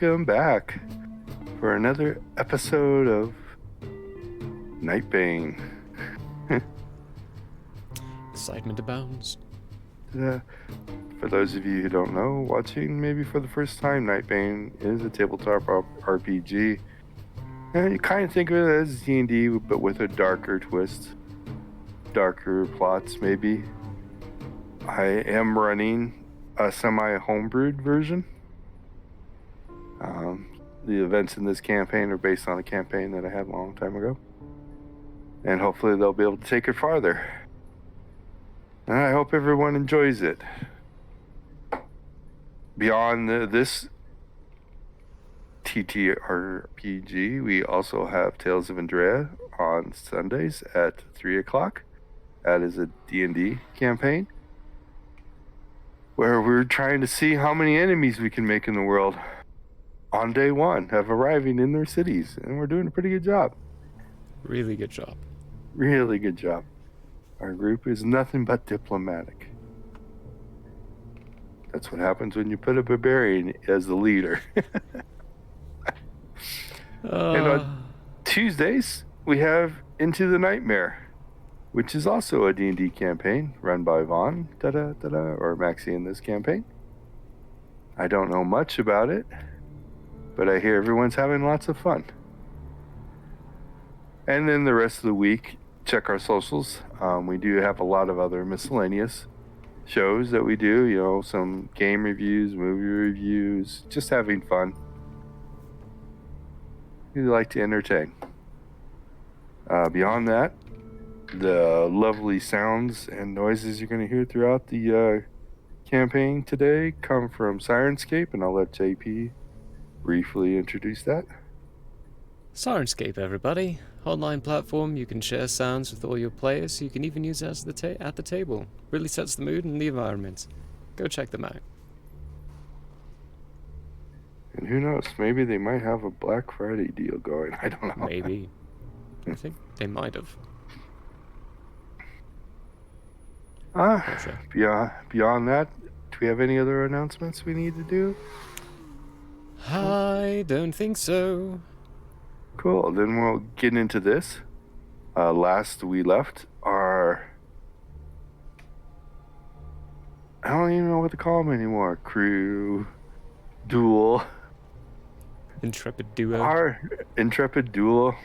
welcome back for another episode of Nightbane. Excitement abounds. For those of you who don't know, watching maybe for the first time, Nightbane is a tabletop RPG. And you kind of think of it as D&D, but with a darker twist. Darker plots, maybe. I am running a semi-homebrewed version. The events in this campaign are based on a campaign that I had a long time ago. And hopefully they'll be able to take it farther. And I hope everyone enjoys it. Beyond this TTRPG, we also have Tales of Andrea on Sundays at 3 o'clock. That is a D&D campaign where we're trying to see how many enemies we can make in the world on day one of arriving in their cities. And we're doing a pretty good job. Really good job. Really good job. Our group is nothing but diplomatic. That's what happens when you put a barbarian as the leader. And on Tuesdays, we have Into the Nightmare, which is also a D&D campaign run by Vaughn, or Maxie in this campaign. I don't know much about it, but I hear everyone's having lots of fun. And then the rest of the week, check our socials. We do have a lot of other miscellaneous shows that we do, some game reviews, movie reviews, just having fun. We like to entertain. Beyond that, the lovely sounds and noises you're going to hear throughout the campaign today come from Sirenscape, and I'll let JP briefly introduce that. Sirenscape, everybody. Online platform, you can share sounds with all your players, you can even use it as at the table. Really sets the mood and the environment. Go check them out. And who knows, maybe they might have a Black Friday deal going. I don't know. Maybe. I think they might have. Beyond that, do we have any other announcements we need to do? I don't think so. Cool, then we'll get into this. Last we left our... I don't even know what to call them anymore. Crew... Duel. Intrepid duo. Our intrepid duel.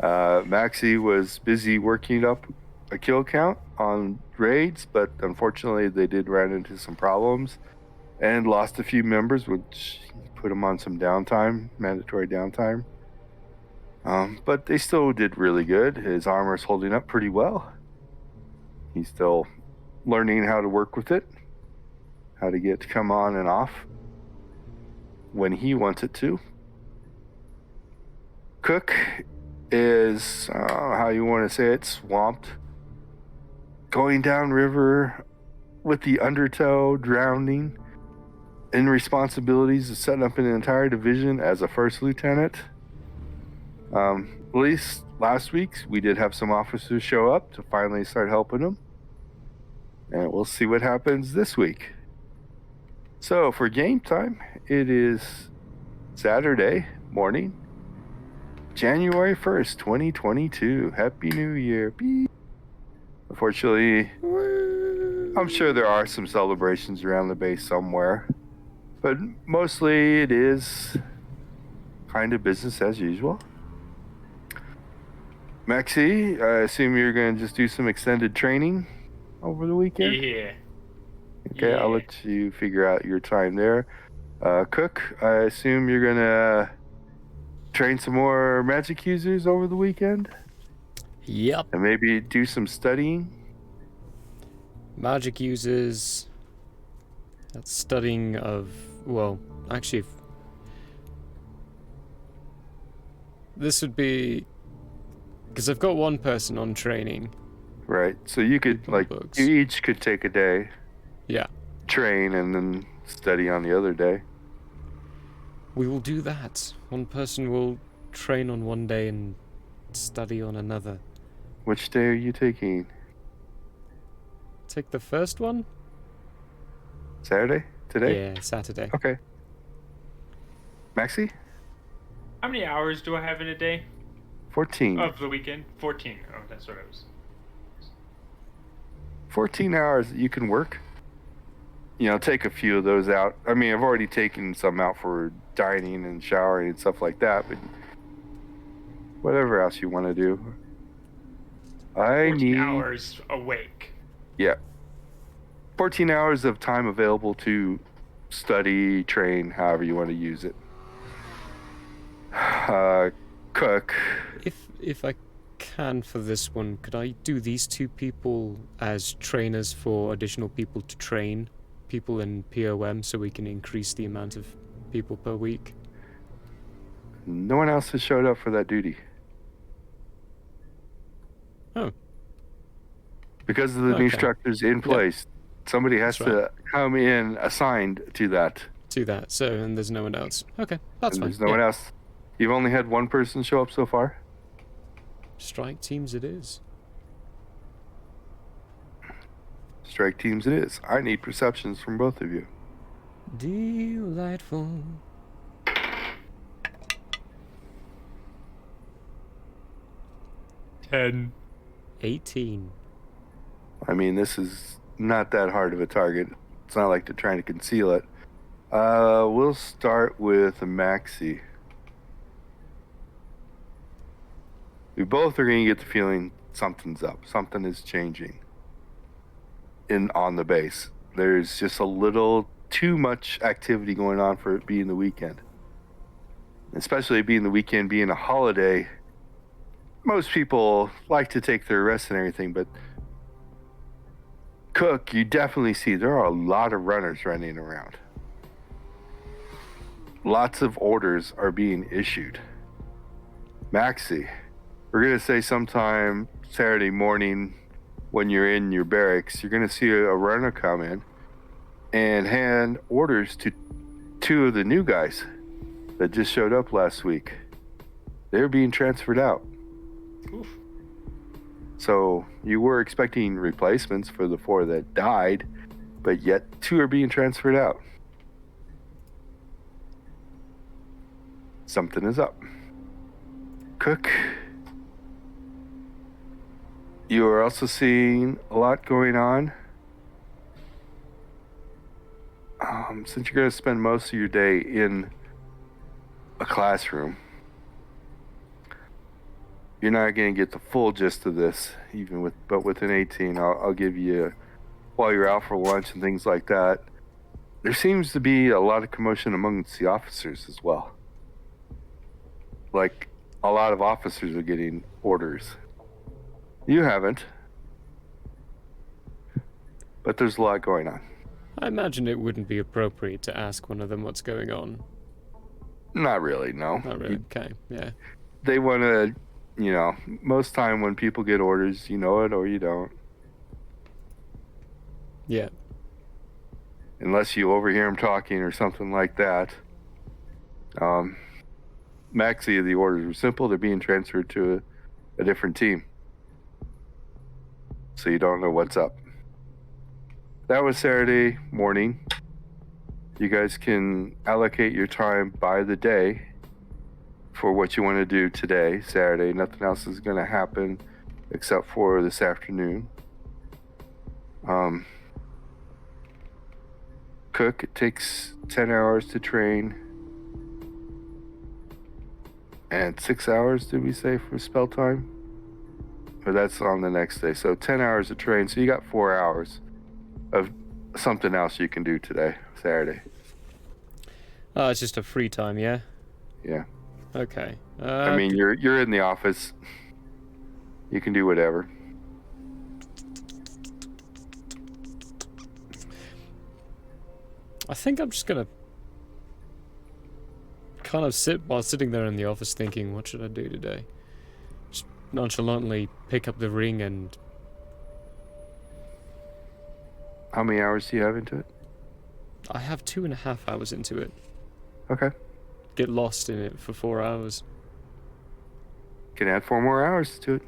Maxie was busy working up a kill count on raids, but unfortunately they did run into some problems and lost a few members, which put them on some downtime, mandatory downtime. But they still did really good. His armor's holding up pretty well. He's still learning how to work with it, how to get to come on and off when he wants it to. Cook is, how you want to say it, swamped. Going down river with the undertow, drowning, in responsibilities of setting up an entire division as a first lieutenant. At least last week, we did have some officers show up to finally start helping him. And we'll see what happens this week. So for game time, it is Saturday morning, January 1st, 2022. Happy New Year. Beep. Unfortunately, I'm sure there are some celebrations around the base somewhere, but mostly it is kind of business as usual. Maxie, I assume you're going to just do some extended training over the weekend? Yeah. Okay, Yeah. I'll let you figure out your time there. Cook, I assume you're going to train some more magic users over the weekend? Yep. And maybe do some studying? Magic users. That's studying of... Well, actually... This would be... Because I've got one person on training. Right, so you could, Books. you each could take a day, Yeah. train, and then study on the other day. We will do that. One person will train on one day and study on another. Which day are you taking? Take the first one? Saturday? Today? Yeah, Saturday. Okay. Maxie? How many hours do I have in a day? 14. Of the weekend? 14. Oh, that's what I was. 14 hours that you can work. You know, take a few of those out. I mean, I've already taken some out for dining and showering and stuff like that, but whatever else you want to do. 14 hours awake. Yeah. 14 hours of time available to study, train, however you want to use it. Cook. If I can for this one, could I do these two people as trainers for additional people to train people in POM so we can increase the amount of people per week? No one else has showed up for that duty. Oh. Because of the new structures in place, somebody has to come in assigned to that. So, and there's no one else. Okay, that's fine. There's no one else. You've only had one person show up so far? Strike teams it is. Strike teams it is. I need perceptions from both of you. Delightful. 10. 18. I mean, this is not that hard of a target. It's not like they're trying to conceal it. We'll start with Maxie. We both are going to get the feeling something's up. Something is changing on the base. There's just a little too much activity going on for it being the weekend. Especially being the weekend, being a holiday. Most people like to take their rest and everything, but Cook, you definitely see there are a lot of runners running around. Lots of orders are being issued. Maxie, we're going to say sometime Saturday morning when you're in your barracks, you're going to see a runner come in and hand orders to two of the new guys that just showed up last week. They're being transferred out. Oof. So you were expecting replacements for the 4 that died, but yet 2 are being transferred out. Something is up. Cook, you are also seeing a lot going on. Since you're going to spend most of your day in a classroom, you're not going to get the full gist of this, but with an 18, I'll give you, while you're out for lunch and things like that, there seems to be a lot of commotion amongst the officers as well. Like, a lot of officers are getting orders. You haven't. But there's a lot going on. I imagine it wouldn't be appropriate to ask one of them what's going on. Not really, no. Not really, okay, yeah. They want to, most time when people get orders, you know it or you don't. Yeah. Unless you overhear them talking or something like that. Maxie, the orders were simple. They're being transferred to a different team. So you don't know what's up. That was Saturday morning. You guys can allocate your time by the day for what you want to do today, Saturday. Nothing else is going to happen except for this afternoon. Cook, it takes 10 hours to train. And 6 hours, did we say, for spell time? Or that's on the next day. So 10 hours of train. So you got 4 hours of something else you can do today, Saturday. Oh, it's just a free time, yeah? Yeah. Okay. I mean, you're in the office. You can do whatever. I think I'm just gonna kind of sit while sitting there in the office thinking, what should I do today? Just nonchalantly pick up the ring and... How many hours do you have into it? I have 2.5 hours into it. Okay. Get lost in it for 4 hours. Can add 4 more hours to it.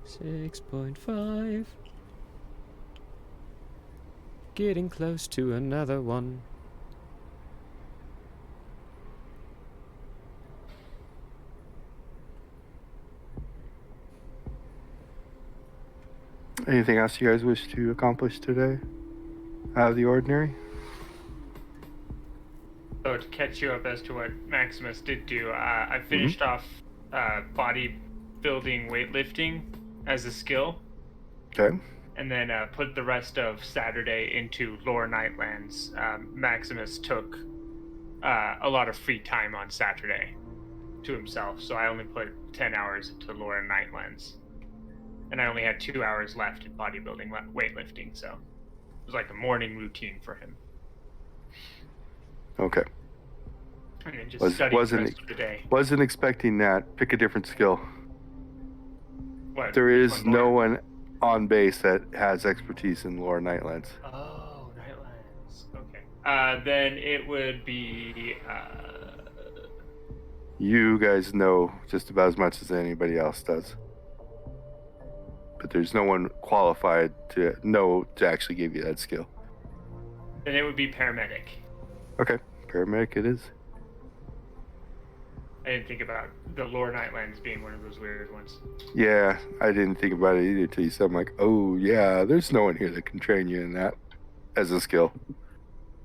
6.5. Getting close to another one. Anything else you guys wish to accomplish today? Out of the ordinary? So to catch you up as to what Maximus did do, I finished off bodybuilding weightlifting as a skill. Okay. And then put the rest of Saturday into Lower Nightlands. Maximus took a lot of free time on Saturday to himself, so I only put 10 hours into Lower Nightlands. And I only had 2 hours left in bodybuilding weightlifting, so it was like a morning routine for him. Okay. And then just study the rest of the day. Wasn't expecting that. Pick a different skill. What? There is no one on base that has expertise in Lower Nightlands. Oh, Nightlands. Okay. Then it would be. You guys know just about as much as anybody else does. But there's no one qualified to actually give you that skill. Then it would be Paramedic. Okay, Paramedic it is. I didn't think about the Lower Nightlands being one of those weird ones. Yeah, I didn't think about it either till you said, I'm like, oh yeah, there's no one here that can train you in that as a skill.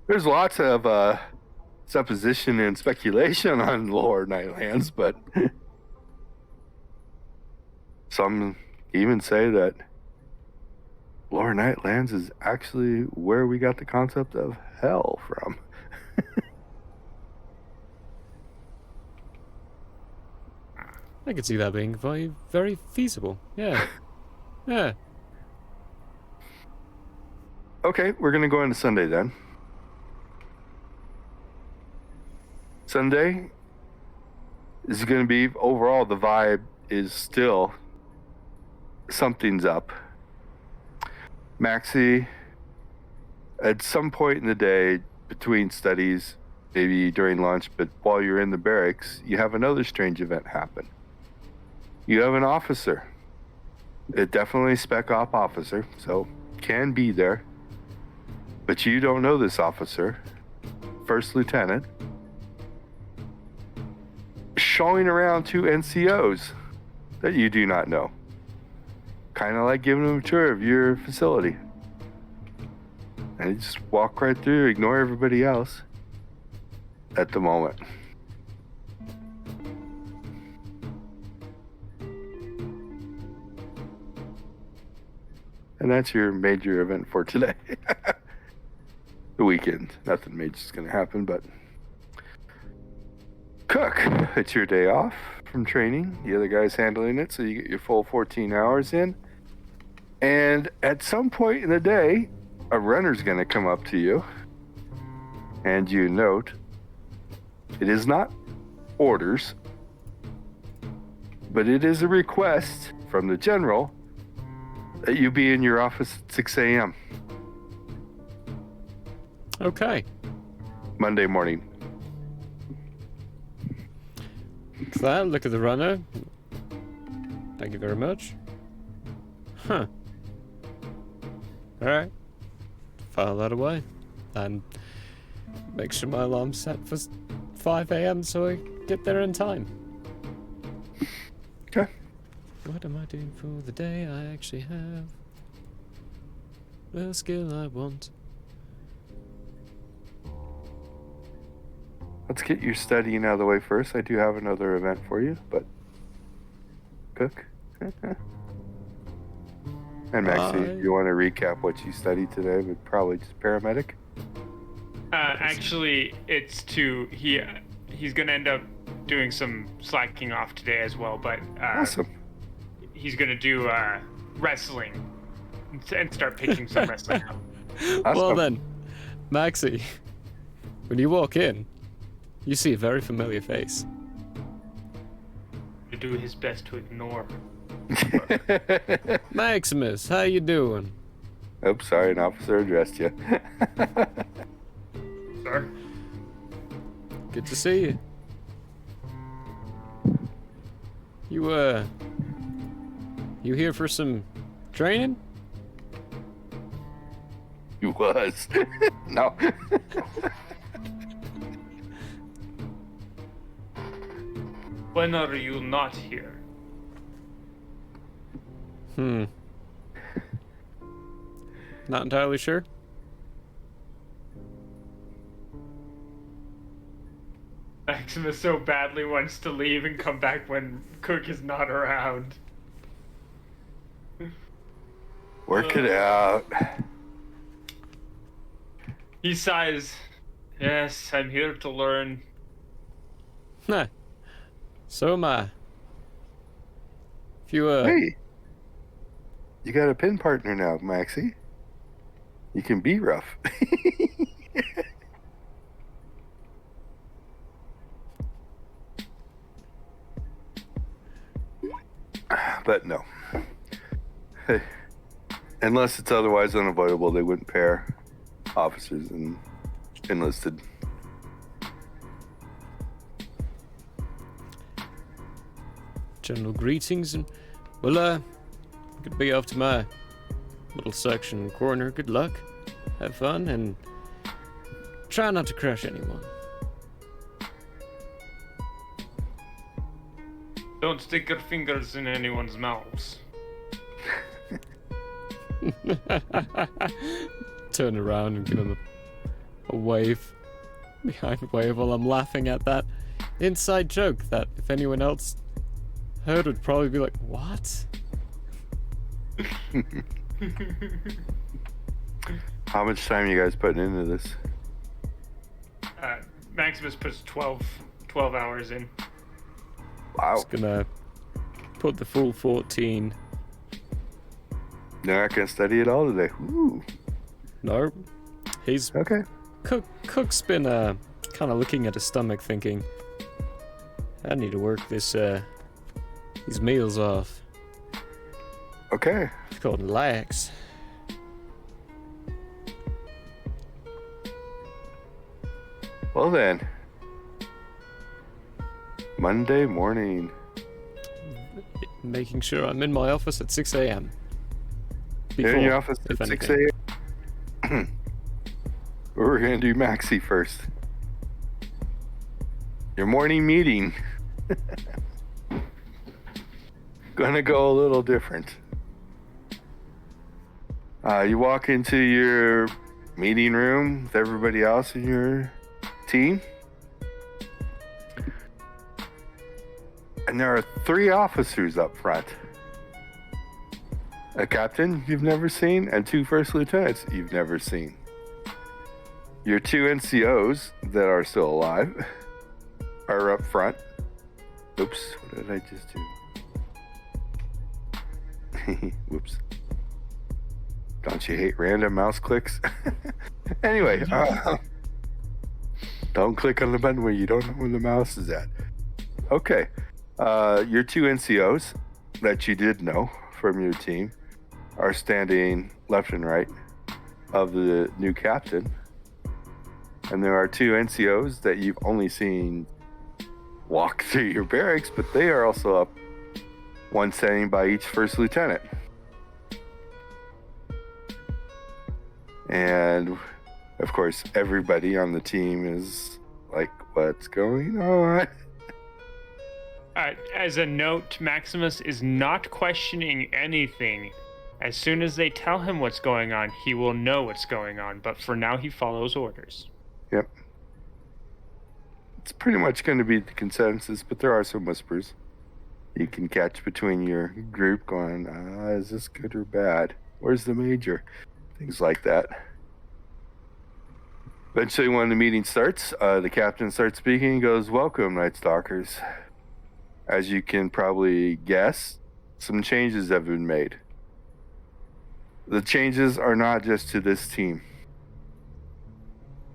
There's lots of supposition and speculation on Lower Nightlands, but some even say that Lower Nightlands is actually where we got the concept of hell from. I could see that being very, very feasible. Yeah. Yeah. Okay, we're going to go into Sunday then. Sunday is going to be, overall, the vibe is still something's up. Maxie, at some point in the day, between studies, maybe during lunch, but while you're in the barracks, you have another strange event happen. You have an officer, a definitely spec op officer, so can be there, but you don't know this officer, first lieutenant, showing around two NCOs that you do not know. Kind of like giving them a tour of your facility. And you just walk right through, ignore everybody else at the moment. And that's your major event for today. The weekend. Nothing major's going to happen, but... Cook, it's your day off from training. The other guy's handling it, so you get your full 14 hours in. And at some point in the day, a runner's going to come up to you. And you note, it is not orders, but it is a request from the general that you be in your office at 6 a.m. Okay. Monday morning. So that, look at the runner. Thank you very much. Huh. Alright. File that away. And make sure my alarm's set for 5 a.m. so I get there in time. Okay. What am I doing for the day? I actually have the skill I want. Let's get your studying out of the way first. I do have another event for you, but... Cook? And Maxie, if you want to recap what you studied today, but probably just paramedic? Actually, it's he's gonna end up doing some slacking off today as well, but Awesome. He's gonna do wrestling and start picking some wrestling up. Awesome. Well then, Maxie, when you walk in, you see a very familiar face. To do his best to ignore. Maximus, how you doing? Oops, sorry, an officer addressed you. Sir? Good to see you. You here for some training? He was. No. When are you not here? Not entirely sure. Maximus so badly wants to leave and come back when Cook is not around. Work it out. He sighs. Yes, I'm here to learn. Huh. So am I. If you, Hey, you got a pin partner now, Maxie. You can be rough. But no. Unless it's otherwise unavoidable, they wouldn't pair officers and enlisted. general greetings, and, well, could be off to my little section corner. Good luck. Have fun, and try not to crush anyone. Don't stick your fingers in anyone's mouths. Turn around and give him a wave. Behind wave while I'm laughing at that inside joke that if anyone else heard would probably be like, what? How much time you guys putting into this? Maximus puts 12 hours in. Wow. Just gonna put the full 14. They're not gonna study it all today. Ooh. No, he's Okay. Cook's been kind of looking at his stomach, thinking, I need to work these meals off. Okay. It's called lax. Well then. Monday morning. Making sure I'm in my office at 6 a.m. You're in your office if at 6 anything. a.m. We're gonna do Maxie first. Your morning meeting. Gonna go a little different. You walk into your meeting room with everybody else in your team. And there are 3 officers up front. A captain you've never seen, and 2 first lieutenants you've never seen. Your 2 NCOs that are still alive are up front. Oops, what did I just do? Whoops. Don't you hate random mouse clicks? Anyway, don't click on the button where you don't know where the mouse is at. Okay, your 2 NCOs that you did know from your team are standing left and right of the new captain. And there are 2 NCOs that you've only seen walk through your barracks, but they are also up, one standing by each first lieutenant. And of course, everybody on the team is like, what's going on? As a note, Maximus is not questioning anything. As soon as they tell him what's going on, he will know what's going on, but for now he follows orders. Yep. It's pretty much going to be the consensus, but there are some whispers you can catch between your group going, is this good or bad? Where's the major? Things like that. Eventually, when the meeting starts, the captain starts speaking and goes, welcome, Night Stalkers. As you can probably guess, some changes have been made. The changes are not just to this team.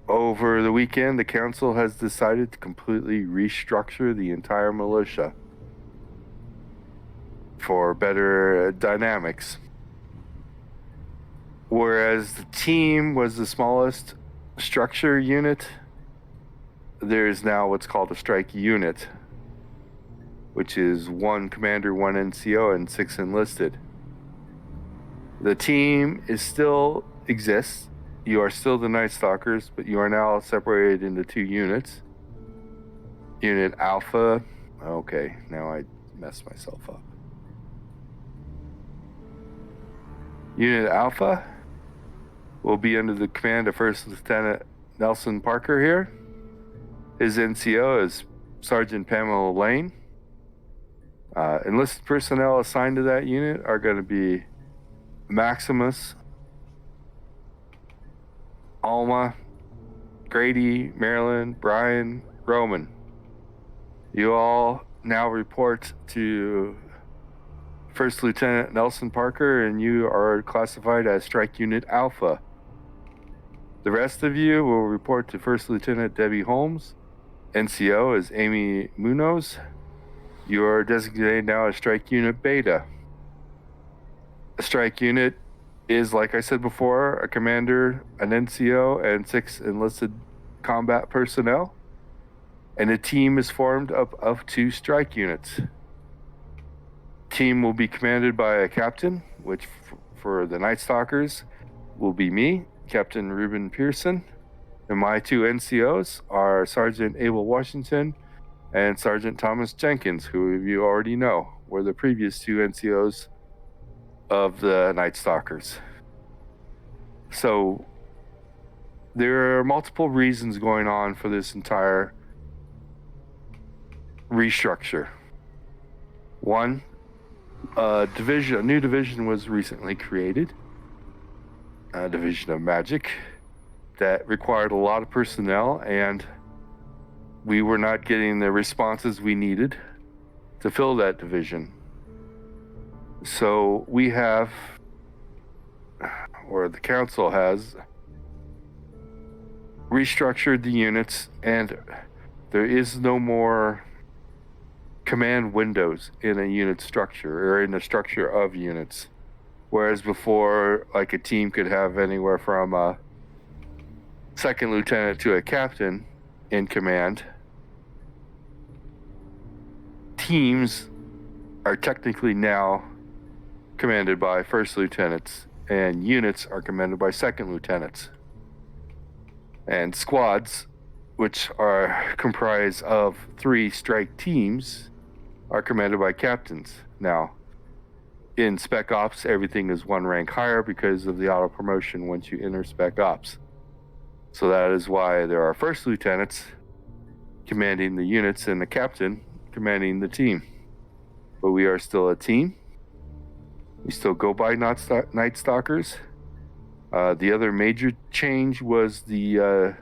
Over the weekend, the council has decided to completely restructure the entire militia for better dynamics. Whereas the team was the smallest structure unit, there is now what's called a strike unit, which is 1 commander, 1 NCO, and 6 enlisted. The team still exists, You are still the Night Stalkers, but you are now separated into 2 units. Unit Alpha. Okay, now I messed myself up. Unit Alpha will be under the command of First Lieutenant Nelson Parker here. His NCO is Sergeant Pamela Lane. Enlisted personnel assigned to that unit are going to be Maximus, Alma, Grady, Marilyn, Brian, Roman. You all now report to First Lieutenant Nelson Parker, and you are classified as Strike Unit Alpha. The rest of you will report to First Lieutenant Debbie Holmes. NCO is Amy Munoz. You are designated now as Strike Unit Beta. A Strike Unit is, like I said before, a commander, an NCO, and 6 enlisted combat personnel. And a team is formed up of 2 strike units. Team will be commanded by a captain, which for the Night Stalkers will be me, Captain Reuben Pearson. And my 2 NCOs are Sergeant Abel Washington and Sergeant Thomas Jenkins, who you already know were the previous 2 NCOs of the Night Stalkers. So there are multiple reasons going on for this entire restructure. One, a new division was recently created, a division of magic that required a lot of personnel, and we were not getting the responses we needed to fill that division. So we have, or the council has, restructured the units, and there is no more command windows in a unit structure or in the structure of units. Whereas before, like a team could have anywhere from a second lieutenant to a captain in command. Teams are technically now commanded by first lieutenants, and units are commanded by second lieutenants. And squads, which are comprised of 3 strike teams, are commanded by captains. Now, in Spec Ops, everything is 1 rank higher because of the auto promotion once you enter Spec Ops. So that is why there are first lieutenants commanding the units and the captain commanding the team. But we are still a team. We still go by Night Stalkers. The other major change was the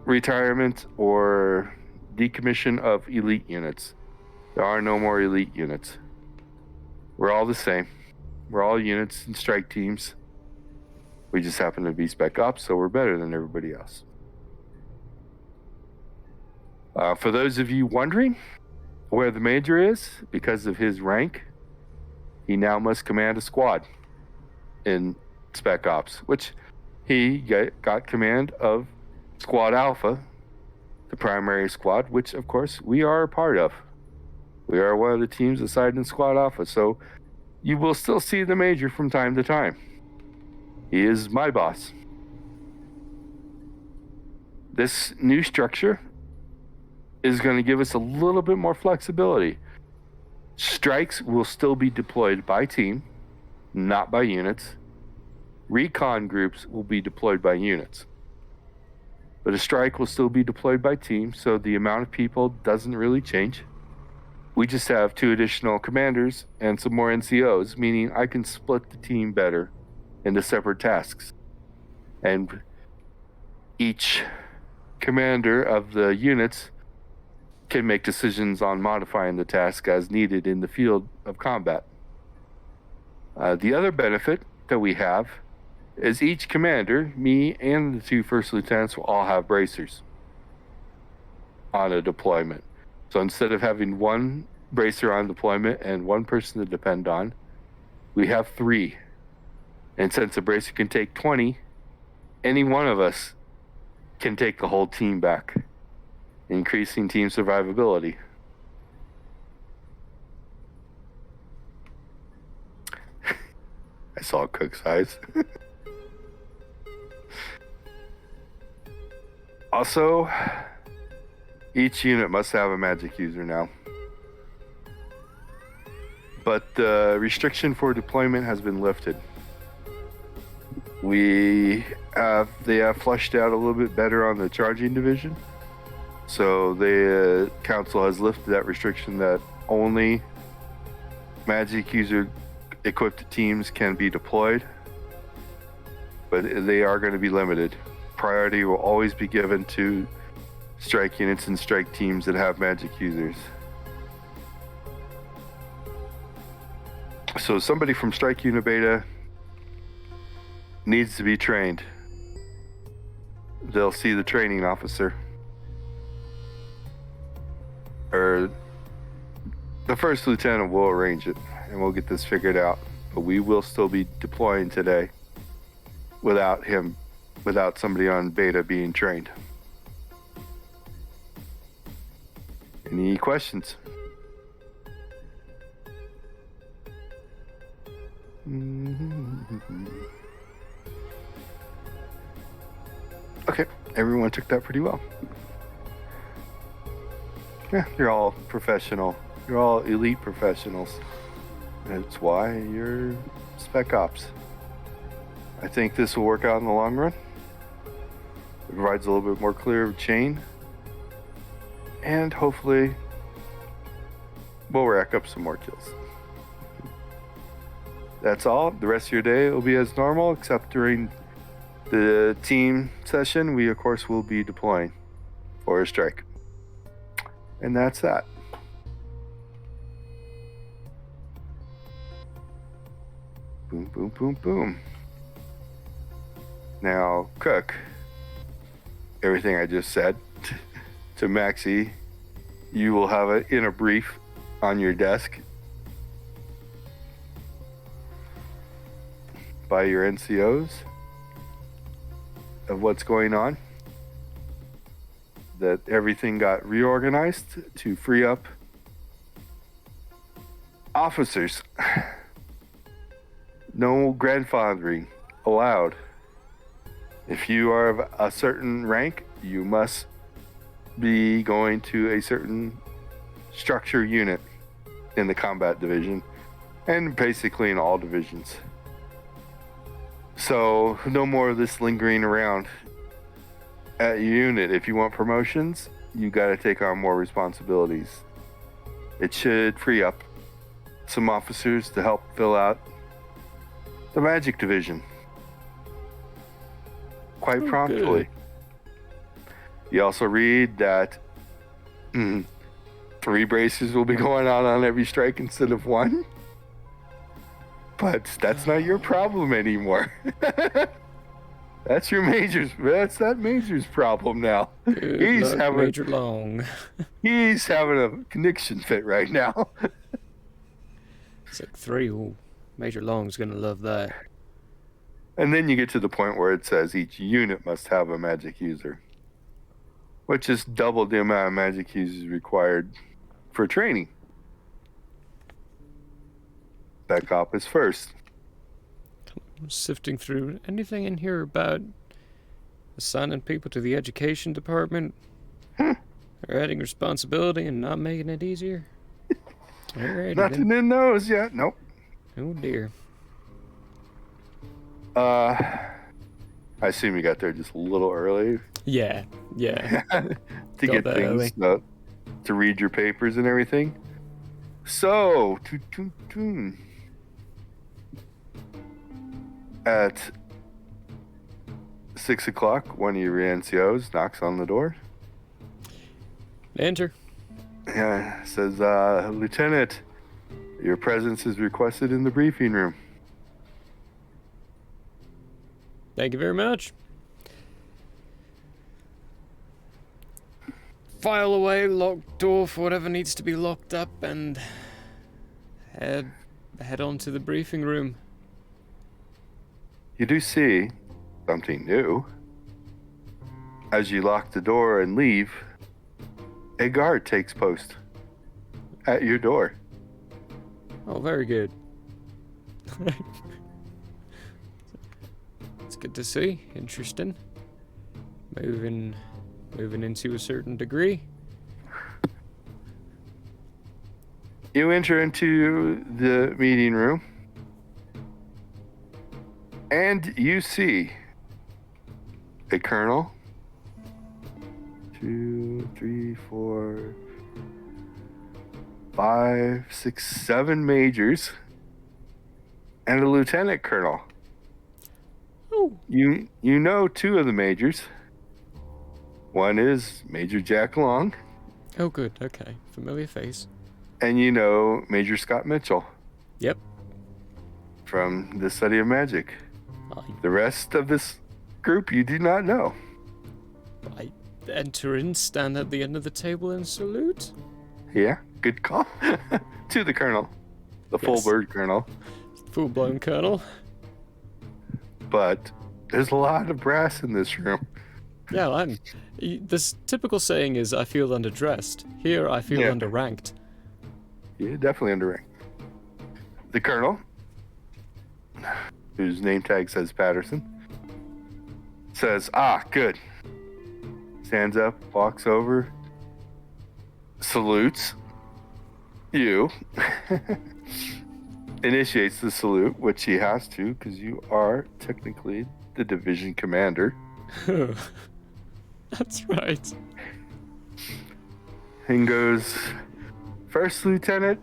retirement or decommission of elite units. There are no more elite units. We're all the same. We're all units and strike teams. We just happen to be Spec Ops, so we're better than everybody else. For those of you wondering where the Major is, because of his rank, he now must command a squad in Spec Ops, which he got command of Squad Alpha, the primary squad, which of course we are a part of. We are one of the teams assigned in Squad Alpha, so you will still see the Major from time to time. He is my boss. This new structure is going to give us a little bit more flexibility. Strikes will still be deployed by team, not by units. Recon groups will be deployed by units. But a strike will still be deployed by team, so the amount of people doesn't really change. We just have 2 additional commanders and some more NCOs, meaning I can split the team better into separate tasks. And each commander of the units can make decisions on modifying the task as needed in the field of combat. The other benefit that we have is each commander, me and the 2 first lieutenants, will all have bracers on a deployment. So instead of having 1 bracer on deployment and 1 person to depend on, we have 3. And since a bracer can take 20, any one of us can take the whole team back, increasing team survivability. I saw Cook's eyes. Also, each unit must have a magic user now. But the restriction for deployment has been lifted. They have flushed out a little bit better on the charging division. So the council has lifted that restriction that only magic user equipped teams can be deployed. But they are going to be limited. Priority will always be given to strike units and strike teams that have magic users. So somebody from Strike Unit Beta needs to be trained. They'll see the training officer. Or the first lieutenant will arrange it, and we'll get this figured out. But we will still be deploying today without somebody on Beta being trained. Any questions? Okay, everyone took that pretty well. Yeah, you're all professional. You're all elite professionals. That's why you're Spec Ops. I think this will work out in the long run. It provides a little bit more clear chain. And hopefully, we'll rack up some more kills. That's all. The rest of your day will be as normal, except during the team session, we of course will be deploying for a strike. And that's that. Boom, boom, boom, boom. Now, Cook, everything I just said to Maxie, you will have it in a brief on your desk by your NCOs of what's going on. That everything got reorganized to free up officers. No grandfathering allowed. If you are of a certain rank, you must be going to a certain structure unit in the combat division and basically in all divisions. So no more of this lingering around at your unit. If you want promotions, you got to take on more responsibilities. It should free up some officers to help fill out the magic division quite promptly. Good. You also read that 3 braces will be going out on every strike instead of 1. But that's not your problem anymore. That's that major's problem now. Good He's luck, having Major Long. He's having a connection fit right now. It's like 3. Ooh, Major Long's gonna love that. And then you get to the point where it says each unit must have a magic user, which is double the amount of magic users required for training. Spec Op is first. I'm sifting through anything in here about assigning people to the education department, or adding responsibility and not making it easier. Alrighty Nothing then. in those yet. Nope. Oh dear. I assume you got there just a little early. Yeah. To Got get that things to read your papers and everything. So, at 6 o'clock, one of your NCOs knocks on the door. Enter. Yeah, says, Lieutenant, your presence is requested in the briefing room. Thank you very much. File away, lock door for whatever needs to be locked up, and head on to the briefing room. You do see something new. As you lock the door and leave, a guard takes post at your door. Oh, very good. It's good to see. Interesting. Moving moving into a certain degree. You enter into the meeting room, and you see a colonel, 2, 3, 4, 5, 6, 7 majors, and a lieutenant colonel. Oh. You know 2 of the majors. One is Major Jack Long, Oh, good. Okay. Familiar face. and you know Major Scott Mitchell Yep. from the study of magic. I The rest of this group you do not know. enter in, stand at the end of the table, and salute. Yeah, good call. To the colonel, the full Yes. bird colonel. Full-blown colonel. But there's a lot of brass in this room. Yeah, this typical saying is, I feel underdressed. Here, I feel Yeah. underranked. Yeah, definitely underranked. The colonel, whose name tag says Patterson, says, good. Stands up, walks over, salutes you, initiates the salute, which he has to because you are technically the division commander, That's right. and goes, First Lieutenant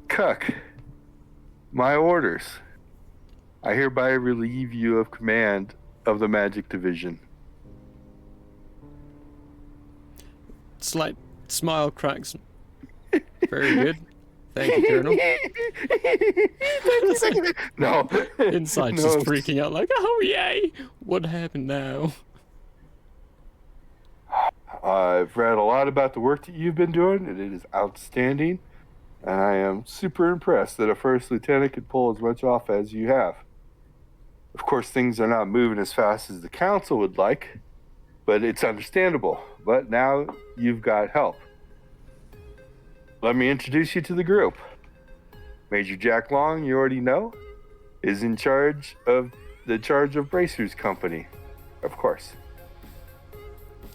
Cuck, my orders. I hereby relieve you of command of the Magic Division. Slight smile cracks. Very good. Thank you, Colonel. No. Inside No. just freaking out like, oh yay! What happened now? I've read a lot about the work that you've been doing, and it is outstanding. And I am super impressed that a first lieutenant could pull as much off as you have. Of course, things are not moving as fast as the council would like, but it's understandable. But now you've got help. Let me introduce you to the group. Major Jack Long, you already know, is in charge of Bracers Company, of course.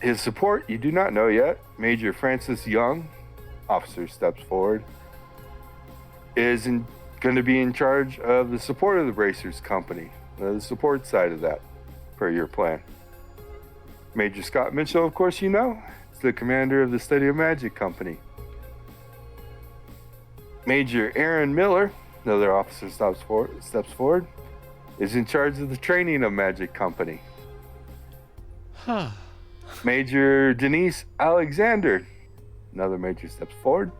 His support, you do not know yet. Major Francis Young, officer steps forward, is going to be in charge of the support of the Bracers Company, the support side of that, per your plan. Major Scott Mitchell, of course, you know, is the commander of the Study of Magic Company. Major Aaron Miller, another officer steps forward, is in charge of the training of Magic Company. Major Denise Alexander, another major steps forward,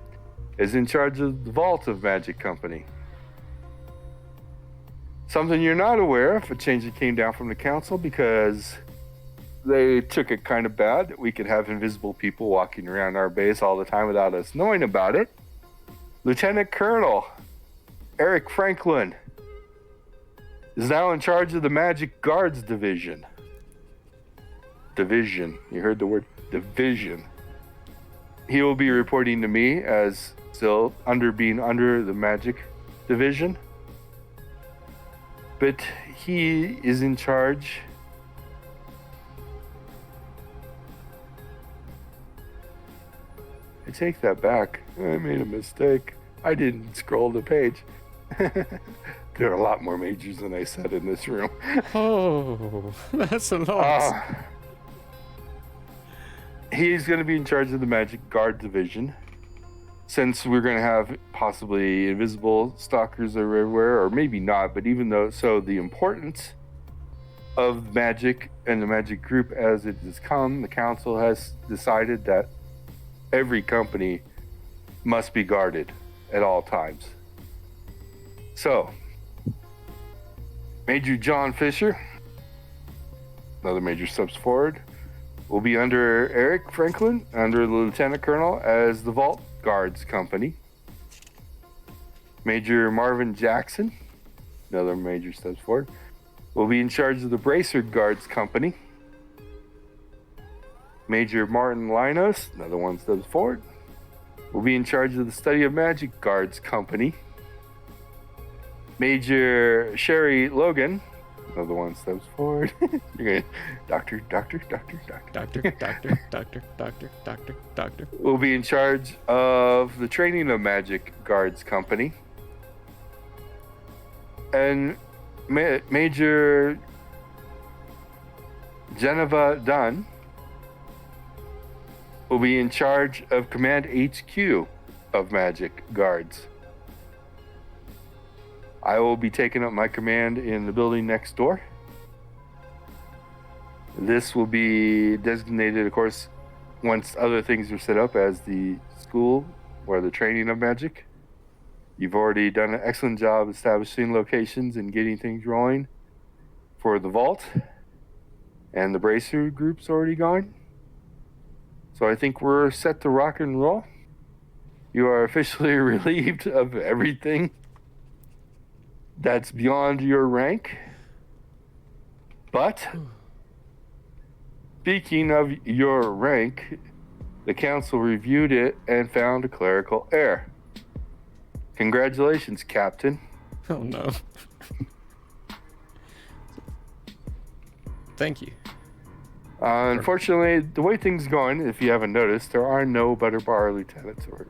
is in charge of the Vault of Magic Company. Something you're not aware of, a change that came down from the council because they took it kind of bad that we could have invisible people walking around our base all the time without us knowing about it. Lieutenant Colonel Eric Franklin is now in charge of the Magic Guards Division. Division. You heard the word division. He will be reporting to me as still being under the Magic Division. But he is in charge I take that back. I made a mistake. I didn't scroll the page. There are a lot more majors than I said in this room. Oh, that's a lot. He's going to be in charge of the Magic Guard Division. Since we're going to have possibly invisible stalkers everywhere, or maybe not, but even though, so the importance of magic and the magic group as it has come, the council has decided that every company must be guarded at all times. So, Major John Fisher, another major steps forward, will be under Eric Franklin, under the Lieutenant Colonel as the Vault Guards Company. Major Marvin Jackson, another major steps forward, will be in charge of the Bracer Guards Company. Major Martin Linos, another one steps forward, will be in charge of the Study of Magic Guards Company. Major Sherry Logan, Another one steps forward. You're going, doctor. Doctor. Will be in charge of the training of magic guards company. And Major Geneva Dunn will be in charge of Command HQ of magic guards. I will be taking up my command in the building next door. This will be designated, of course, once other things are set up, as the school or the training of magic. You've already done an excellent job establishing locations and getting things rolling for the vault, and the bracer group's already gone. So I think we're set to rock and roll. You are officially relieved of everything that's beyond your rank. But speaking of your rank, the council reviewed it and found a clerical error. Congratulations, Captain. Oh no. Thank you. Unfortunately, the way things are going, if you haven't noticed, there are no butter bar lieutenants, or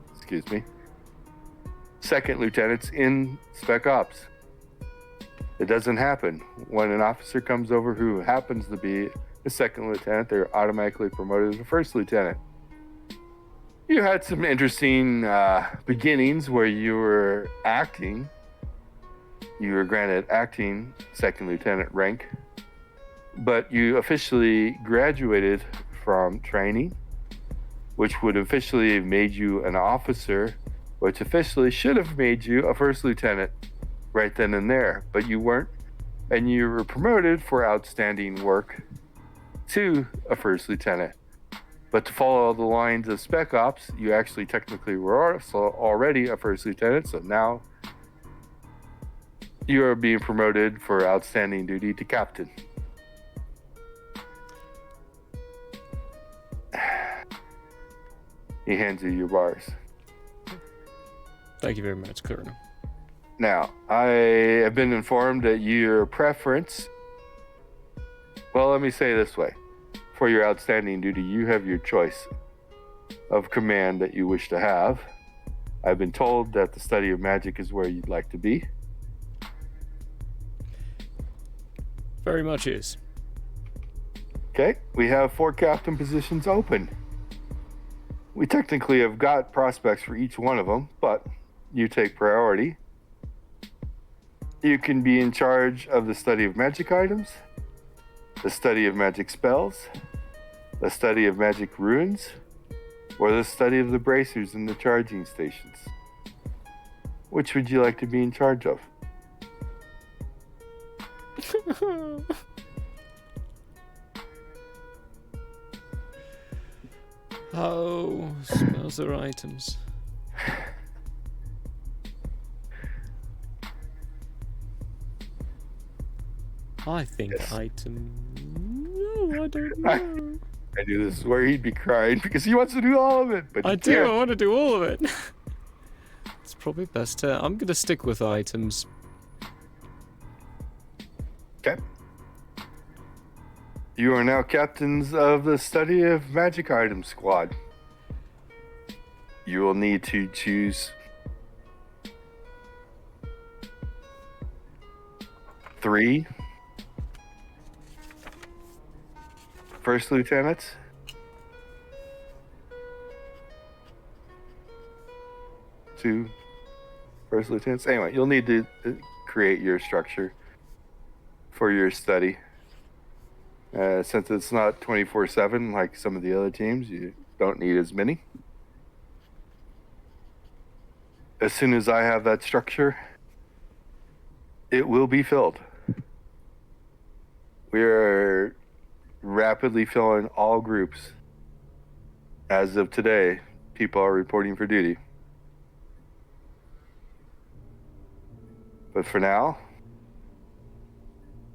second lieutenants in Spec Ops. It doesn't happen. When an officer comes over who happens to be a second lieutenant, they're automatically promoted to first lieutenant. You had some interesting beginnings where you were acting. You were granted acting second lieutenant rank, but you officially graduated from training, which would officially have made you an officer, which officially should have made you a first lieutenant right then and there, but you weren't, and you were promoted for outstanding work to a first lieutenant. But to follow the lines of Spec Ops, you actually technically were also already a first lieutenant, so now you are being promoted for outstanding duty to captain. He hands you your bars. Thank you very much, Colonel. Now, I have been informed that your preference, well, let me say it this way. For your outstanding duty, you have your choice of command that you wish to have. I've been told that the study of magic is where you'd like to be. Very much is. Okay, we have 4 captain positions open. We technically have got prospects for each one of them, but you take priority. You can be in charge of the study of magic items, the study of magic spells, the study of magic runes, or the study of the bracers and the charging stations. Which would you like to be in charge of? Oh, spells or items. I think Yes. item. No, I don't know. I knew this is where he'd be crying because he wants to do all of it. But I he do. can't. I want to do all of it. It's probably best to. I'm gonna stick with items. Okay. You are now captains of the study of magic item squad. You will need to choose 3 first lieutenants, 2 first lieutenants. Anyway, you'll need to create your structure for your study. Since it's not 24/7 like some of the other teams, you don't need as many. As soon as I have that structure, it will be filled. We are rapidly filling all groups. As of today, people are reporting for duty. But for now,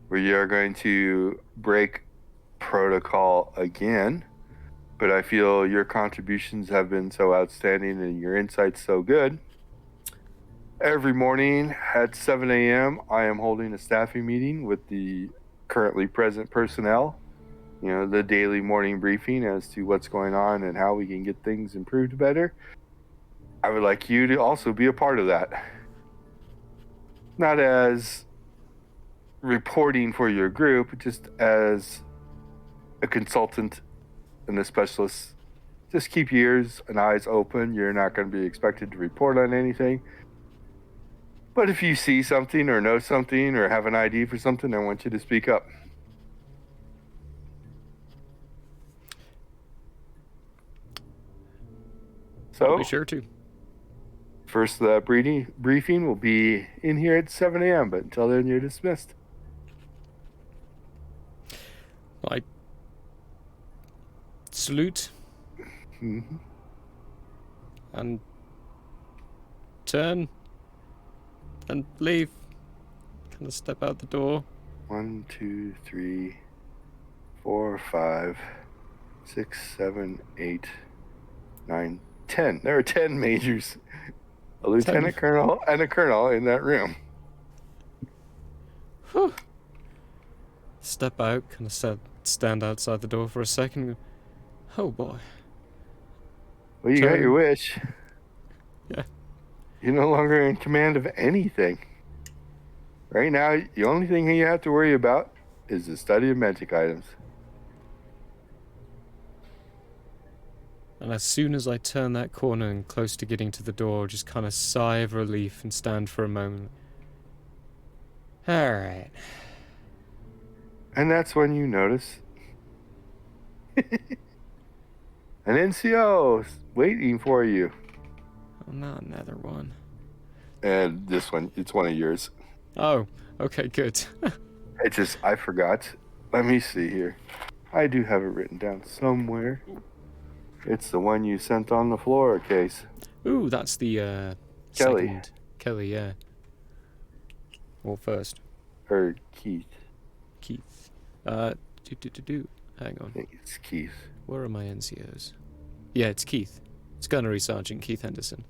we are going to break protocol again. But I feel your contributions have been so outstanding and your insights so good Every morning at 7 a.m., I am holding a staffing meeting with the currently present personnel. You know, the daily morning briefing as to what's going on and how we can get things improved better. I would like you to also be a part of that. Not as reporting for your group, just as a consultant and a specialist. Just keep your ears and eyes open. You're not going to be expected to report on anything. But if you see something or know something or have an ID for something, I want you to speak up. I'll So, be sure to. first briefing will be in here at 7 a.m., but until then, you're dismissed. I salute Mm-hmm. and turn and leave. Kind of step out the door. 1, 2, 3, 4, 5, 6, 7, 8, 9, 10. There are 10 majors, a lieutenant colonel, and a colonel in that room. Whew. Step out, kind of stand outside the door for a second. Oh boy. Well, you got your wish. Yeah. You're no longer in command of anything. Right now, the only thing you have to worry about is the study of magic items. And as soon as I turn that corner and close to getting to the door, just kind of sigh of relief and stand for a moment. Alright. And that's when you notice an NCO waiting for you. Oh, not another one. And this one, it's one of yours. Oh, okay, good. I forgot. Let me see here. I do have it written down somewhere. It's the one you sent on the floor case. Ooh, that's the, Kelly. second. Kelly, yeah. Well, first. Or Keith. Keith. Hang on. I think it's Keith. Where are my NCOs? Yeah, it's Keith. It's Gunnery Sergeant Keith Henderson.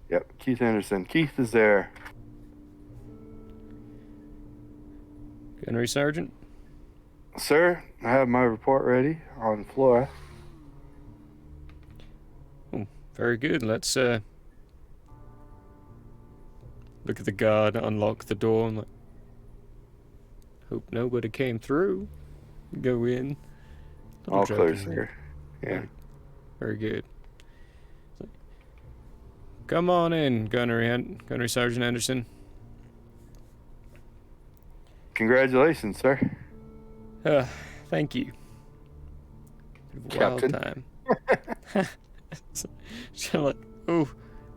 Yep, Keith Anderson. Keith is there. Gunnery Sergeant? Sir, I have my report ready on Flora. Oh, very good. Let's, look at the guard, unlock the door, and hope nobody came through. Go in. All clear, joking. sir. Yeah. Very good. Come on in, Gunnery Sergeant Anderson. Congratulations, sir. Thank you. Bit of a wild Captain. time. So like, oh,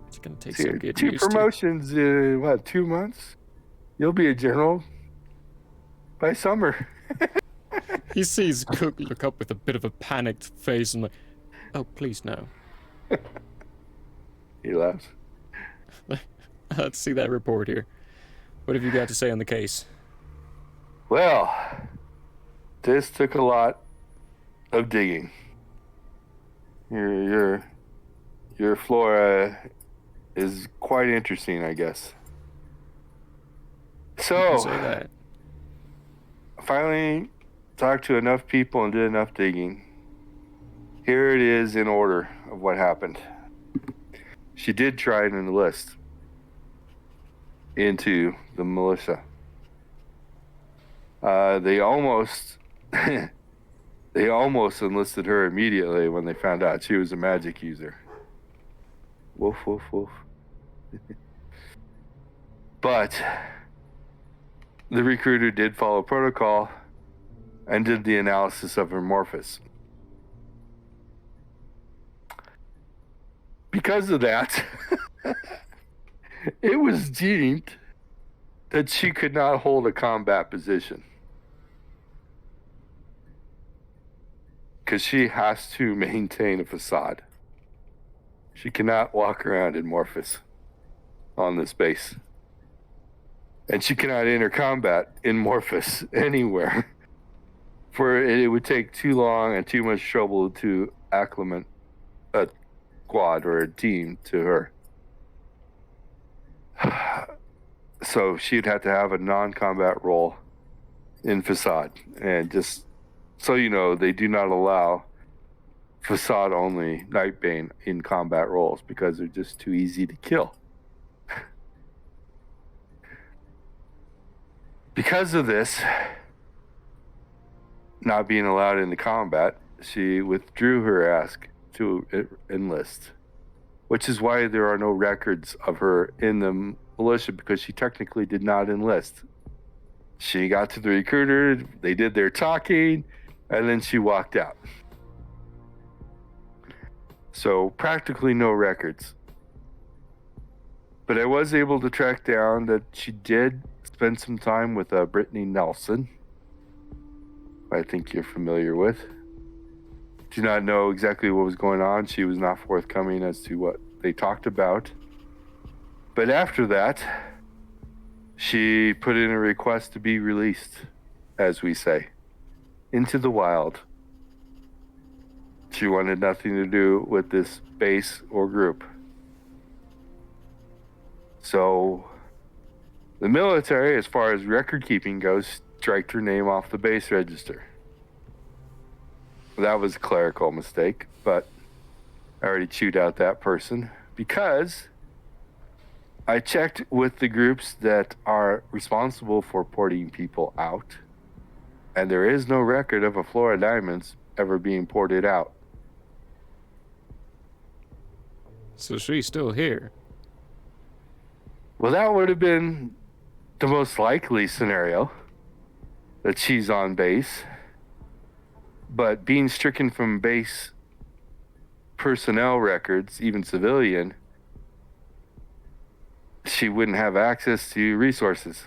it's gonna take some getting Two used to. promotions in, 2 months? You'll be a general by summer. He sees Cook look up with a bit of a panicked face and like, oh, please no. He laughs. Let's see that report here. What have you got to say on the case? Well, this took a lot of digging. Your flora is quite interesting, I guess. You So, can say that. finally talked to enough people and did enough digging. Here it is in order of what happened. She did try and enlist into the militia. They almost enlisted her immediately when they found out she was a magic user. Woof, woof, woof. But the recruiter did follow protocol and did the analysis of her morphus. Because of that, it was deemed that she could not hold a combat position. Because she has to maintain a facade. She cannot walk around in morphus on this base. And she cannot enter combat in morphus anywhere. For it would take too long and too much trouble to acclimate a squad or a team to her. So she'd have to have a non-combat role in Facade. And just so you know, they do not allow Facade-only Nightbane in combat roles because they're just too easy to kill. Because of this, not being allowed into combat, she withdrew her ask to enlist, which is why there are no records of her in the militia, because she technically did not enlist. She got to the recruiter, they did their talking, and then she walked out. So practically no records. But I was able to track down that she did spend some time with Brittany Nelson, who I think you're familiar with. Do not know exactly what was going on. She was not forthcoming as to what they talked about. But after that, she put in a request to be released, as we say, into the wild. She wanted nothing to do with this base or group. So the military, as far as record keeping goes, striked her name off the base register. That was a clerical mistake, but I already chewed out that person because I checked with the groups that are responsible for porting people out, and there is no record of a Flora Diamonds ever being ported out. So she's still here. Well, that would have been the most likely scenario, that she's on base. But being stricken from base personnel records, even civilian, she wouldn't have access to resources.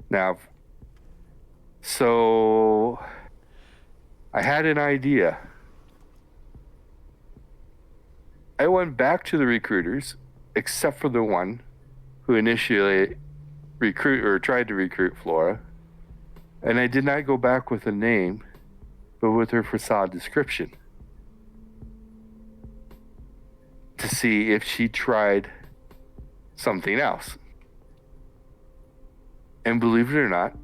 Now, so I had an idea. I went back to the recruiters, except for the one who initially tried to recruit Flora. And I did not go back with a name, but with her facade description, to see if she tried something else. And believe it or not,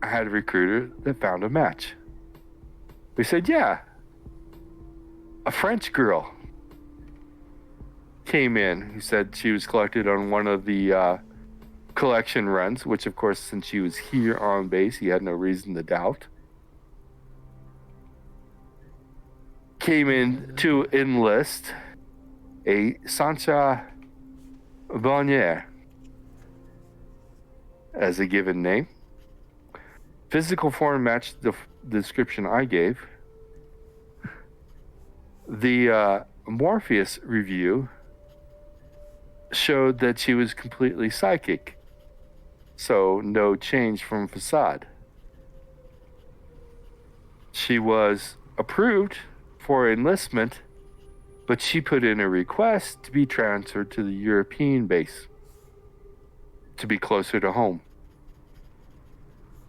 I had a recruiter that found a match. We said, yeah, a French girl came in who said she was collected on one of the collection runs, which of course, since she was here on base, he had no reason to doubt. Came in to enlist a Sancha Bonnier as a given name. Physical form matched the description I gave. The Morpheus review showed that she was completely psychic, so no change from facade. She was approved for enlistment, but she put in a request to be transferred to the European base to be closer to home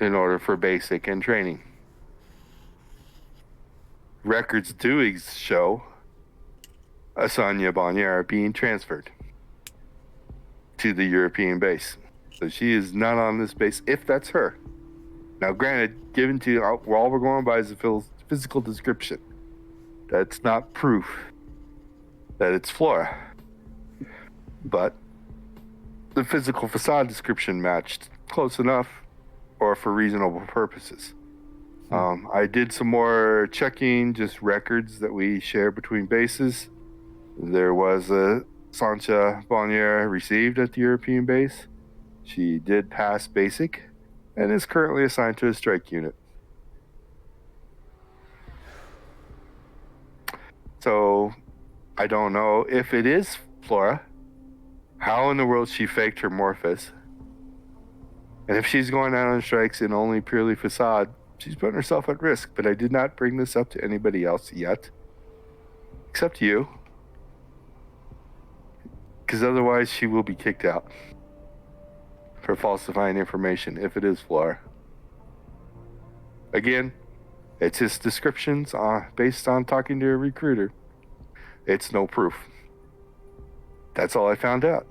in order for basic and training. Records do show Asanya Bonnier being transferred to the European base. So she is not on this base, if that's her. Now, granted, given to all we're going by is a physical description. That's not proof that it's Flora. But the physical facade description matched close enough, or for reasonable purposes. I did some more checking, just records that we share between bases. There was a Sancha Bonnier received at the European base. She did pass basic and is currently assigned to a strike unit. So I don't know if it is Flora, how in the world she faked her Morphus. And if she's going out on strikes in only purely facade, she's putting herself at risk. But I did not bring this up to anybody else yet, except you. Because otherwise she will be kicked out for falsifying information if it is Flora. Again, it's his descriptions based on talking to a recruiter. It's no proof. That's all I found out.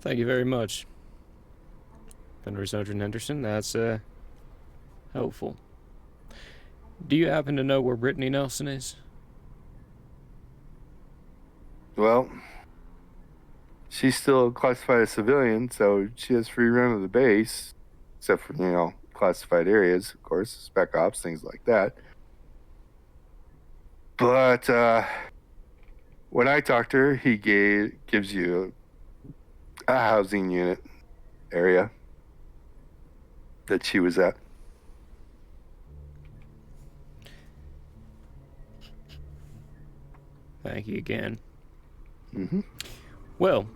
Thank you very much, Gunnery Sergeant Henderson. That's helpful. Do you happen to know where Brittany Nelson is? Well, she's still classified as civilian, so she has free run of the base, except for, classified areas, of course, spec ops, things like that. But when I talked to her, he gives you a housing unit area that she was at. Thank you again. Mm-hmm. Well,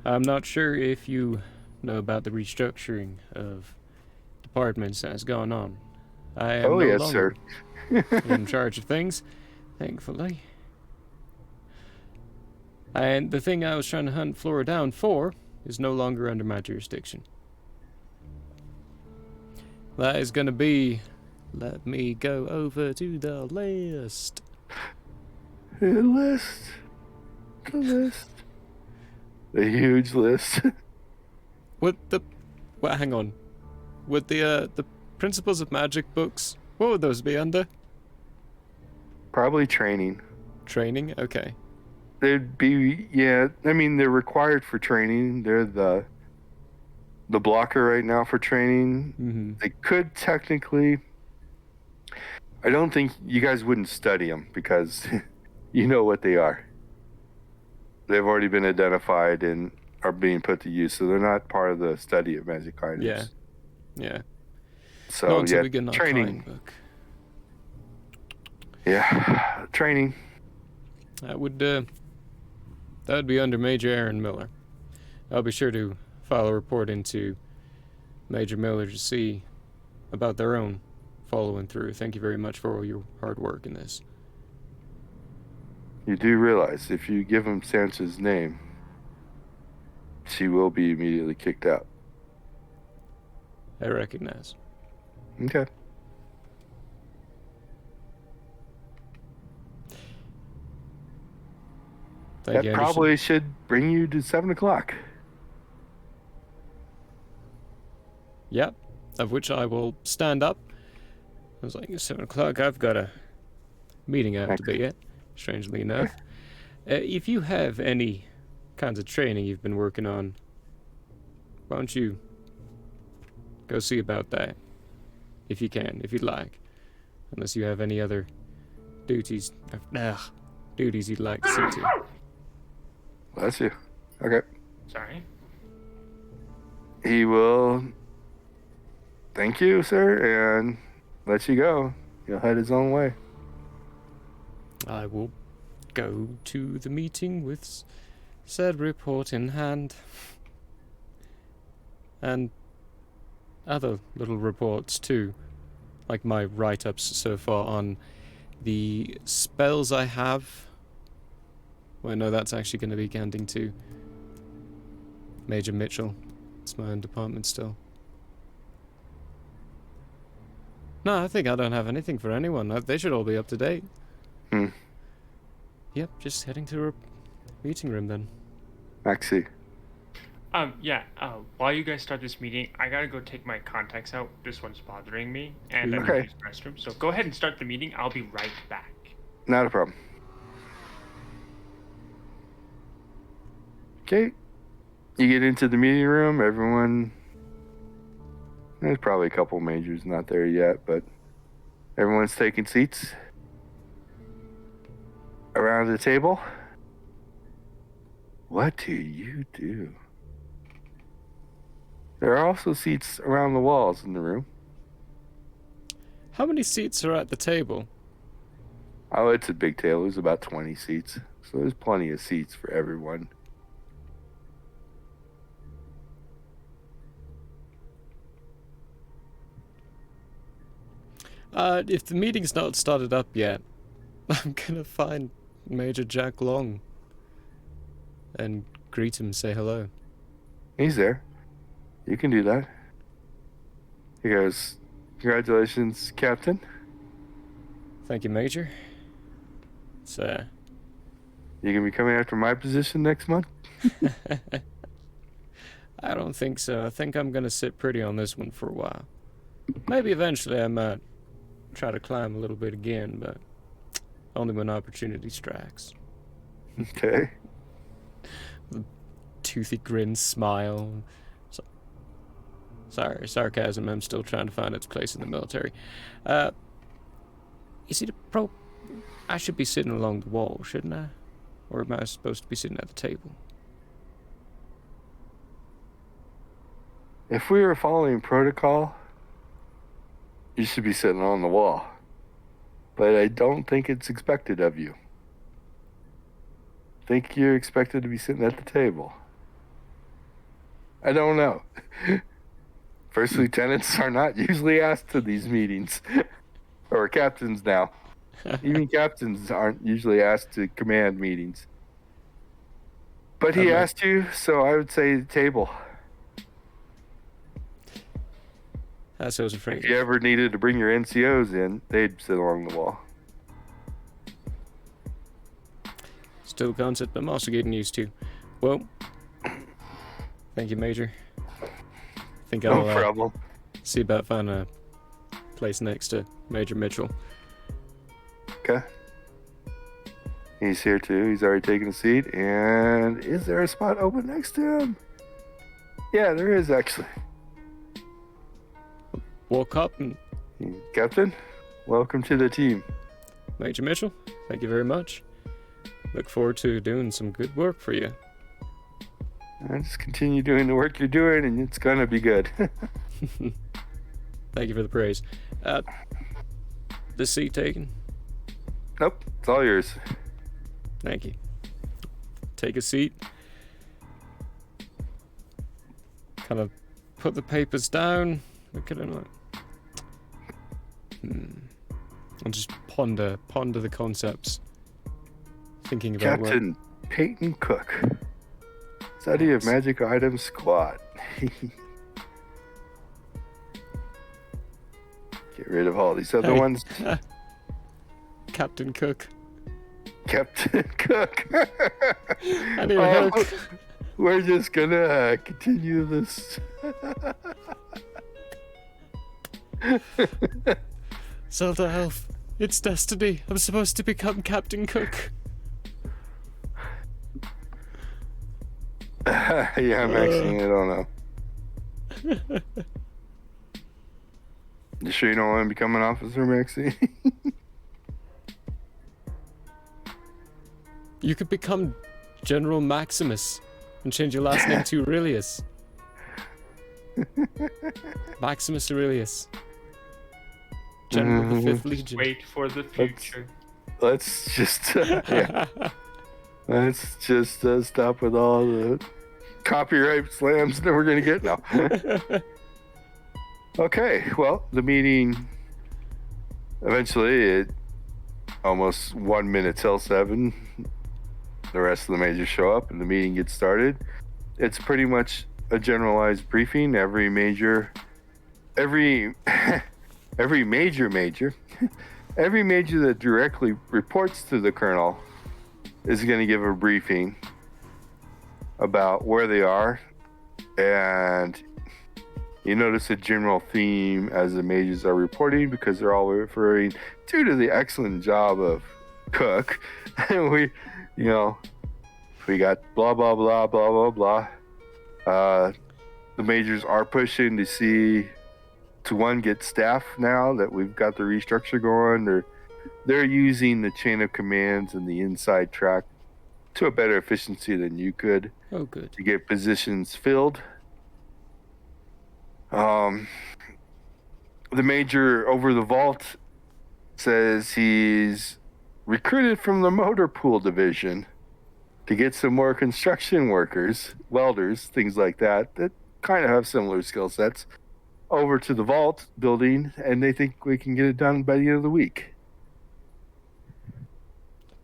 I'm not sure if you know about the restructuring of departments that's gone on. I am no Yes, longer sir. in charge of things, thankfully. And the thing I was trying to hunt Flora down for is no longer under my jurisdiction. That is going to be... Let me go over to the list. The list. The list. The huge list. What, hang on. Would the Principles of Magic books, what would those be under? Probably training. Training? Okay. They'd be, yeah, I mean, they're required for training. They're the blocker right now for training. Mm-hmm. They could technically... I don't think you guys wouldn't study them because you know what they are. They've already been identified and are being put to use, so they're not part of the study of magic items. Yeah. Yeah. So, Not until yeah, we get an training. arcane book. Yeah, training. That would be under Major Aaron Miller. I'll be sure to file a report into Major Miller to see about their own following through. Thank you very much for all your hard work in this. You do realize if you give him Sansa's name, she will be immediately kicked out. I recognize. Okay. Thank you, That Anderson. probably should bring you to 7 o'clock. Yep, of which I will stand up. I was like, 7 o'clock, I've got a meeting I have to be at, strangely enough. If you have any kinds of training you've been working on, why don't you go see about that, if you can, if you'd like. Unless you have any other duties you'd like to see to. Bless you. Okay. Sorry. He will thank you, sir, and let you go. He'll head his own way. I will go to the meeting with said report in hand. And other little reports too. Like my write-ups so far on the spells I have. Well, no, that's actually going to be handing to Major Mitchell. It's my own department still. No, I think I don't have anything for anyone. They should all be up to date. Yep, just heading to a meeting room then. Maxie. Yeah, while you guys start this meeting, I gotta go take my contacts out. This one's bothering me, and I need to Okay. use the restroom. So go ahead and start the meeting. I'll be right back. Not a problem. Okay. You get into the meeting room. Everyone... There's probably a couple majors not there yet, but everyone's taking seats around the table. What do you do? There are also seats around the walls in the room. How many seats are at the table? Oh, it's a big table. There's about 20 seats. So there's plenty of seats for everyone. If the meeting's not started up yet, I'm gonna find Major Jack Long and greet him, say hello. He's there. You can do that. He goes, "Congratulations, Captain. Thank you, Major. It's, You gonna be coming after my position next month?" I don't think so. I think I'm gonna sit pretty on this one for a while. Maybe eventually I might try to climb a little bit again, but only when opportunity strikes. Okay. Toothy grin, smile. Sorry, sarcasm. I'm still trying to find its place in the military. Is it I should be sitting along the wall, shouldn't I? Or am I supposed to be sitting at the table? If we were following protocol, you should be sitting on the wall. But I don't think it's expected of you. I think you're expected to be sitting at the table. I don't know. First lieutenants are not usually asked to these meetings. Or captains now. Even captains aren't usually asked to command meetings. But he asked you, so I would say the table. That's what I was afraid If you ever needed to bring your NCOs in, they'd sit along the wall. Still a concept I'm also getting used to. Well, thank you, Major. Think No I'll problem. see about finding a place next to Major Mitchell. Okay. He's here too. He's already taken a seat. And is there a spot open next to him? Yeah, there is actually. Walk up and Captain, welcome to the team. Major Mitchell, thank you very much. Look forward to doing some good work for you. Just continue doing the work you're doing, and it's gonna be good. Thank you for the praise. The seat taken? Nope, it's all yours. Thank you. Take a seat. Kind of put the papers down. Look at them like. And just ponder the concepts. Thinking about Captain Peyton Cook. Study of magic items squad. Get rid of all these other ones. Captain Cook. Captain Cook. I need a hook. We're just gonna continue this. Zelda Elf, it's destiny. I'm supposed to become Captain Cook. Yeah, Maxine, I don't know. You sure you don't want to become an officer, Maxine? You could become General Maximus and change your last name to Aurelius. Maximus Aurelius. General of the 5th Legion. Wait for the future. Let's just yeah. Let's just stop with all the copyright slams that we're gonna get now. Okay, well, the meeting eventually almost 1 minute till 7. The rest of the majors show up and the meeting gets started. It's pretty much a generalized briefing. Every major that directly reports to the colonel is going to give a briefing about where they are. And you notice a general theme as the majors are reporting, because they're all referring to the excellent job of Cook. we got blah blah blah blah blah blah. The majors are pushing to see to get staff now that we've got the restructure going. They're using the chain of commands and the inside track to a better efficiency than you could. Oh, good. To get positions filled. The major over the vault says he's recruited from the motor pool division to get some more construction workers, welders, things like that kind of have similar skill sets over to the vault building, and they think we can get it done by the end of the week.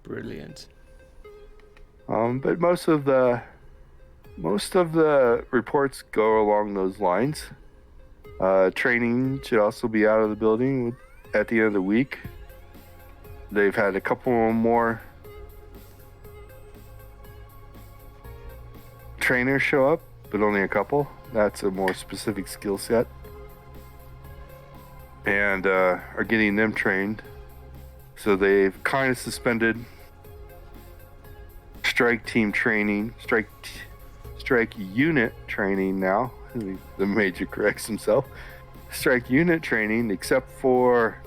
Brilliant. But most of the reports go along those lines. Training should also be out of the building at the end of the week. They've had a couple more trainers show up but only a couple. That's a more specific skill set. And are getting them trained. So they've kind of suspended strike team training, strike unit training now. The major corrects himself. Strike unit training, except for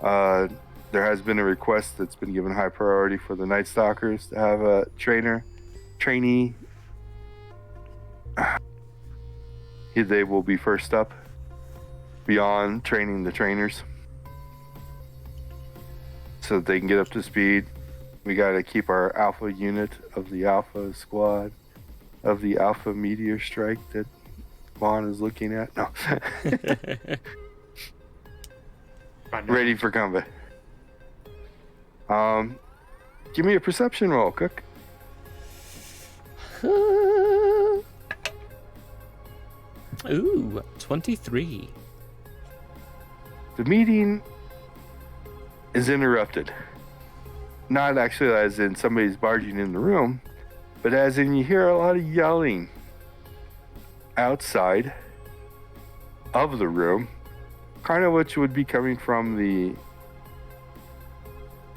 there has been a request that's been given high priority for the Night Stalkers to have a trainee. They will be first up beyond training the trainers so that they can get up to speed. We got to keep our alpha unit of the alpha squad of the alpha meteor strike that Vaughn is looking at. No. Ready for combat. Give me a perception roll, Cook. Ooh, 23. The meeting is interrupted. Not actually as in somebody's barging in the room, but as in you hear a lot of yelling outside of the room, kind of which would be coming from the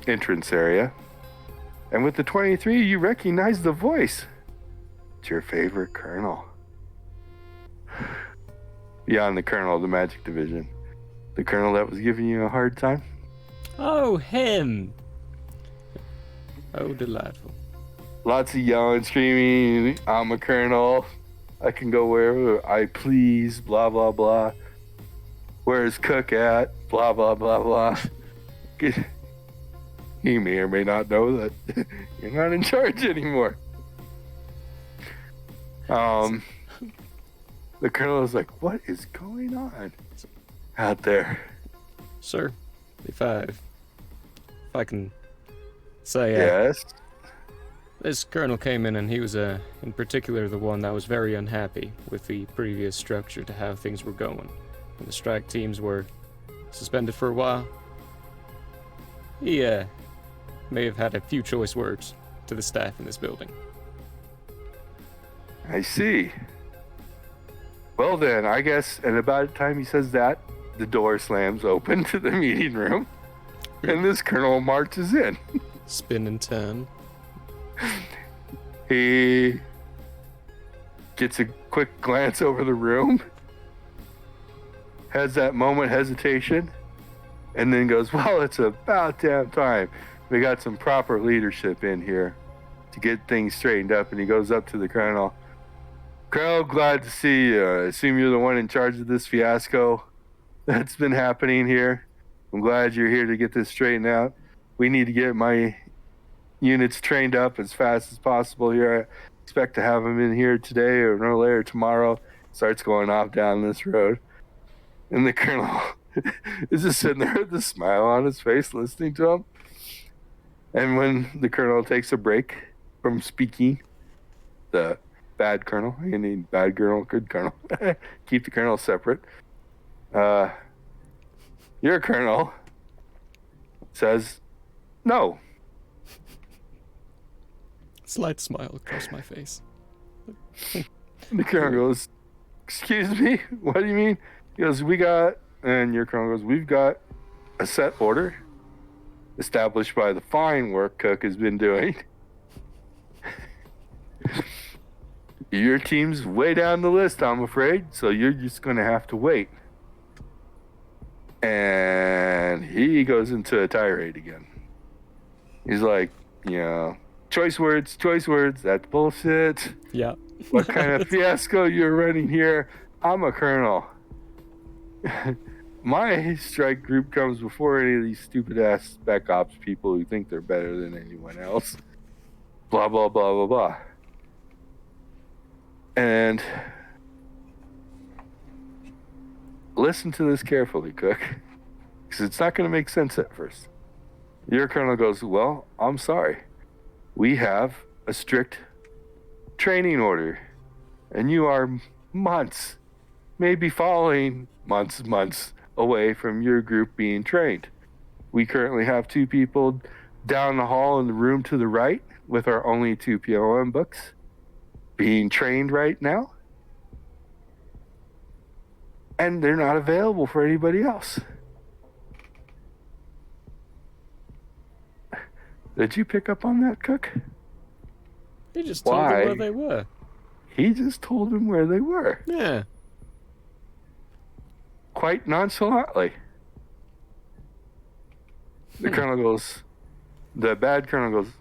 entrance area. And with the 23, you recognize the voice. It's your favorite colonel. Beyond the colonel of the Magic Division. The colonel that was giving you a hard time. Oh, him! Oh, delightful. Lots of yelling, screaming, I'm a colonel. I can go wherever I please, blah, blah, blah. Where's Cook at? Blah, blah, blah, blah. He may or may not know that you're not in charge anymore. The colonel is like, what is going on out there? Sir, if I can say, Yes. this colonel came in and he was, in particular, the one that was very unhappy with the previous structure to how things were going. When the strike teams were suspended for a while, he, may have had a few choice words to the staff in this building. I see. Well then, I guess, and about the time he says that, the door slams open to the meeting room, and this colonel marches in. Spin and turn. He gets a quick glance over the room, has that moment hesitation, and then goes, well, it's about damn time. We got some proper leadership in here to get things straightened up. And he goes up to the colonel. Colonel, glad to see you. I assume you're the one in charge of this fiasco that's been happening here. I'm glad you're here to get this straightened out. We need to get my units trained up as fast as possible here. I expect to have them in here today or no later tomorrow. Starts going off down this road. And the colonel is just sitting there with a smile on his face listening to him. And when the colonel takes a break from speaking, the bad colonel, you need bad colonel, good colonel, keep the colonel separate. Your colonel says, no. Slight smile across my face. The colonel goes, excuse me, what do you mean? He goes, and your colonel goes, we've got a set order established by the fine work Cook has been doing. Your team's way down the list, I'm afraid, so you're just going to have to wait. And he goes into a tirade again. He's like, choice words, that's bullshit. Yeah. What kind of fiasco you're running here? I'm a colonel. My strike group comes before any of these stupid-ass spec ops people who think they're better than anyone else. Blah, blah, blah, blah, blah. And listen to this carefully, Cook, because it's not going to make sense at first. Your colonel goes, well, I'm sorry. We have a strict training order, and you are months, maybe following months away from your group being trained. We currently have 2 people down the hall in the room to the right with our only 2 POM books being trained right now. and they're not available for anybody else. Did you pick up on that, Cook? He just told them where they were. He just told them where they were. Yeah. Quite nonchalantly. The bad colonel goes,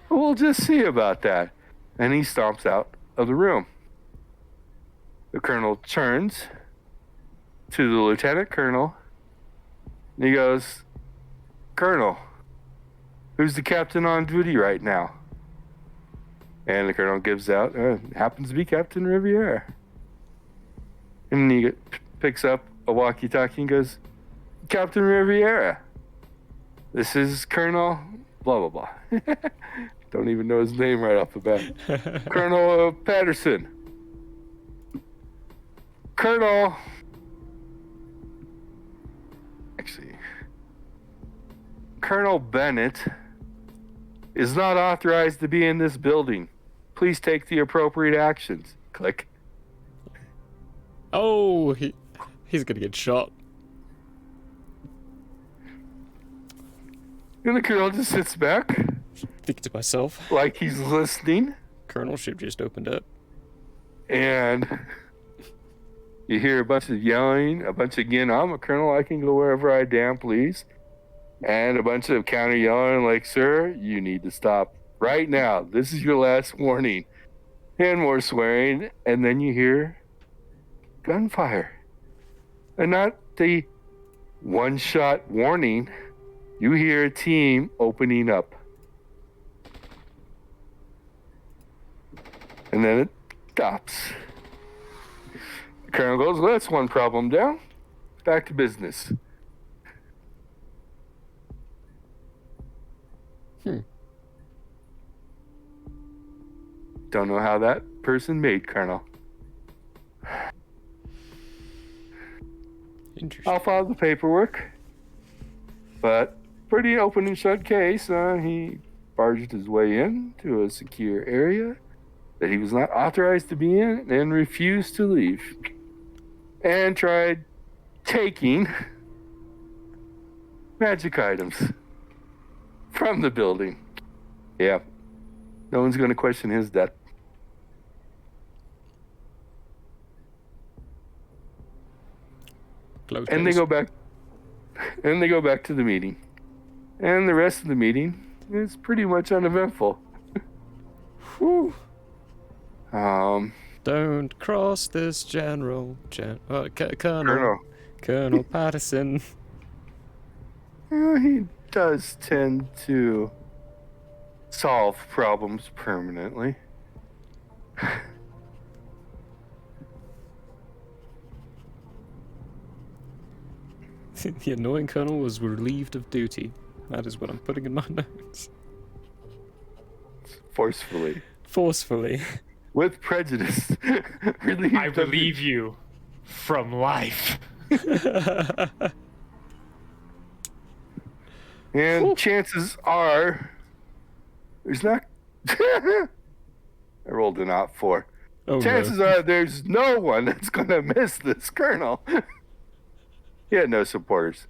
we'll just see about that. And he stomps out of the room. The colonel turns to the lieutenant colonel and he goes, Colonel, who's the captain on duty right now? And the colonel gives out, happens to be Captain Riviera. And he picks up a walkie-talkie and goes, Captain Riviera, this is Colonel blah, blah, blah. Don't even know his name right off the bat. Colonel Patterson. Colonel... Actually, Colonel Bennett is not authorized to be in this building. Please take the appropriate actions. Click. Oh, he's gonna get shot. And the colonel just sits back. Think to myself. Like he's listening. Colonelship just opened up. And you hear a bunch of yelling, a bunch of, again, I'm a colonel, I can go wherever I damn please. And a bunch of counter yelling like, sir, you need to stop right now. This is your last warning. And more swearing. And then you hear gunfire. And not the one-shot warning. You hear a team opening up. And then it stops. The colonel goes, well, that's one problem down. Back to business. Don't know how that person made, Colonel. Interesting. I'll file the paperwork. But pretty open and shut case. He barged his way in to a secure area that he was not authorized to be in and refused to leave. And tried taking magic items from the building. Yeah. No one's going to question his death. Close And case. they go back to the meeting. And the rest of the meeting is pretty much uneventful. Whew. Don't cross this Colonel Patterson. He does tend to solve problems permanently. The annoying colonel was relieved of duty. That is what I'm putting in my notes. Forcefully. Forcefully. With prejudice. Relieved I relieve you from life. And chances are, there's not. I rolled an out 4. Oh, Chances no. are there's no one that's gonna miss this colonel. He had no supporters.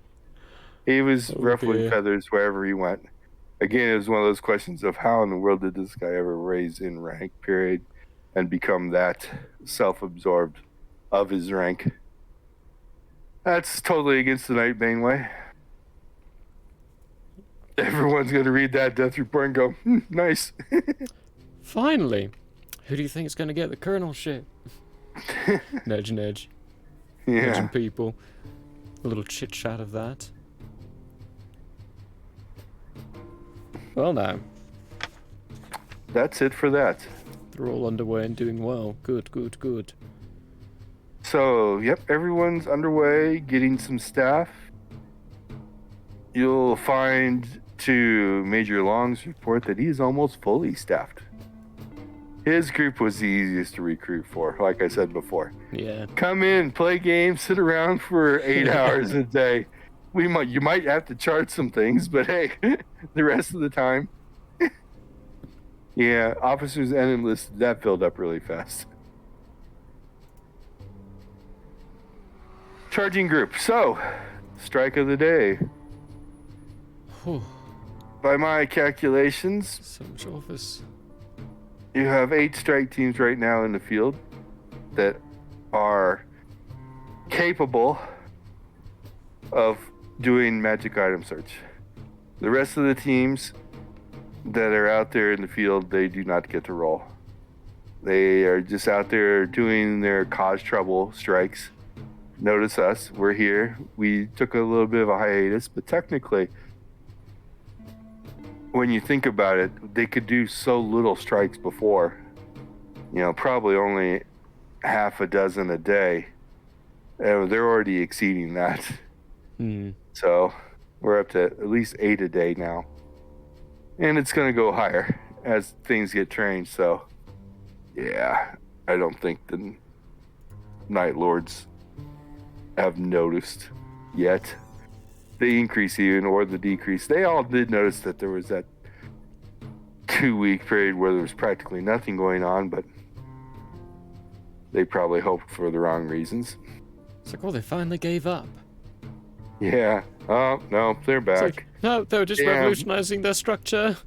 He was ruffling dear. feathers wherever he went. Again, it was one of those questions of how in the world did this guy ever raise in rank, period, and become that self-absorbed of his rank. That's totally against the Nightbane way. Everyone's going to read that death report and go, nice. Finally. Who do you think is going to get the colonelship? Nudge, nudge. Yeah. Nudging people. A little chit-chat of that. Well, now. That's it for that. They're all underway and doing well. Good, good, good. So, yep, everyone's underway, getting some staff. You'll find to Major Long's report that he's almost fully staffed. His group was the easiest to recruit for, like I said before. Yeah. Come in, play games, sit around for 8 hours a day. You might have to charge some things, but hey, the rest of the time. Yeah, officers and enlisted, that filled up really fast. Charging group. So, strike of the day. Whew. By my calculations, So much office. you have 8 strike teams right now in the field that are capable of doing magic item search. The rest of the teams that are out there in the field, they do not get to roll. They are just out there doing their cause trouble strikes. Notice us, we're here. We took a little bit of a hiatus, but technically, when you think about it, they could do so little strikes before. You know, probably only half a dozen a day. And they're already exceeding that. So we're up to at least 8 a day now. And it's going to go higher as things get trained. So, yeah, I don't think the Night Lords have noticed yet the increase even or the decrease. They all did notice that there was that 2-week period where there was practically nothing going on, but they probably hoped for the wrong reasons. It's like, oh, they finally gave up. Yeah. Oh, no, they're It's back. like, no, they were just Damn. revolutionizing their structure.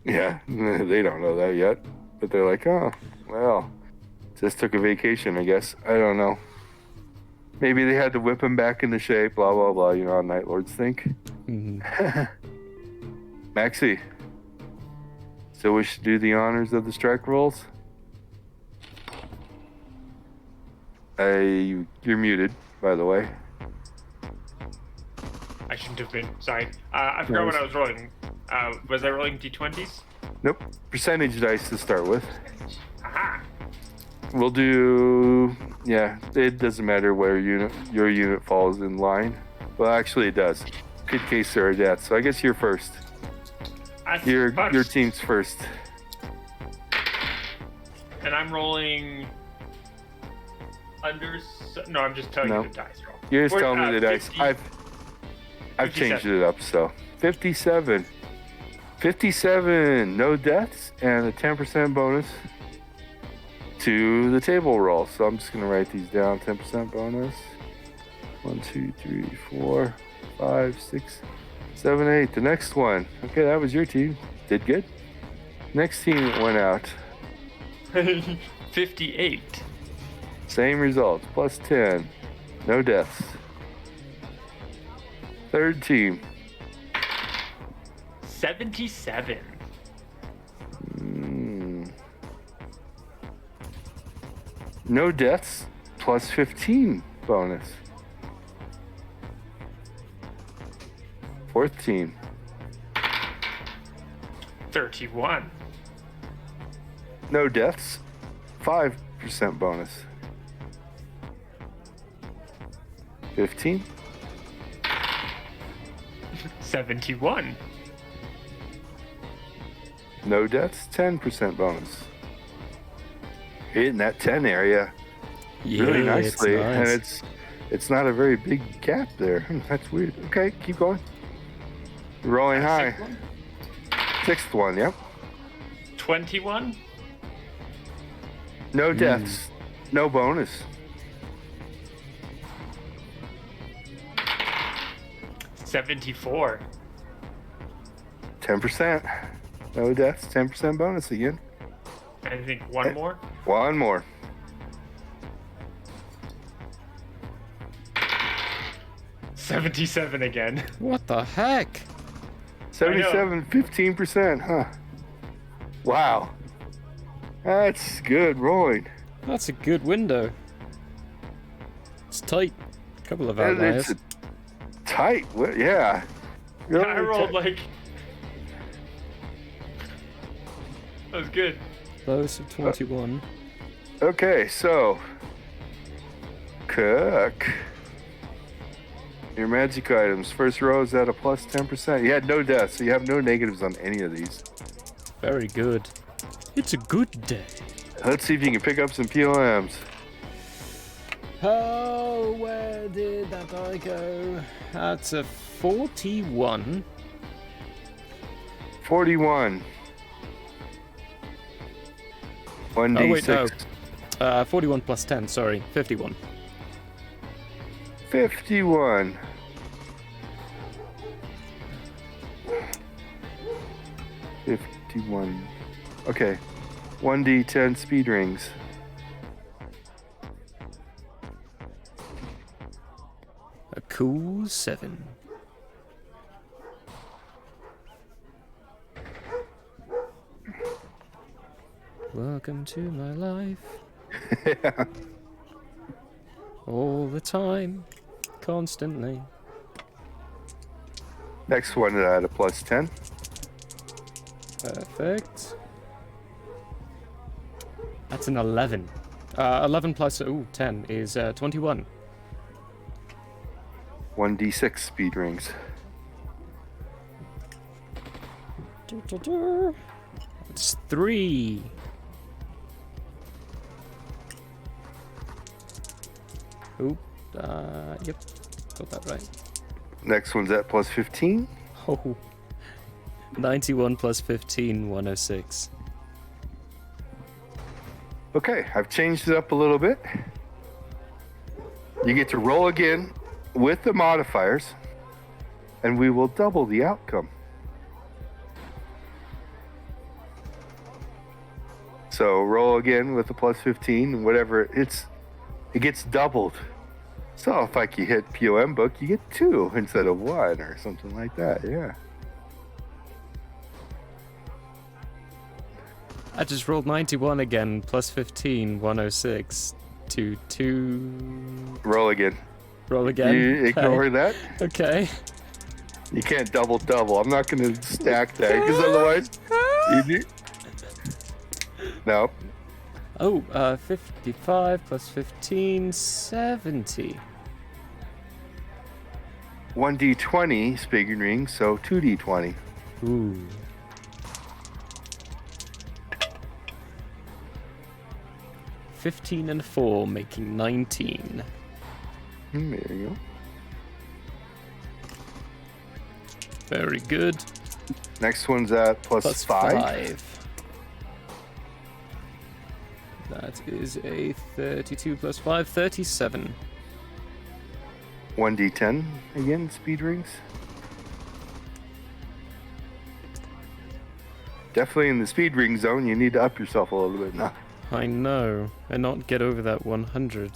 Yeah, they don't know that yet. But they're like, oh, well, just took a vacation, I guess. I don't know. Maybe they had to whip him back into shape, blah, blah, blah. You know how Night Lords think. Maxie, so we should do the honors of the strike rolls? You're muted, by the way. I shouldn't have been. Sorry. I forgot what I was rolling. Was I rolling d20s? Nope. Percentage dice to start with. Aha! We'll do... Yeah, it doesn't matter where your unit falls in line. Well, actually it does. Good case there are deaths. So I guess you're first. Your team's first. And I'm rolling... No, I'm just telling No. you the dice roll. You're just telling me the dice. 50. I've changed 57. it up, so 57. 57, no deaths, and a 10% bonus to the table roll. So I'm just gonna write these down. 10% bonus. 1, 2, 3, 4, 5, 6, 7, 8. The next one. Okay, that was your team. Did good. Next team that went out. 58. Same results. Plus 10. No deaths. Third team. 77. No deaths. Plus 15 bonus. Fourth team. 31. No deaths. 5% bonus. 15. 71. No deaths. 10% bonus. Hitting that 10 area really nicely, it's and nice. it's not a very big gap there. That's weird. Okay, keep going. Rolling high. Sixth one? Sixth one. Yep. 21. No deaths. No bonus. 74. 10%. No deaths. 10% bonus again. I think one more. One more. 77 again. What the heck? 77, 15%, huh? Wow. That's good rolling. That's a good window. It's tight. A couple of And outliers. it's tight. Yeah. Really I rolled tight. like... That was good. Close of 21. Okay, so Cook. Your magic items. First row is at a plus 10%. You had no deaths, so you have no negatives on any of these. Very good. It's a good day. Let's see if you can pick up some PLMs. Oh, where did that die go? That's a 41. 41. Oh, wait, no. 1d6. 41 plus 10, sorry. 51. 51. Okay. 1d10 speed rings. A cool 7. Welcome to my life. Yeah. All the time. Constantly. Next one at a plus 10. Perfect. That's an 11. 11 plus 10 is 21. 1d6 speed rings. It's 3. Oop. Yep. Got that right. Next one's at plus 15. Oh. 91 plus 15, 106. Okay, I've changed it up a little bit. You get to roll again with the modifiers, and we will double the outcome. So roll again with the plus 15, whatever it gets doubled. So if like you hit POM book, you get 2 instead of 1 or something like that. Yeah. I just rolled 91 again, plus 15, 106 to 2. Roll again. Roll again. You ignore that. Okay. You can't double. I'm not going to stack that because otherwise you do. Nope. Oh, 55 plus 15, 70. 1d20 speaking ring, so 2d20. Ooh. $15 and 4, making 19. There you go. Very good. Next one's at plus 5. That is a 32 plus 5, 37. 1d10 again, speed rings. Definitely in the speed ring zone, you need to up yourself a little bit now. I know, and not get over that 100.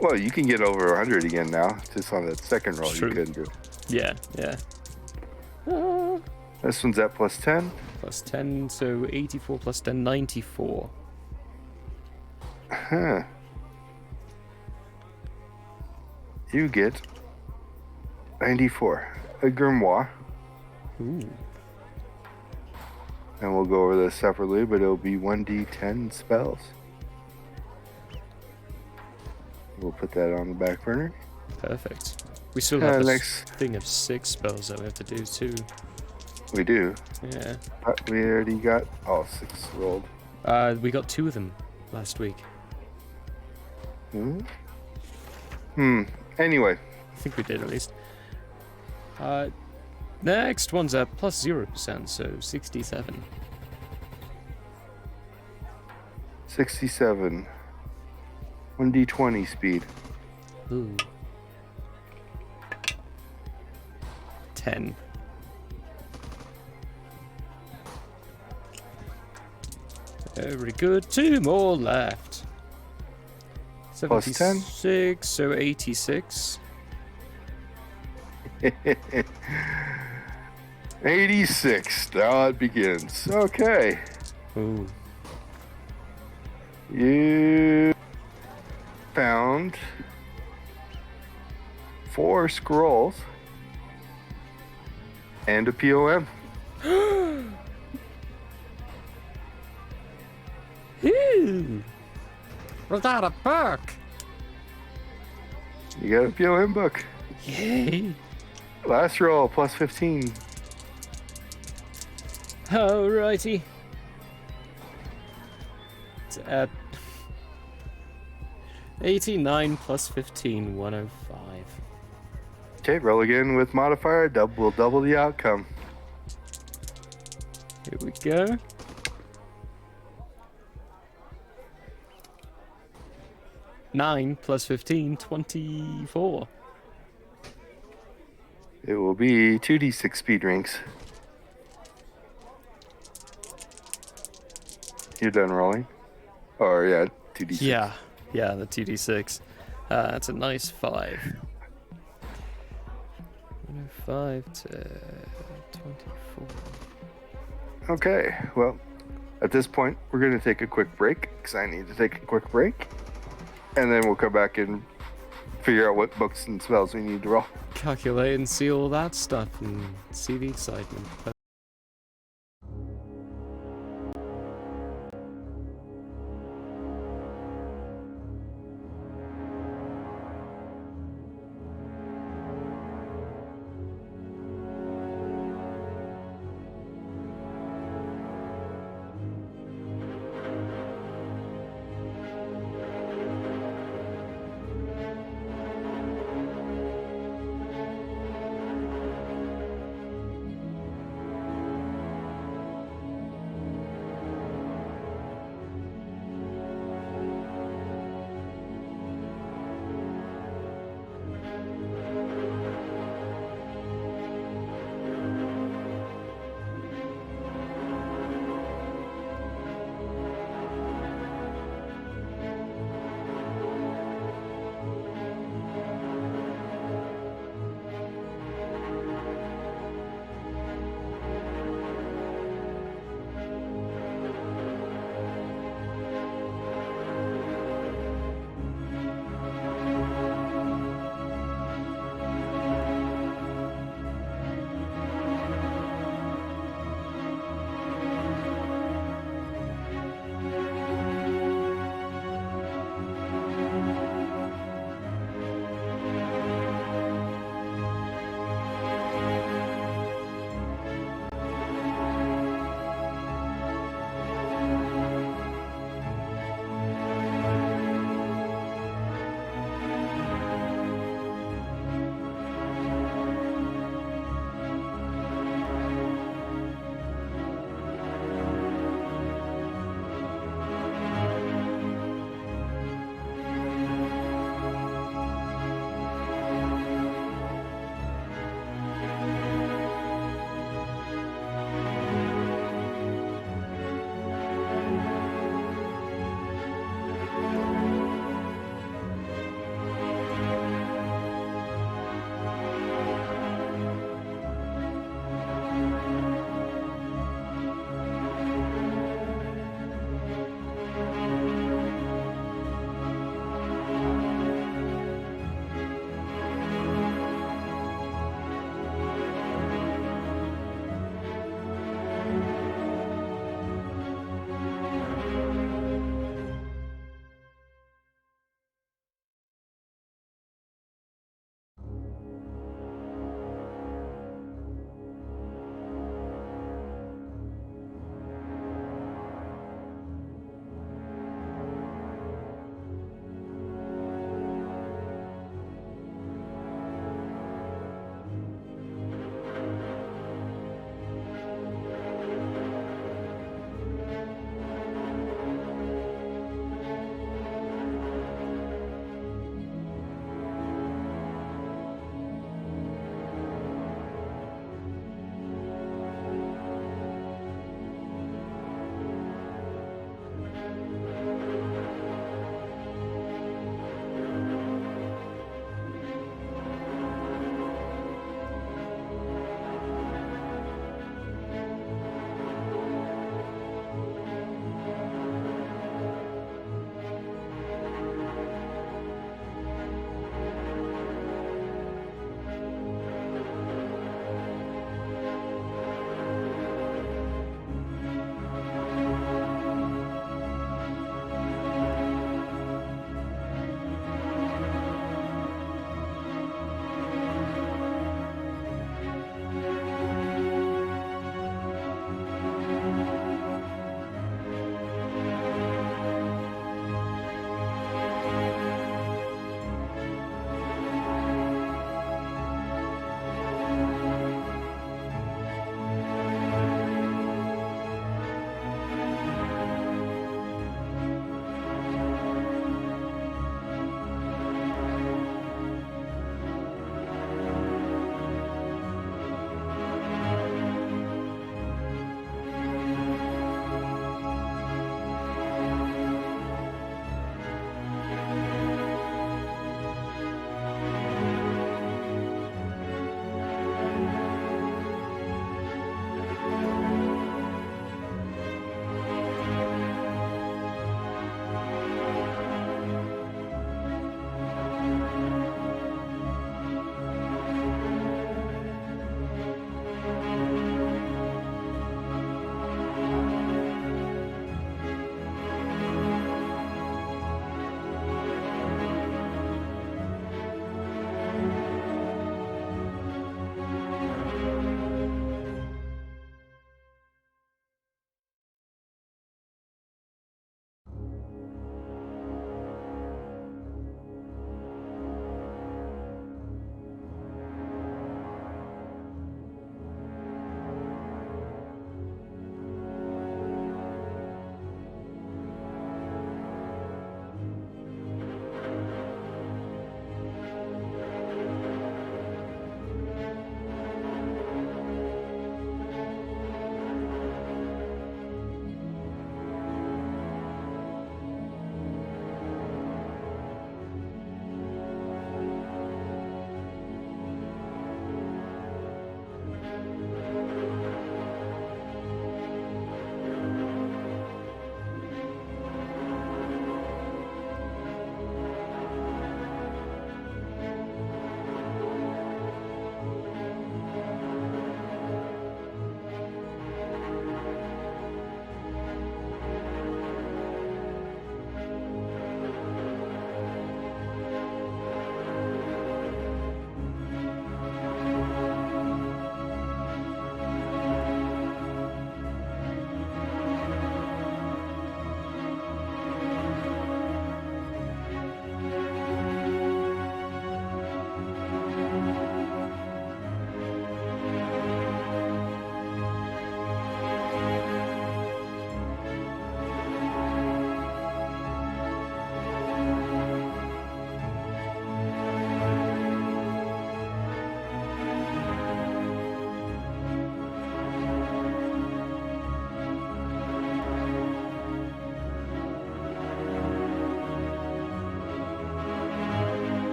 Well, you can get over 100 again now. Just on that second roll, True. you couldn't do. Yeah. This one's at plus 10. Plus 10, so 84 plus 10, 94. Huh. You get 94. A Grimoire. Ooh. And we'll go over this separately, but it'll be 1d10 spells. We'll put that on the back burner. Perfect. We still have this next thing of 6 spells that we have to do too. We do. Yeah. We already got all 6 rolled. We got 2 of them last week. Anyway. I think we did at least. Next one's at plus 0%, so 67. 67. 1d20 speed. Ooh. 10. Very good. 2 more left. Plus 10. 76, so 86. 86. Now it begins. Okay. Ooh. You found 4 scrolls and a POM. Ew. Was that a book? You got a POM book. Yay. Last roll, plus 15. Alrighty. It's at 89 plus 15, 105. Okay, roll again with modifier. We'll double the outcome. Here we go. 9 plus 15, 24. It will be 2d6 speed rings. You're done rolling? Or, yeah, 2d6. Yeah, the 2d6. That's a nice 5. 5 to 24. Okay, well, at this point, we're going to take a quick break, because I need to take a quick break. And then we'll come back and figure out what books and spells we need to roll. Calculate and see all that stuff and see the excitement.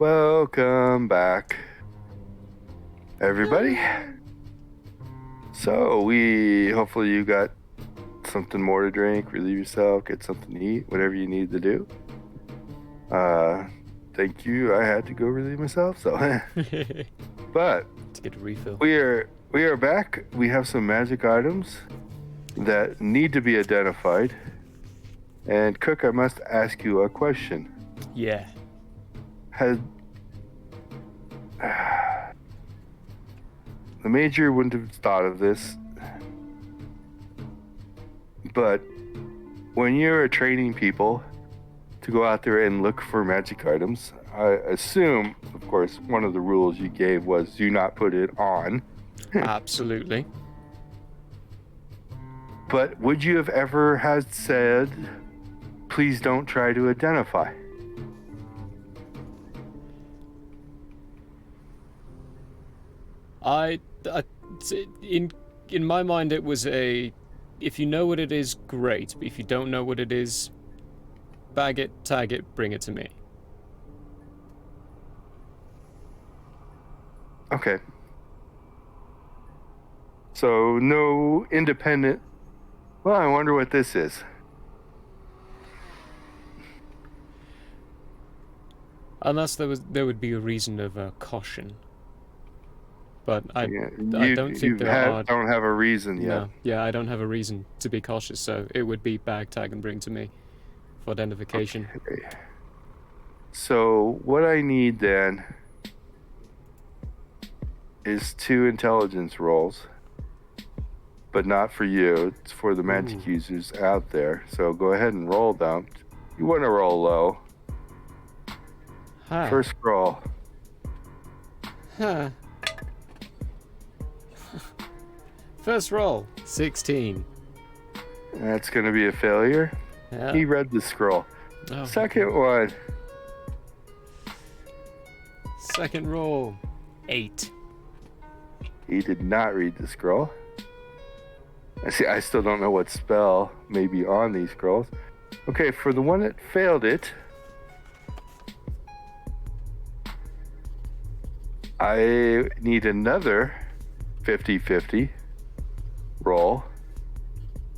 Welcome back, everybody. So hopefully you got something more to drink, relieve yourself, get something to eat, whatever you need to do. Thank you. I had to go relieve myself, so. But to get a refill. we are back. We have some magic items that need to be identified. And Cook, I must ask you a question. Yeah. The Major wouldn't have thought of this, but when you're training people to go out there and look for magic items, I assume, of course, one of the rules you gave was do not put it on. Absolutely. But would you have ever had said, please don't try to identify? In my mind, it was if you know what it is, great. But if you don't know what it is, bag it, tag it, bring it to me. Okay. So no independent. Well, I wonder what this is. Unless there would be a reason of caution. But I don't think don't have a reason yet. No, yeah, I don't have a reason to be cautious, so it would be bag, tag, and bring to me for identification. Okay. So what I need then is 2 intelligence rolls, but not for you. It's for the magic users out there. So go ahead and roll them. You want to roll low. Huh. First roll. Huh. First roll, 16. That's going to be a failure. Yeah. He read the scroll. Oh. Second one. Second roll, 8. He did not read the scroll. I still don't know what spell may be on these scrolls. Okay, for the one that failed it, I need another 50-50 roll.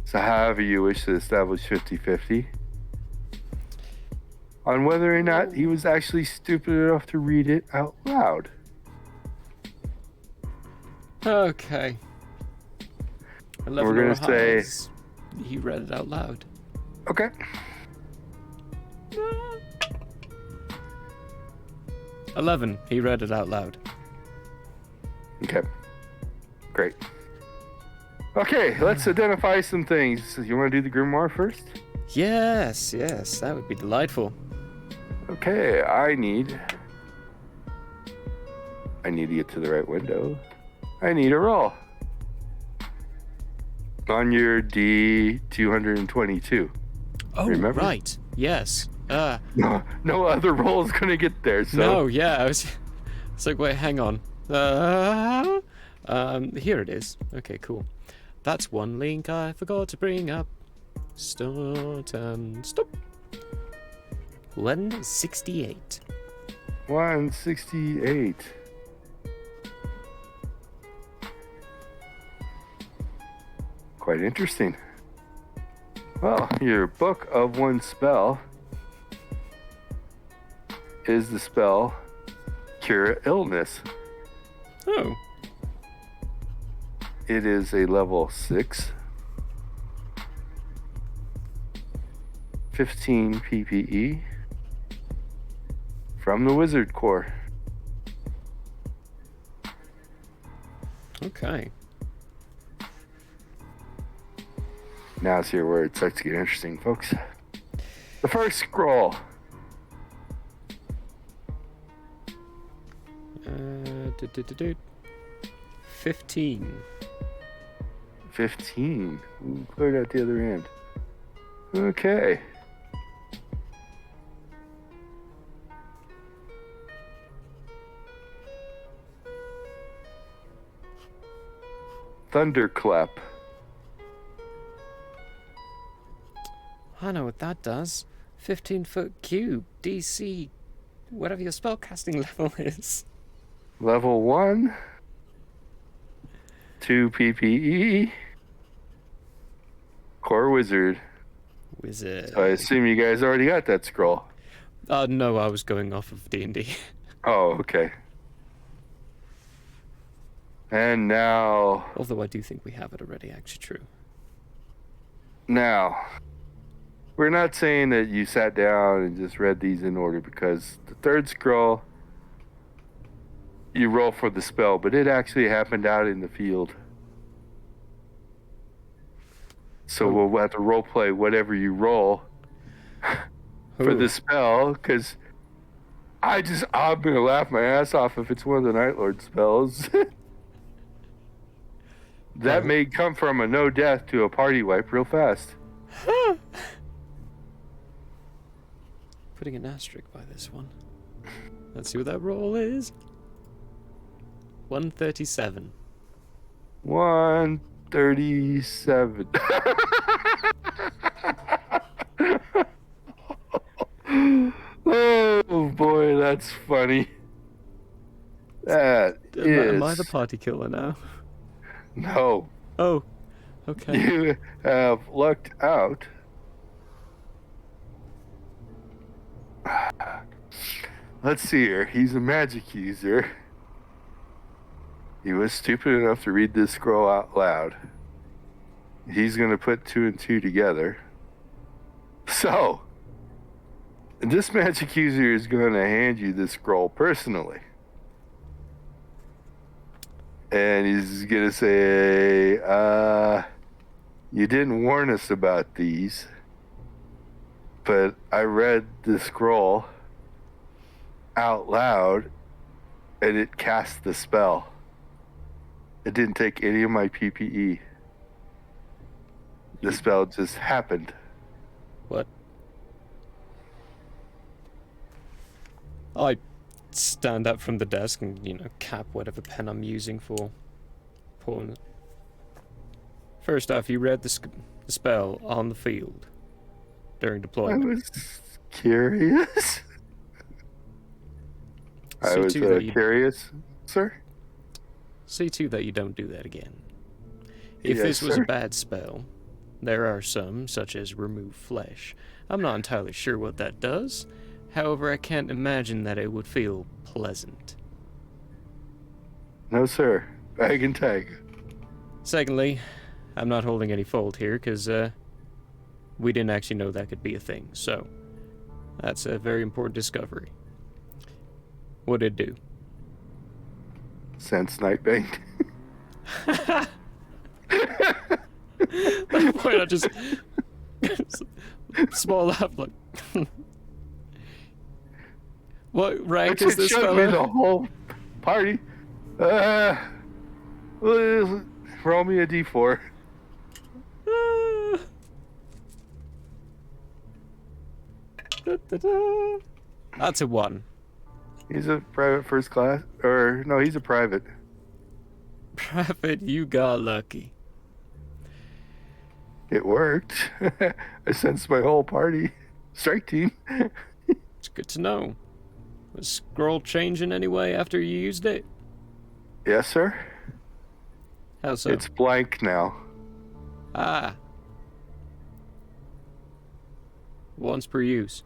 So however you wish to establish 50-50 on whether or not he was actually stupid enough to read it out loud. Okay. 11 We're gonna say he read it out loud. okay. 11. He read it out loud. Okay. Great. Okay, let's identify some things. You want to do the Grimoire first? Yes, that would be delightful. Okay, I need to get to the right window. I need a roll. On your D222. Oh, remember? Right. Yes. No other roll is gonna get there. So. No, yeah. It's like, wait, hang on. Here it is. Okay, cool. That's one link I forgot to bring up. Start and stop. 168. 168. Quite interesting. Well, your book of one spell is the spell Cure Illness. Oh. It is a level 6. 15 PPE from the Wizard Core. Okay. Now it's here where it starts to get interesting, folks. The first scroll. 15. 15. Ooh, cleared out the other end. Okay. Thunderclap. I know what that does. 15-foot cube. DC whatever your spellcasting level is. Level 1. 2 PPE. Core Wizard. Wizard. So I assume you guys already got that scroll. No, I was going off of D&D. Oh, okay. And now... Although I do think we have it already, actually true. Now, we're not saying that you sat down and just read these in order, because the third scroll, you roll for the spell, but it actually happened out in the field. So we'll have to role play whatever you roll for the spell, because I'm going to laugh my ass off if it's one of the Night Lord spells. That may come from a no death to a party wipe real fast. Putting an asterisk by this one. Let's see what that roll is. 137. 137. Oh boy, that's funny. Am I the party killer now? No. Oh, okay. You have lucked out. Let's see here. He's a magic user. He was stupid enough to read this scroll out loud. He's going to put 2 and 2 together. So, this magic user is going to hand you this scroll personally. And he's going to say, you didn't warn us about these, but I read the scroll out loud and it cast the spell. It didn't take any of my PPE. The spell just happened. What? I stand up from the desk and, cap whatever pen I'm using for pulling it. First off, you read the spell on the field during deployment. I was curious. I was curious, sir. See to that you don't do that again. If Yes, this was sir. a bad spell, there are some, such as remove flesh. I'm not entirely sure what that does. However, I can't imagine that it would feel pleasant. No, sir. Bag and tag. Secondly, I'm not holding any fault here, because we didn't actually know that could be a thing, so that's a very important discovery. What did it do? Sense Nightbane. Why not just small up like what rank is this showed me the fella? whole party. Roll me a d4. That's a 1. He's a private first class. Or, no, he's a private. Private, you got lucky. It worked. I sensed my whole party. Strike team. It's good to know. Was scroll change in any way after you used it? Yes, sir. How so? It's blank now. Ah. Once per use.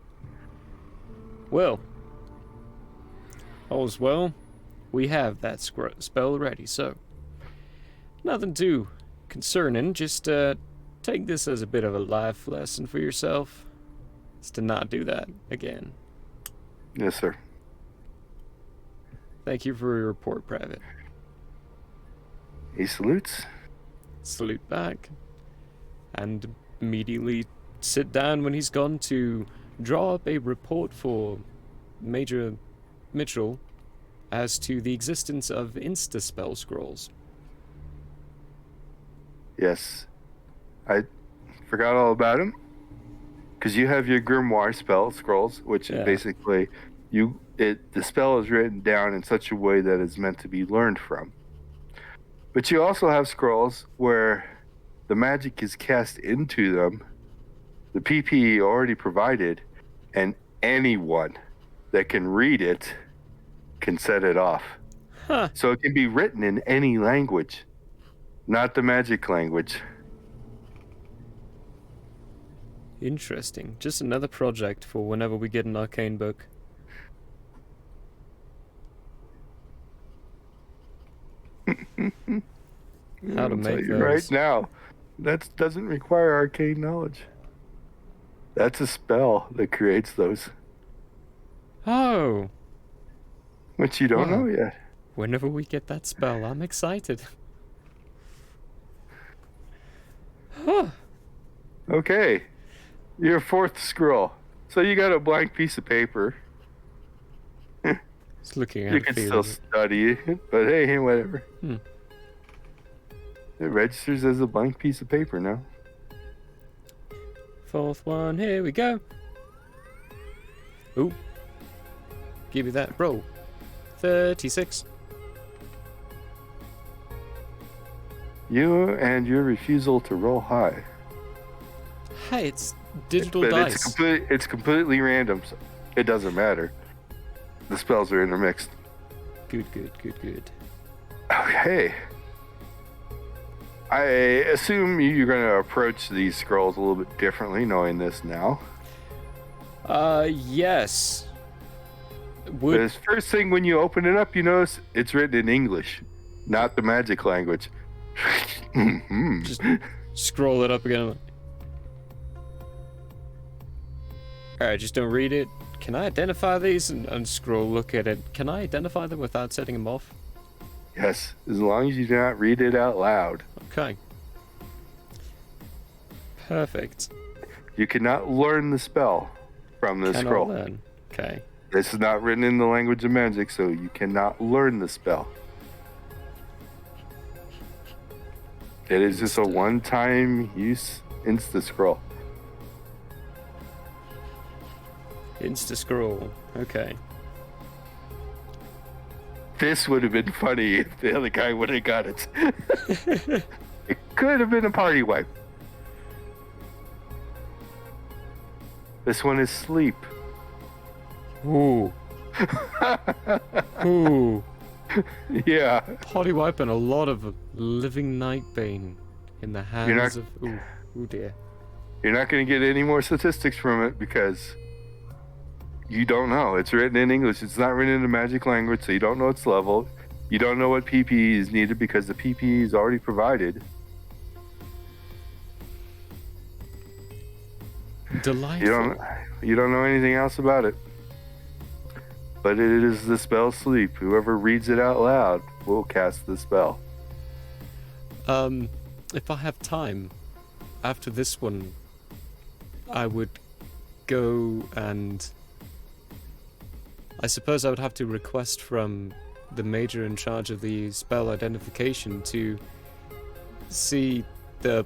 Well. All's well. We have that spell ready, so. Nothing too concerning. Just take this as a bit of a life lesson for yourself. Is to not do that again. Yes, sir. Thank you for your report, Private. He salutes. Salute back. And immediately sit down when he's gone to draw up a report for Major Mitchell as to the existence of insta-spell scrolls. Yes. I forgot all about him. Because you have your Grimoire spell scrolls, which is basically the spell is written down in such a way that it's meant to be learned from. But you also have scrolls where the magic is cast into them, the PPE already provided, and anyone that can read it can set it off. Huh. So it can be written in any language, not the magic language. Interesting. Just another project for whenever we get an arcane book. How to I'll tell make you those. right now, that doesn't require arcane knowledge. That's a spell that creates those, Oh! which you don't Wow. know yet. Whenever we get that spell, I'm excited. Huh. Okay, your fourth scroll. So you got a blank piece of paper. Just looking at You it, can feeling still it. study it, but hey, whatever. Hmm. It registers as a blank piece of paper now. Fourth one, here we go. Ooh. Give me that roll. 36. You and your refusal to roll high. Hey, it's digital But dice. it's completely random, so it doesn't matter. The spells are intermixed. Good. Okay. I assume you're going to approach these scrolls a little bit differently, knowing this now. Yes. The first thing when you open it up, you notice it's written in English, not the magic language. Just scroll it up again. Alright, just don't read it. Can I identify these? And scroll, look at it. Can I identify them without setting them off? Yes, as long as you do not read it out loud. Okay. Perfect. You cannot learn the spell from the Cannot scroll. learn. Okay. This is not written in the language of magic, so you cannot learn the spell. It is just a one-time use insta-scroll. Insta-scroll. Okay. This would have been funny if the other guy would have got it. It could have been a party wipe. This one is sleep. Ooh. Ooh. Yeah. Potty wiping a lot of living Nightbane in the hands of... Ooh dear. You're not going to get any more statistics from it because you don't know. It's written in English. It's not written in the magic language, so you don't know its level. You don't know what PPE is needed because the PPE is already provided. Delightful. You don't know anything else about it. But it is the spell sleep. Whoever reads it out loud will cast the spell. If I have time, after this one, I would go and... I suppose I would have to request from the major in charge of the spell identification to see the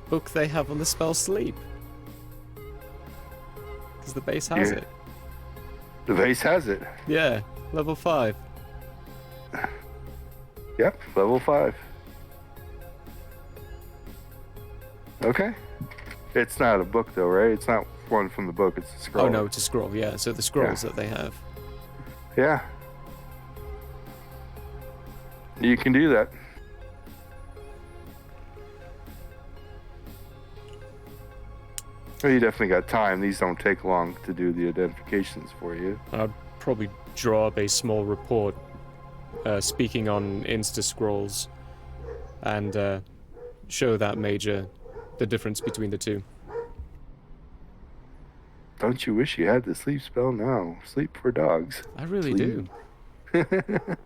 book they have on the spell sleep. Because the base has Yeah. it. The base has it. Yeah, level 5. Yep, level 5. Okay. It's not a book though, right? It's not one from the book, it's a scroll. Oh no, it's a scroll, yeah. So the scrolls that they have. Yeah. You can do that. Well, you definitely got time. These don't take long to do the identifications for you. I'd probably draw up a small report speaking on Insta-scrolls and show that major the difference between the two. Don't you wish you had the sleep spell now? Sleep for dogs. I really Sleep. do.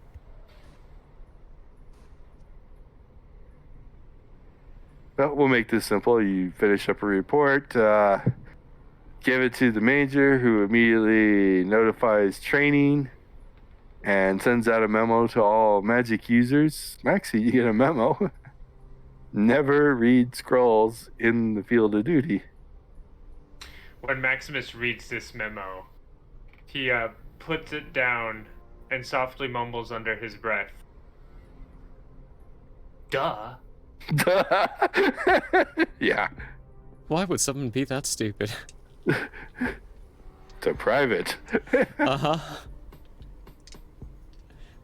Well, we'll make this simple. You finish up a report, give it to the major, who immediately notifies training and sends out a memo to all magic users. Maxie, you get a memo. Never read scrolls in the field of duty. When Maximus reads this memo, he puts it down and softly mumbles under his breath, "Duh." Yeah. Why would someone be that stupid? to private. Uh-huh.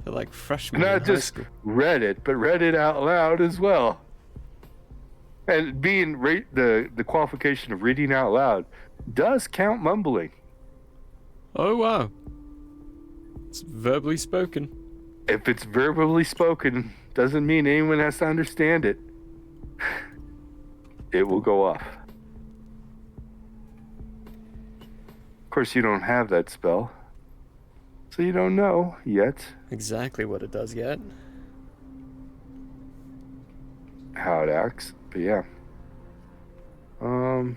They're like freshmen in Not high just school. read it, but read it out loud as well. And being the qualification of reading out loud does count mumbling. Oh, wow. It's verbally spoken. If it's verbally spoken, doesn't mean anyone has to understand it. It will go off. Of course, you don't have that spell, so you don't know yet Exactly what it does yet. how it acts. But yeah. Oh,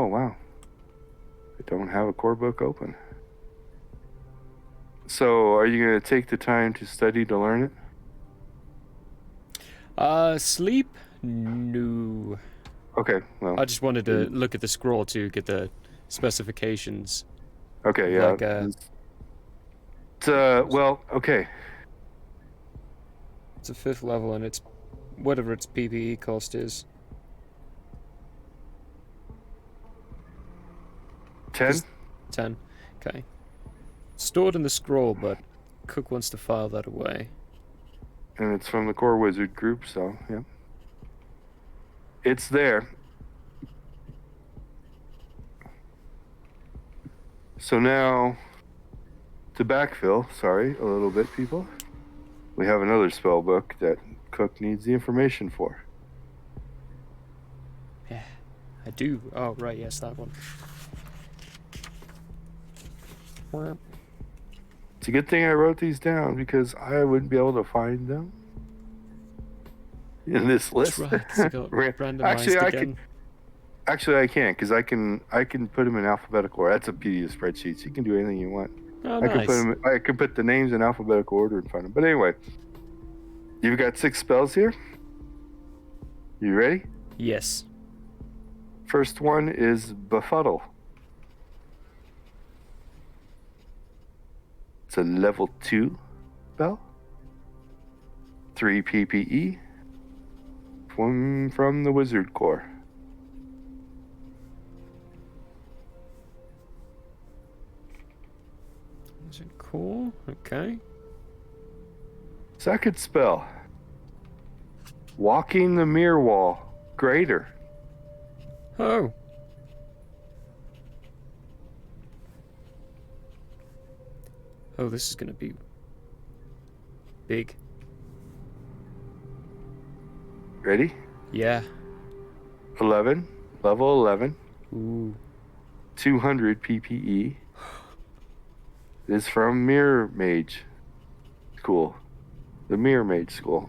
wow. I don't have a core book open. So, are you going to take the time to study to learn it? Sleep? No. Okay, well. I just wanted to look at the scroll to get the specifications. Okay, yeah. Like, Well, okay. it's a 5th level and it's whatever its PPE cost is. 10? 10. Okay. Stored in the scroll, but Cook wants to file that away. And it's from the core wizard group, so, yeah. It's there. So now, to backfill, sorry, a little bit, people, we have another spell book that Cook needs the information for. Yeah, I do. Oh, right, yes, that one. It's a good thing I wrote these down because I wouldn't be able to find them in this list. Randomized Actually, again. I can't because I can put them in alphabetical order. That's a beauty of spreadsheets. You can do anything you want. Oh, I nice. can put the names in alphabetical order and find them. But anyway, you've got 6 spells here. You ready? Yes. First one is Befuddle. It's a level 2 spell. 3 PPE from the Wizard Core. Is it cool? Okay. Second spell. Walking the Mirror Wall. Greater. Oh. Oh, this is gonna be big. Ready? Yeah. 11. Level 11. Ooh. 200 PPE. Is from Mirror Mage School. The Mirror Mage School.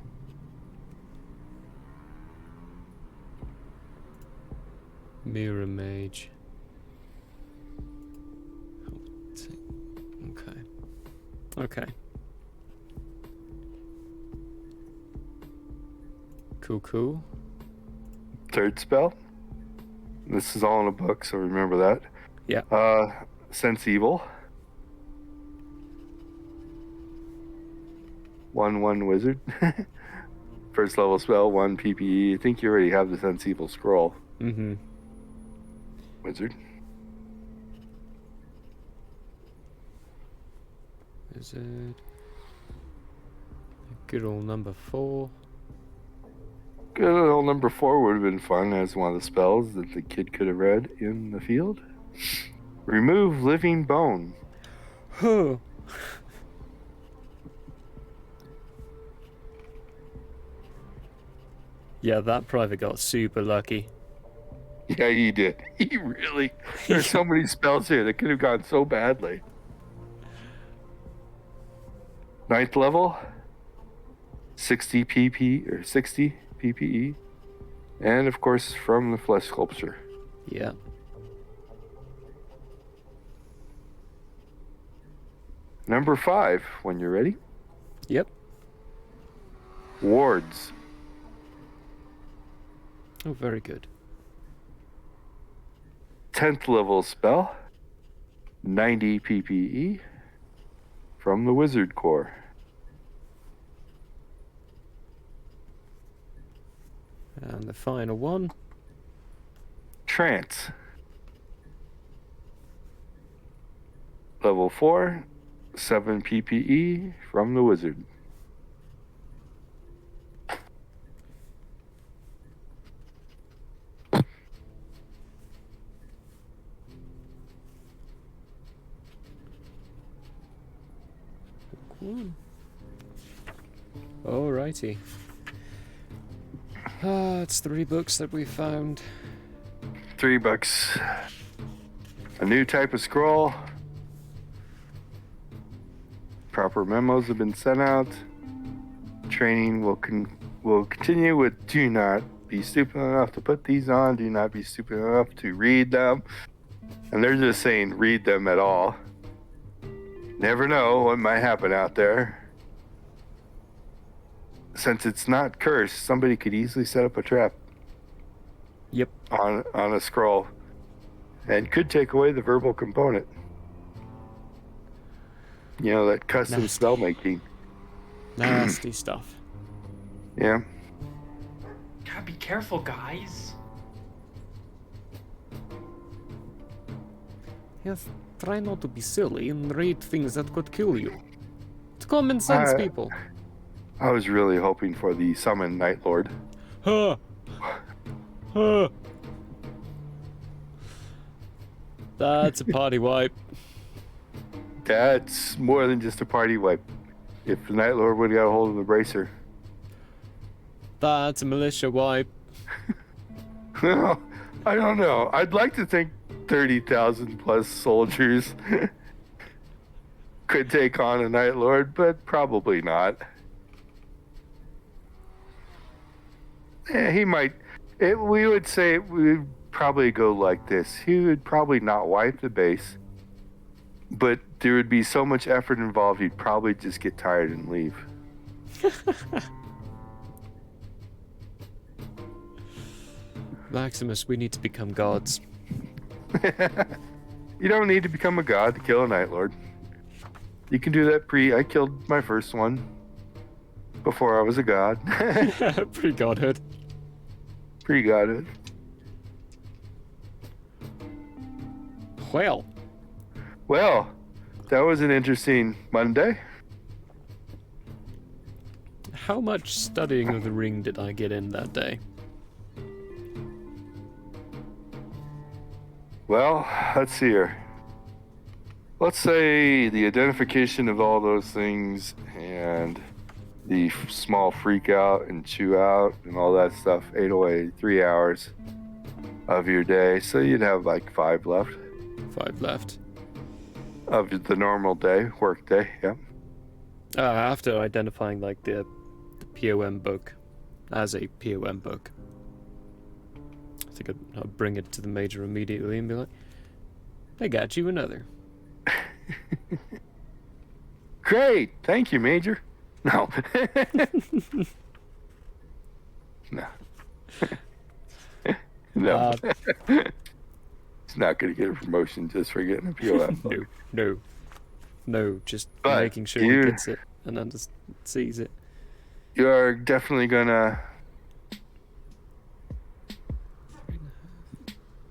Mirror Mage. Okay. Okay. Cool. Third spell. This is all in a book, so remember that. Yeah. Sense Evil. 1/1 wizard. First level spell, 1 PPE. I think you already have the Sense Evil scroll. Mm-hmm. Wizard. Wizard. Good old number 4. Good old number 4 would have been fun as one of the spells that the kid could have read in the field. Remove Living Bone. Huh. Yeah, that private got super lucky. Yeah, he did. He really. There's so many spells here that could have gone so badly. 9th level. 60 PPE. And of course, from the flesh sculpture. Yeah. Number 5, when you're ready. Yep. Wards. Oh, very good. 10th level spell. 90 PPE. From the Wizard Core. And the final one. Trance. Level 4, 7 PPE from the wizard. Alrighty. It's 3 books that we found. $3. A new type of scroll. Proper memos have been sent out. Training will continue with do not be stupid enough to put these on. Do not be stupid enough to read them. And they're just saying read them at all. Never know what might happen out there. Since it's not cursed, somebody could easily set up a trap. Yep. On a scroll. And could take away the verbal component. You know, that custom Nasty. spell making. Nasty stuff. Yeah. Gotta be careful, guys. Yes, try not to be silly and read things that could kill you. It's common sense, people. I was really hoping for the summon Night Lord. Huh. Huh. That's a party wipe. That's more than just a party wipe. If the Night Lord would have got a hold of the bracer. That's a militia wipe. I don't know. I'd like to think 30,000 plus soldiers could take on a Night Lord, but probably not. He might. We would say we would probably go like this. He would probably not wipe the base, but there would be so much effort involved, he'd probably just get tired and leave. Maximus, we need to become gods. You don't need to become a god to kill a Night Lord. You can do that I killed my first one before I was a god. Pre-godhood. Pre-godhood. Well, that was an interesting Monday. How much studying of the ring did I get in that day? Well, let's see here. Let's say the identification of all those things and the small freak out and chew out and all that stuff ate away 3 hours of your day. So you'd have like 5 left. 5 left. Of the normal day, work day, yeah. After identifying like the POM book as a POM book. I think I'll bring it to the major immediately and be like, I got you another. Great, thank you, Major. No. No. No. He's not going to get a promotion just for getting a POM book. No, just But making sure he gets it and sees it. You are definitely going to...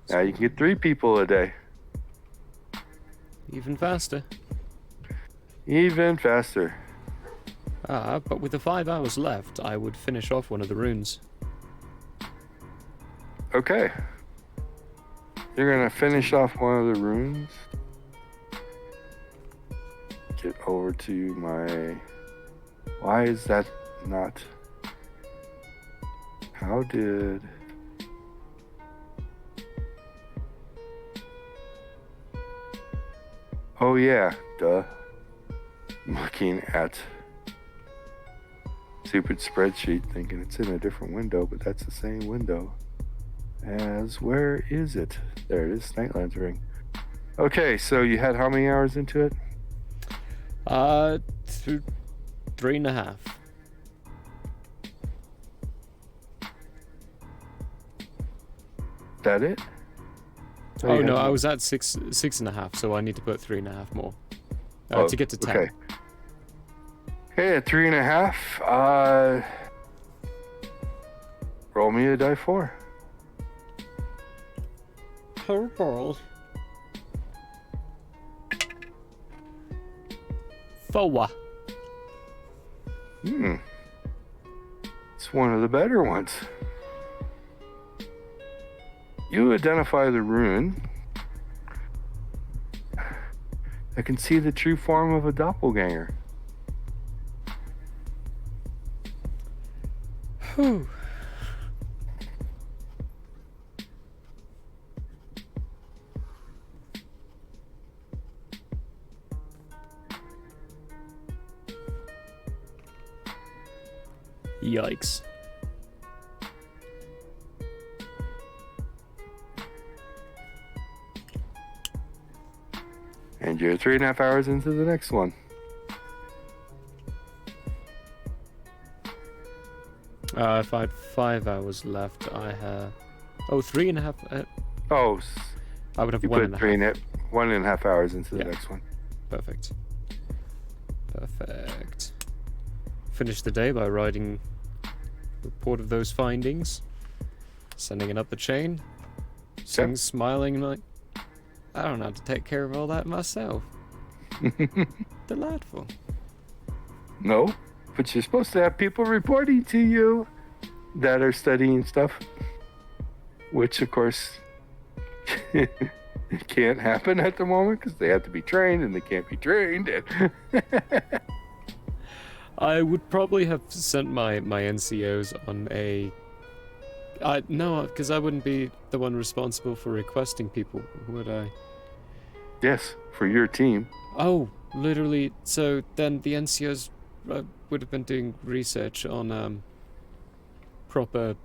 Now you can get 3 people a day. Even faster. Even faster. But with the 5 hours left, I would finish off one of the runes. Okay. You're going to finish off one of the runes. Get over to my... Why is that not... How did... Oh yeah, duh. I'm looking at stupid spreadsheet thinking it's in a different window, but that's the same window as, where is it? There it is, Nightlands Ring. Okay, so you had how many hours into it? 3.5. That it? Oh no, I was at 6.5, so I need to put 3.5 more to get to 10. Okay. Okay, at 3.5. Roll me a die 4. Oh boy. 4. It's one of the better ones. You identify the rune. I can see the true form of a doppelganger. Whew. Yikes. And you're 3.5 hours into the next one. If I had 5 hours left, I have... Oh, 3.5... Oh, I would have you 1.5. put 1.5 hours into the Yeah. next one. Perfect. Finish the day by writing report of those findings, sending it up the chain, Sing's smiling like, I don't know how to take care of all that myself. Delightful. No, but you're supposed to have people reporting to you that are studying stuff, which of course can't happen at the moment because they have to be trained and they can't be trained. I would probably have sent my NCOs on a... no, because I wouldn't be the one responsible for requesting people, would I? Yes, for your team. Oh, literally. So then the NCOs would have been doing research on proper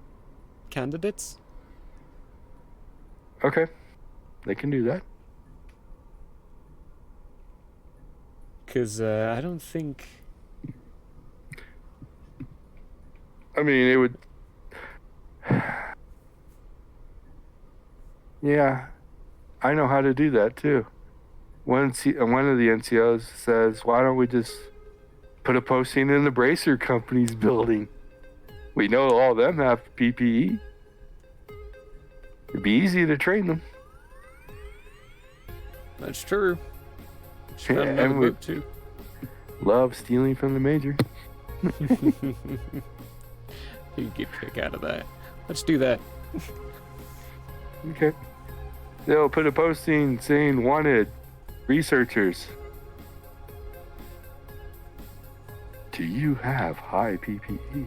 candidates? Okay, they can do that. Because I don't think... I mean, it would... Yeah, I know how to do that too. One of the NCOs says, why don't we just put a posting in the Bracer Company's building? We know all of them have PPE. It'd be easy to train them. That's true. Should Yeah, have another and we book too. love stealing from the major. You get a kick out of that. Let's do that. Okay. They'll put a posting saying wanted researchers. Do you have high PPE? Do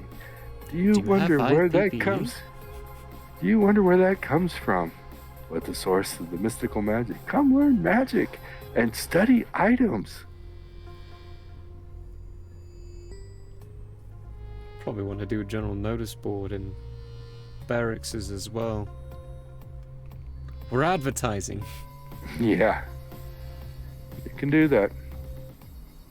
you Do you wonder have high where that PPE? comes? Do you wonder where that comes from? What the source of the mystical magic? Come learn magic and study items. Probably want to do a general notice board in barracks as well. We're advertising. Yeah. You can do that.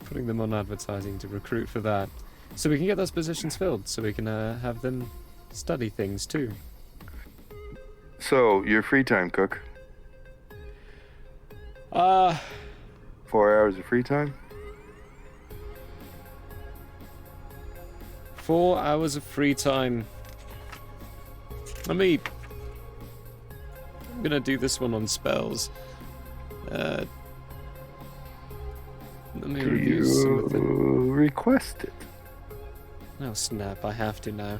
Putting them on advertising to recruit for that. So we can get those positions filled, so we can have them study things too. So, your free time, Cook. 4 hours of free time? 4 hours of free time. I'm gonna do this one on spells. Let me Do review some of you the... request it? Oh snap, I have to now.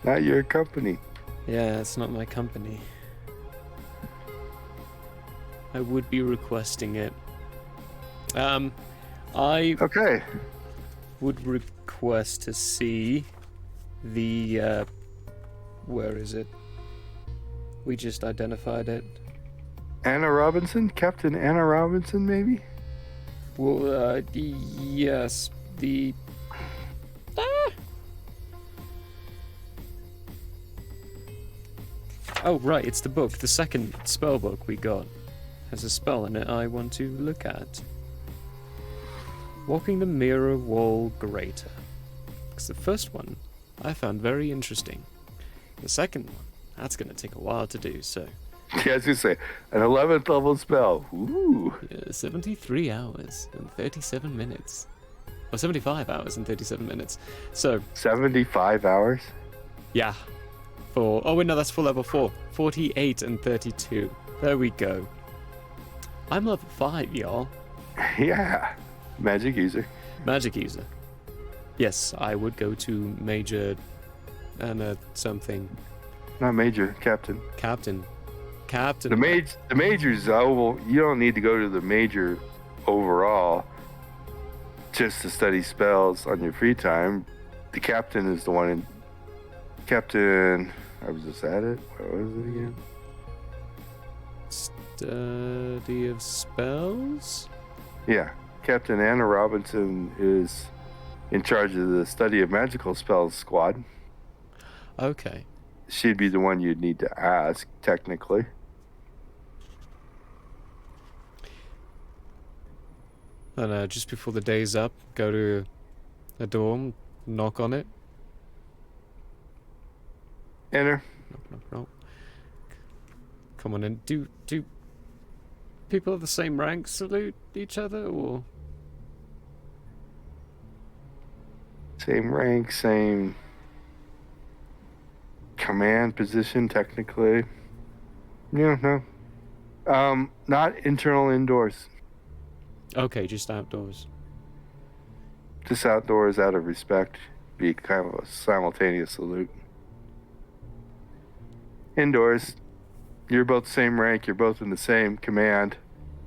Not your company. Yeah, it's not my company. I would be requesting it. I Okay. would request to see the, where is it? We just identified it. Anna Robinson? Captain Anna Robinson, maybe? Well, yes, the... Oh, right, it's the book. The second spell book we got has a spell in it I want to look at. Walking the Mirror Wall Greater. Because the first one I found very interesting. The second one, that's going to take a while to do, so... Yeah, I was going to say, an 11th level spell. Ooh. 73 hours and 37 minutes. Or 75 hours and 37 minutes. So, 75 hours? yeah. Oh wait, no, that's for level 4. 48 and 32. There we go. I'm level 5, y'all. Yeah. Magic user. Magic user. Yes, I would go to Major and something. Not major, captain. Captain. The majors. Oh well, you don't need to go to the major overall. Just to study spells on your free time. The captain is the one in. Captain. I was just at it. What was it again? Study of spells? Yeah. Captain Anna Robinson is in charge of the study of magical spells squad. Okay. She'd be the one you'd need to ask, technically. And just before the day's up, go to a dorm, knock on it. Enter. Knock. Come on in. Do people of the same rank salute each other, or? Same rank, same command position, technically. Yeah, no. Not internal indoors. Okay, just outdoors. Just outdoors out of respect. Be kind of a simultaneous salute. Indoors, you're both the same rank, you're both in the same command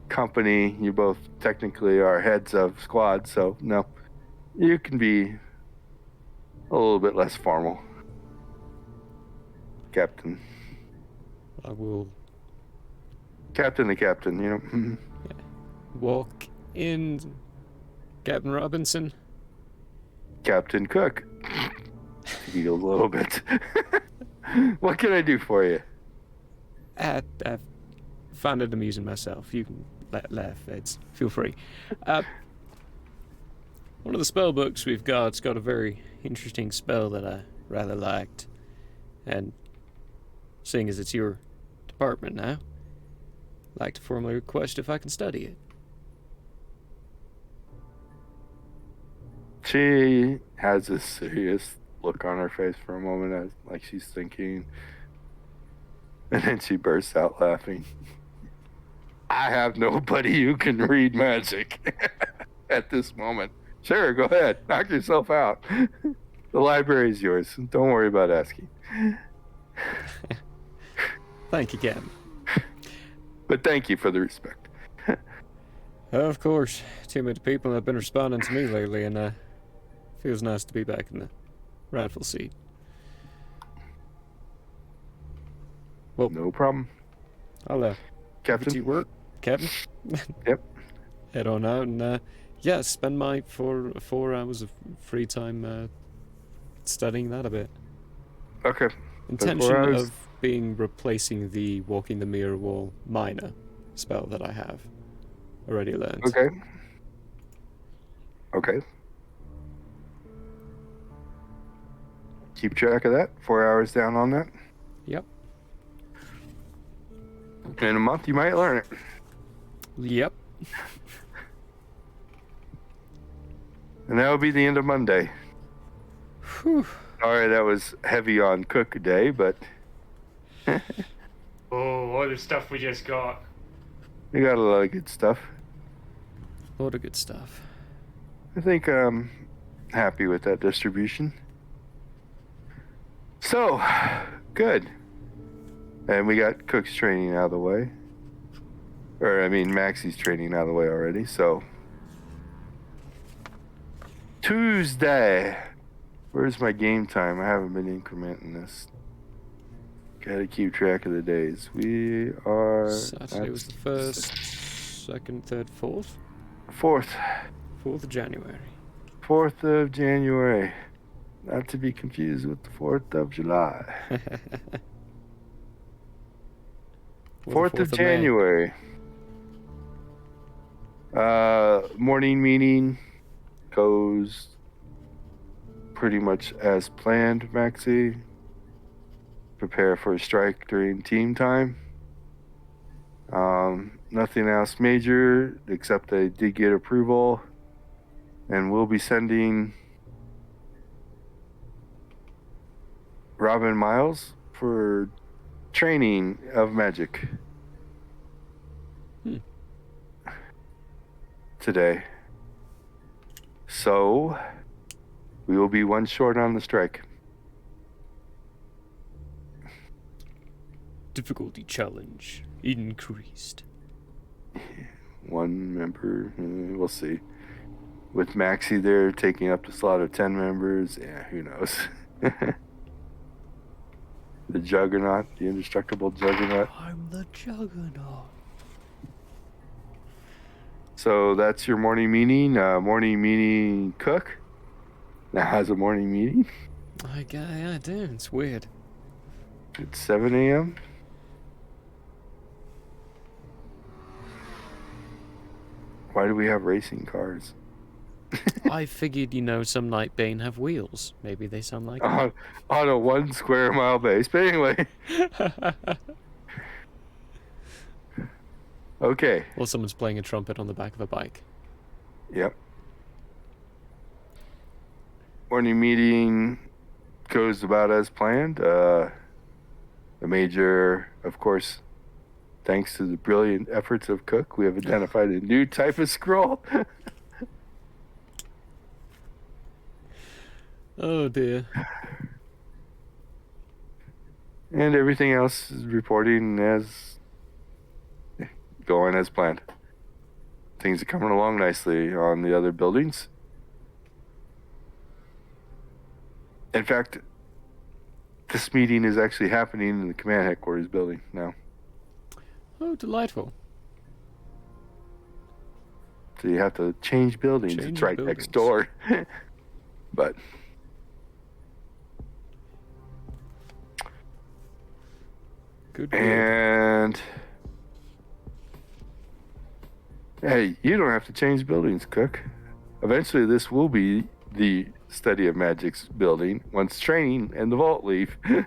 company, you both technically are heads of squad, so no. You can be a little bit less formal. Captain. I will Captain the captain, you know. walk in, Captain Robinson. Captain Cook. Feel a little bit. What can I do for you? I found it amusing myself. You can laugh, Eds. Feel free. One of the spell books we've got's got a very interesting spell that I rather liked. And seeing as it's your department now, I'd like to formally request if I can study it. She has a serious look on her face for a moment, as like she's thinking, and then she bursts out laughing. I have nobody who can read magic at this moment. Sure, go ahead, knock yourself out. The library's yours. Don't worry about asking. Thank you, Captain. But thank you for the respect. Of course, too many people have been responding to me lately, and feels nice to be back in the rightful seat. Well, No problem. I'll Captain? get to work, Captain. Yep. Head on out and yeah, spend my 4 hours of free time studying that a bit. Okay. Intention hours. of being replacing the walking the mirror wall minor spell that I have already learned. Okay. Keep track of that. 4 hours down on that. Yep. In a month, you might learn it. Yep. And that will be the end of Monday. Whew. Sorry, that was heavy on Cook Day, but Oh, all the stuff we just got. we got a lot of good stuff. A lot of good stuff. I think I'm happy with that distribution. So, good. And we got Cook's training out of the way. Or, I mean, Maxie's training out of the way already, so. Tuesday. Where's my game time? I haven't been incrementing this. Gotta keep track of the days. We are... Saturday was the 1st, 2nd, 3rd, 4th? 4th. 4th of January. 4th of January. Not to be confused with the 4th of July. 4th of January. Morning meeting goes pretty much as planned, Maxie. Prepare for a strike during team time. Nothing else major except I did get approval, and we'll be sending Robin Miles for training of magic today. So, we will be one short on the strike. Difficulty challenge increased. One member, we'll see. With Maxi there taking up the slot of 10 members, yeah, who knows. The Juggernaut, the indestructible Juggernaut. I'm the Juggernaut. So that's your morning meeting. Morning meeting Cook now has a morning meeting. I do. It's weird. It's 7 a.m. Why do we have racing cars? I figured, some Nightbane have wheels. Maybe they sound like On a 1 square mile base. But anyway. Okay. Or someone's playing a trumpet on the back of a bike. Yep. Morning meeting goes about as planned. The Major, of course, thanks to the brilliant efforts of Cook, we have identified a new type of scroll. Oh dear. And everything else is reporting going as planned. Things are coming along nicely on the other buildings. In fact, this meeting is actually happening in the command headquarters building now. Oh, delightful. So you have to change buildings. It's right next door. But good. And hey, you don't have to change buildings, Cook. Eventually, this will be the Study of Magic's building once training and the vault leave. Yay!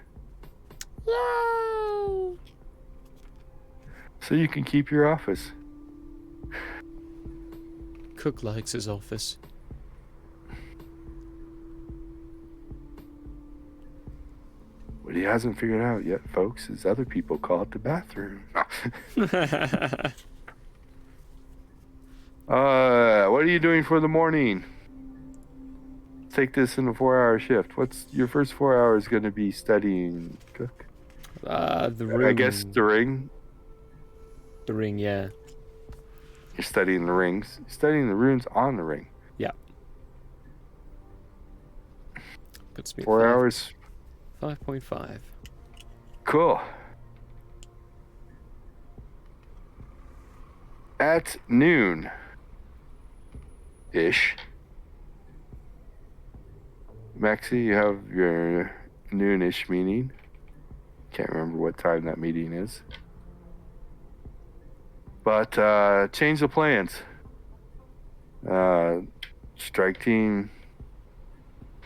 So you can keep your office. Cook likes his office. What he hasn't figured out yet, folks, is other people call it the bathroom. What are you doing for the morning? Take this in a 4-hour shift. What's your first 4 hours going to be studying, Cook? The ring. I guess the ring. The ring, yeah. You're studying the rings. You're studying the runes on the ring. Yeah. Puts me at 4 hours. 5.5. Cool. At noon ish. Maxie, you have your noonish meeting. Can't remember what time that meeting is. But change the plans. Strike team,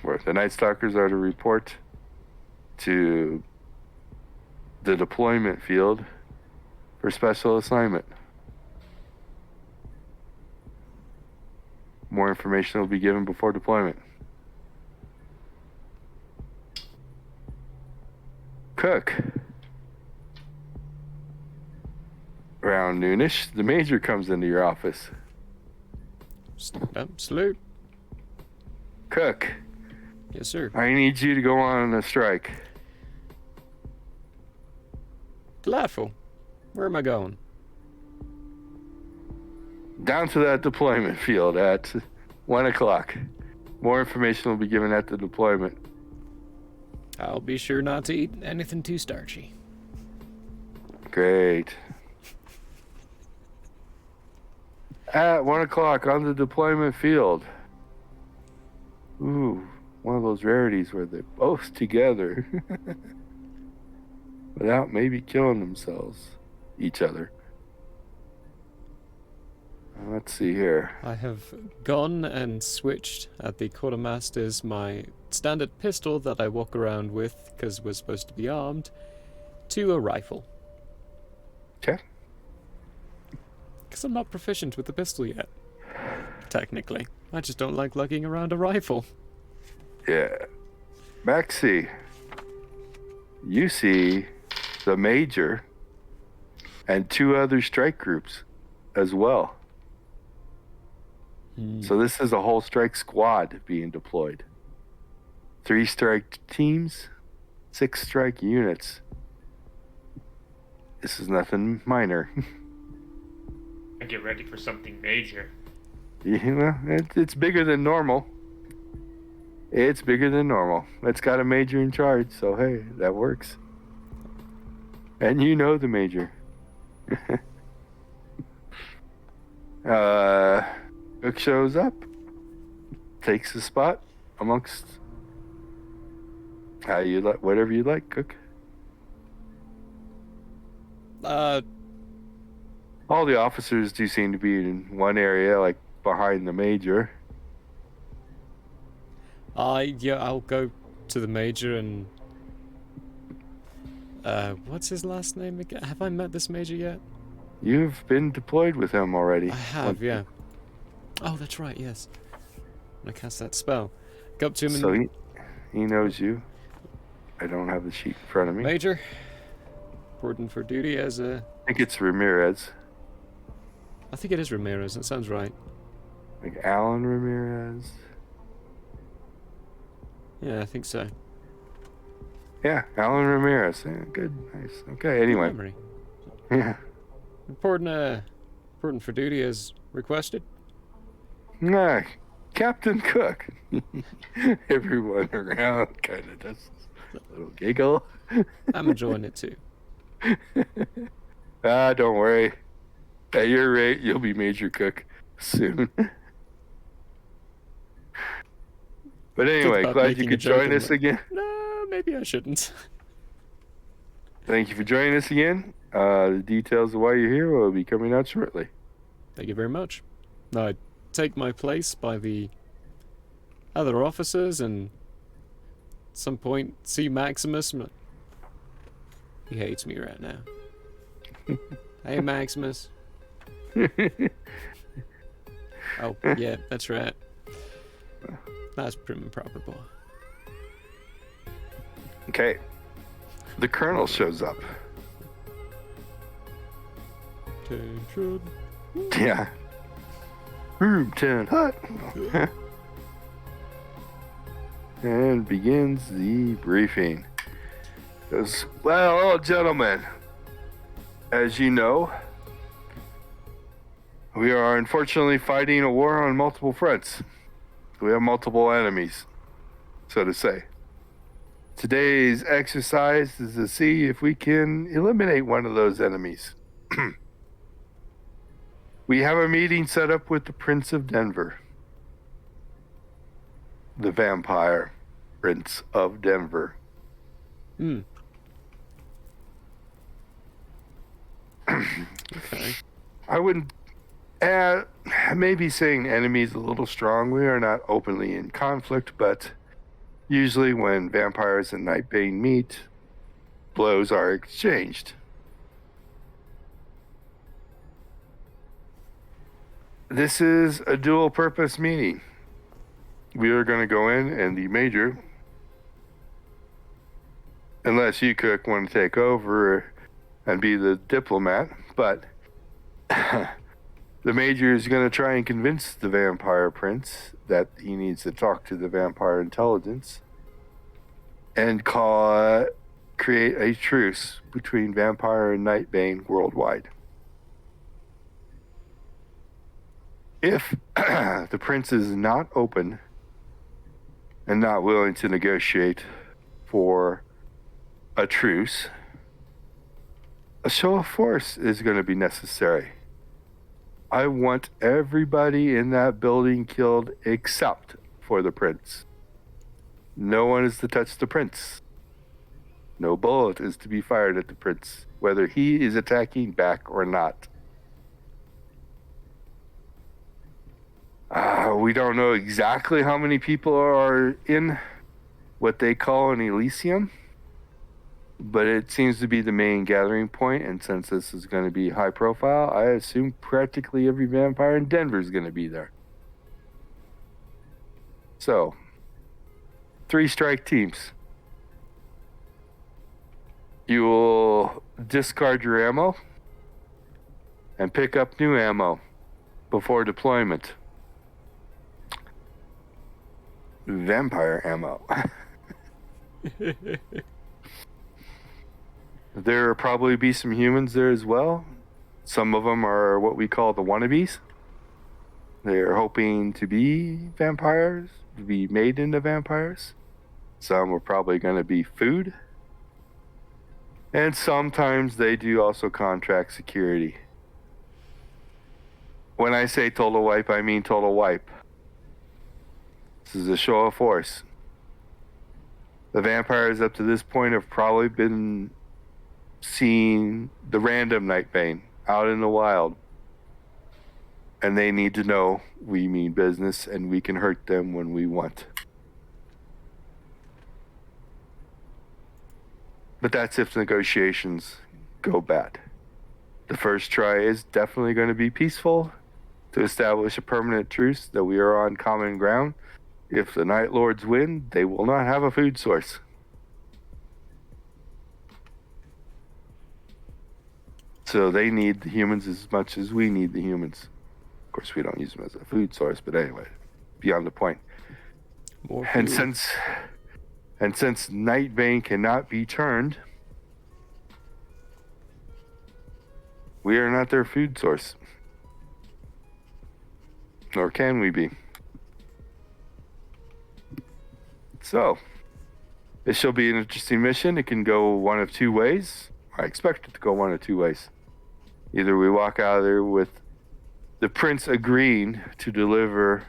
where the Night Stalkers are to report to the deployment field for special assignment. More information will be given before deployment. Cook. Around noonish, the Major comes into your office. Salute. Cook. Yes, sir. I need you to go on a strike. Delightful. Where am I going? Down to that deployment field at 1 o'clock. More information will be given at the deployment. I'll be sure not to eat anything too starchy. Great. At 1 o'clock on the deployment field. Ooh, one of those rarities where they're both together. Without maybe killing themselves. Each other. Let's see here. I have gone and switched at the quartermaster's my standard pistol that I walk around with, because we're supposed to be armed, to a rifle. Okay. Because I'm not proficient with the pistol yet. Technically. I just don't like lugging around a rifle. Yeah. Maxie, you see the Major and 2 other strike groups as well. So this is a whole strike squad being deployed. 3 strike teams, 6 strike units. This is nothing minor. And get ready for something major. It's bigger than normal. It's bigger than normal. It's got a major in charge, so hey, that works. And you know the major. Cook shows up, takes the spot amongst how you like, whatever you like, Cook. All the officers do seem to be in one area, like behind the major. Yeah, I'll go to the major and what's his last name again? Have I met this major yet? You've been deployed with him already. I have, yeah. Oh, that's right, yes. When I cast that spell. Go up to him So and... he knows you. I don't have the sheet in front of me. Major, reporting for duty as a... I think it's Ramirez. I think it is Ramirez, that sounds right. Like Alan Ramirez. Yeah, I think so. Yeah, Alan Ramirez. Yeah, good, nice. Okay, anyway. Memory. Yeah. Reporting for duty as requested. Nah, Captain Cook. Everyone around kind of does a little giggle. I'm enjoying it too. Don't worry. At your rate, you'll be Major Cook soon. But anyway, About glad making you a could joke join and us again. No, maybe I shouldn't. Thank you for joining us again. The details of why you're here will be coming out shortly. Thank you very much. I take my place by the other officers and at some point see Maximus. He hates me right now. Hey, Maximus. Oh, yeah, that's right. That's prim and proper, boy. Okay. The Colonel shows up. Attention. Yeah. Room 10 hut. And begins the briefing. Goes, well, gentlemen, as you know, we are unfortunately fighting a war on multiple fronts. We have multiple enemies, so to say. Today's exercise is to see if we can eliminate one of those enemies. We have a meeting set up with the Prince of Denver. The vampire Prince of Denver. Okay. I wouldn't... maybe saying enemy is a little strong. We are not openly in conflict, but usually when vampires and Nightbane meet, blows are exchanged. This is a dual-purpose meeting. We are going to go in, and the Major, unless you, Cook, want to take over and be the diplomat, but the Major is going to try and convince the Vampire Prince that he needs to talk to the Vampire Intelligence and create a truce between Vampire and Nightbane worldwide. If the Prince is not open and not willing to negotiate for a truce, a show of force is going to be necessary. I want everybody in that building killed except for the Prince. No one is to touch the Prince. No bullet is to be fired at the Prince, whether he is attacking back or not. We don't know exactly how many people are in what they call an Elysium, but it seems to be the main gathering point, and since this is going to be high profile, I assume practically every vampire in Denver is going to be there. So, 3 strike teams. You will discard your ammo and pick up new ammo before deployment. vampire ammo. There will probably be some humans there as well. Some of them are what we call the wannabes. They're hoping to be vampires, to be made into vampires. Some are probably going to be food. And sometimes they do also contract security. When I say total wipe, I mean total wipe. This is a show of force. The vampires up to this point have probably been seeing the random Nightbane out in the wild. And they need to know we mean business and we can hurt them when we want. But that's if negotiations go bad. The first try is definitely going to be peaceful to establish a permanent truce that we are on common ground. If the Night Lords win, they will not have a food source. So they need the humans as much as we need the humans. Of course, we don't use them as a food source, but anyway, beyond the point. And since Nightbane cannot be turned, we are not their food source. Nor can we be. So, this shall be an interesting mission. It can go one of two ways. I expect it to go one of two ways. Either we walk out of there with the prince agreeing to deliver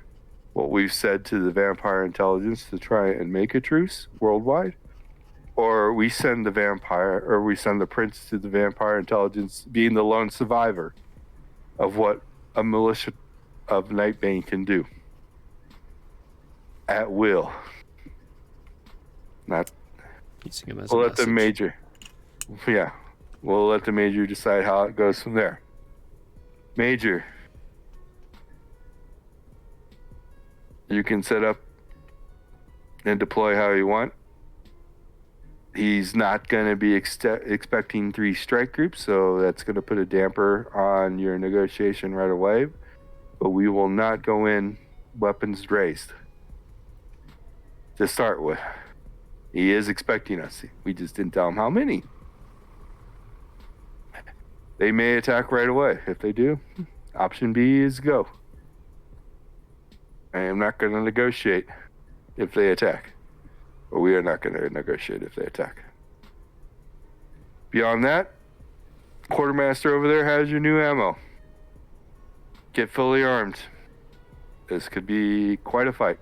what we've said to the vampire intelligence to try and make a truce worldwide, or we send the prince to the vampire intelligence being the lone survivor of what a militia of Nightbane can do at will. Not using him as we'll a let the major. Yeah, we'll let the major decide how it goes from there. Major, you can set up and deploy how you want. He's not going to be expecting 3 strike groups, so that's going to put a damper on your negotiation right away. But we will not go in weapons raised to start with. He is expecting us. We just didn't tell him how many. They may attack right away. If they do, option B is go. I am not going to negotiate if they attack. Or we are not going to negotiate if they attack. Beyond that, quartermaster over there has your new ammo. Get fully armed. This could be quite a fight.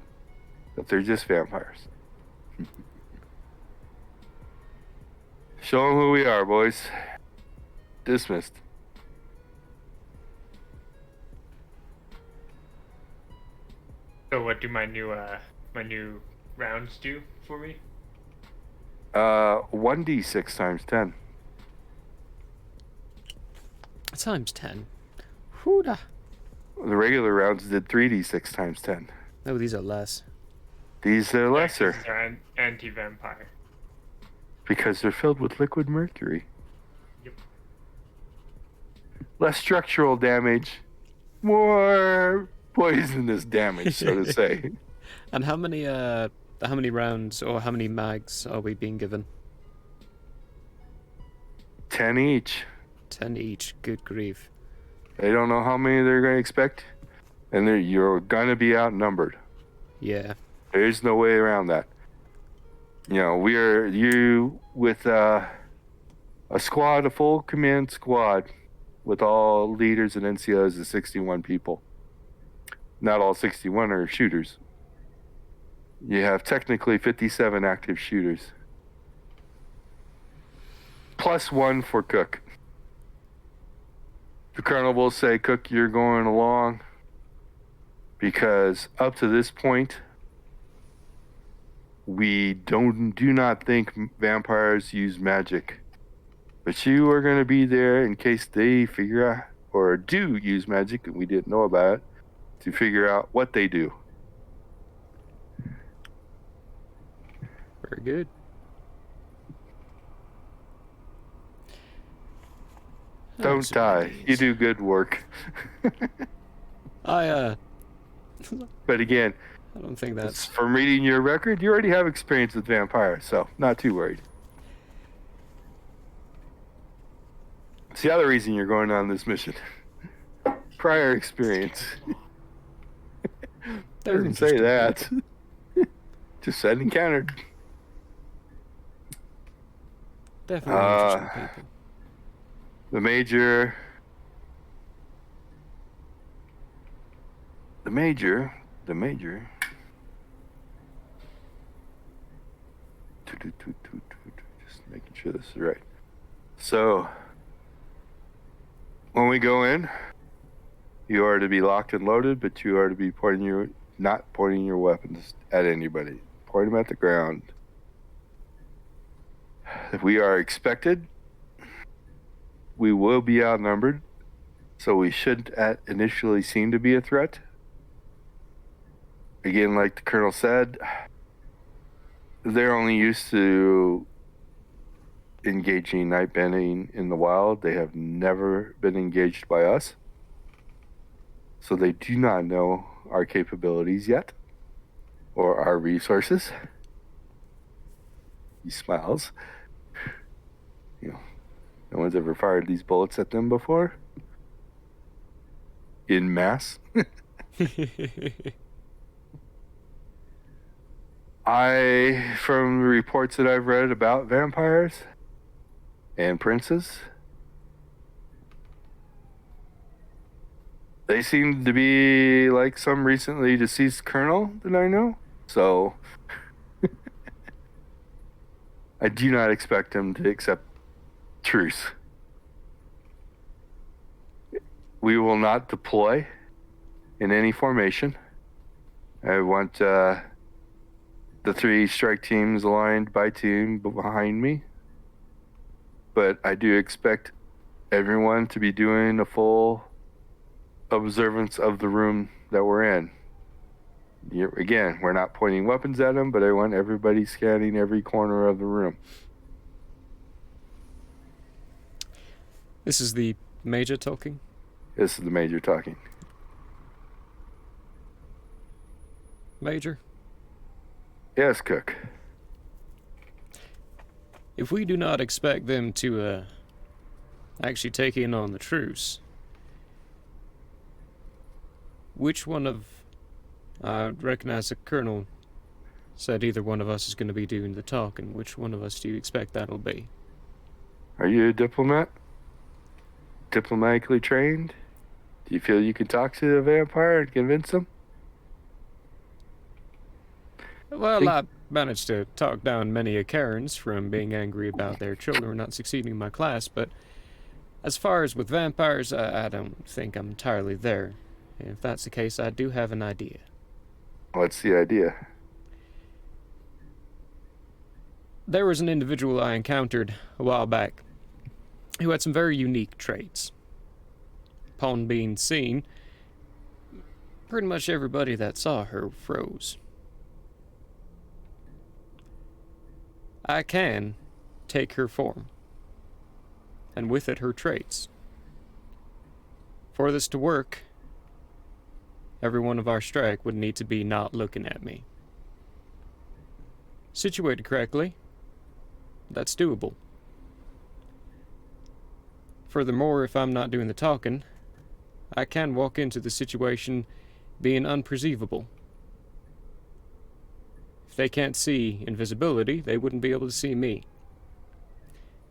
But they're just vampires. Show them who we are, boys. Dismissed. So what do my new rounds do for me? 1d6 times 10. Times 10. Hooda. The regular rounds did 3d6 times 10. No, these are less. These are lesser. They're anti-vampire. Because they're filled with liquid mercury. Yep. Less structural damage. More poisonous damage, so to say. And how many rounds or how many mags are we being given? 10 each. 10 each. Good grief. They don't know how many they're going to expect, and you're going to be outnumbered. Yeah. There's no way around that. You know, you with a squad, a full command squad, with all leaders and NCOs of 61 people. Not all 61 are shooters. You have technically 57 active shooters. Plus 1 for Cook. The colonel will say, Cook, you're going along because up to this point, we do not think vampires use magic. But you are going to be there in case they figure out, or do use magic, and we didn't know about it, to figure out what they do. Very good. Don't die. You do good work. I But again, I don't think that's... From reading your record, you already have experience with vampires, so not too worried. It's the other reason you're going on this mission. Prior experience. They're Doesn't say interesting that. Just said encountered. Definitely interesting people. The major. Just making sure this is right. So, when we go in, you are to be locked and loaded, but you are to be not pointing your weapons at anybody. Point them at the ground. If we are expected, we will be outnumbered, so we shouldn't initially seem to be a threat. Again, like the Colonel said, they're only used to engaging Nightbane in the wild. They have never been engaged by us. So they do not know our capabilities yet, or our resources. He smiles. You know, no one's ever fired these bullets at them before. In mass. From the reports that I've read about vampires and princes, they seem to be like some recently deceased colonel that I know. So I do not expect them to accept truce. We will not deploy in any formation. I want the 3 strike teams aligned by team behind me. But I do expect everyone to be doing a full observance of the room that we're in. Again, we're not pointing weapons at them, but I want everybody scanning every corner of the room. This is the Major talking? This is the Major talking. Major? Yes, Cook. If we do not expect them to actually take in on the truce, which one of... I recognize the Colonel said either one of us is going to be doing the talking. Which one of us do you expect that'll be? Are you a diplomat? Diplomatically trained? Do you feel you can talk to the vampire and convince him? Well, I managed to talk down many a Karens from being angry about their children not succeeding in my class, but as far as with vampires, I don't think I'm entirely there. If that's the case, I do have an idea. What's the idea? There was an individual I encountered a while back who had some very unique traits. Upon being seen, pretty much everybody that saw her froze. I can take her form, and with it her traits. For this to work, every one of our strike would need to be not looking at me. Situated correctly, that's doable. Furthermore, if I'm not doing the talking, I can walk into the situation being unperceivable. If they can't see invisibility, they wouldn't be able to see me.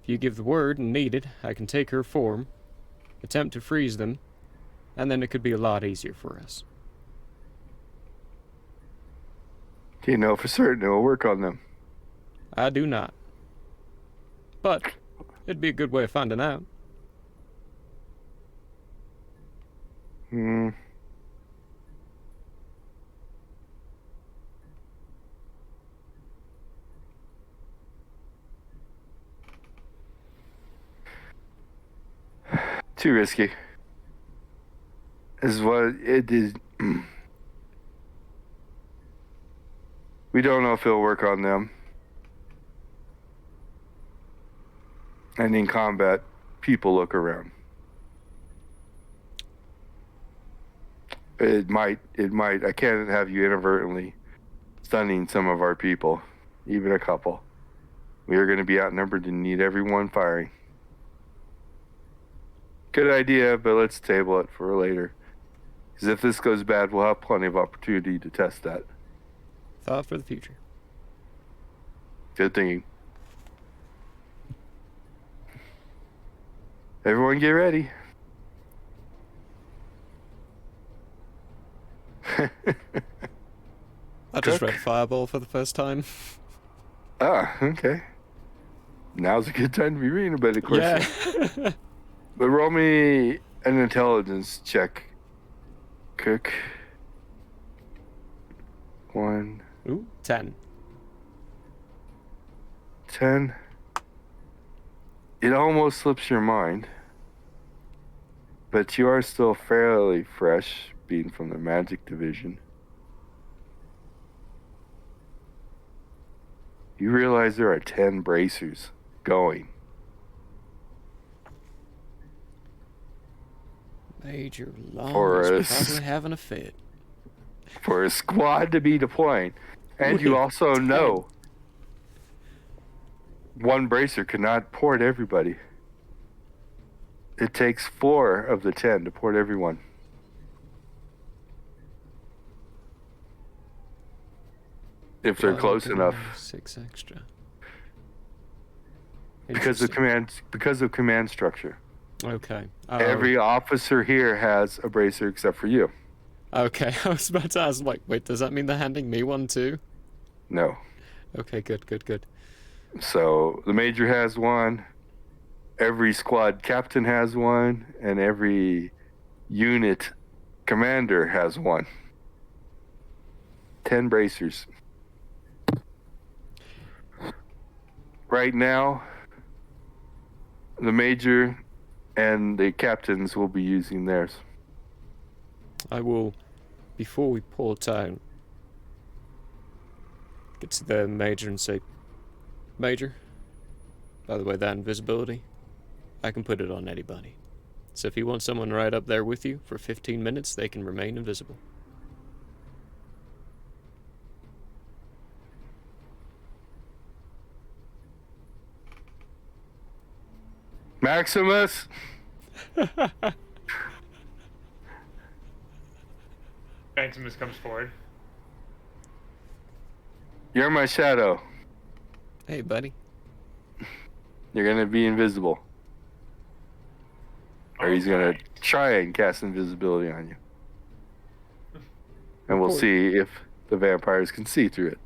If you give the word and need it, I can take her form, attempt to freeze them, and then it could be a lot easier for us. Do you know for certain it will work on them? I do not. But it'd be a good way of finding out. Too risky. Is what it is. We don't know if it'll work on them. And in combat, people look around. It might. I can't have you inadvertently stunning some of our people, even a couple. We are going to be outnumbered and need everyone firing. Good idea, but let's table it for later. Because if this goes bad, we'll have plenty of opportunity to test that. Thought for the future. Good thinking. Everyone get ready. I just read Fireball for the first time. Ah, okay. Now's a good time to be reading a bit, of course. Yeah. But roll me an intelligence check, Cook. 1. Ooh, 10. 10. It almost slips your mind, but you are still fairly fresh, being from the magic division. You realize there are 10 bracers going. Major Long For is us. probably having a fit. For a squad to be deploying. And you Wait, also 10. know one bracer cannot port everybody. It takes 4 of the 10 to port everyone. If they're close enough. 6 extra. Because of command structure. Okay. Every officer here has a bracer except for you. Okay, I was about to ask, like, wait, does that mean they're handing me one too? No. Okay, good. So the major has one, every squad captain has one, and every unit commander has one. 10 bracers. Right now, the major and the captains will be using theirs. I will, before we port out, get to the Major and say, Major, by the way, that invisibility, I can put it on anybody. So if you want someone right up there with you for 15 minutes, they can remain invisible. Maximus! Maximus comes forward. You're my shadow. Hey, buddy. You're gonna be invisible. Or he's gonna Alright. try and cast invisibility on you. And we'll Report. see if the vampires can see through it.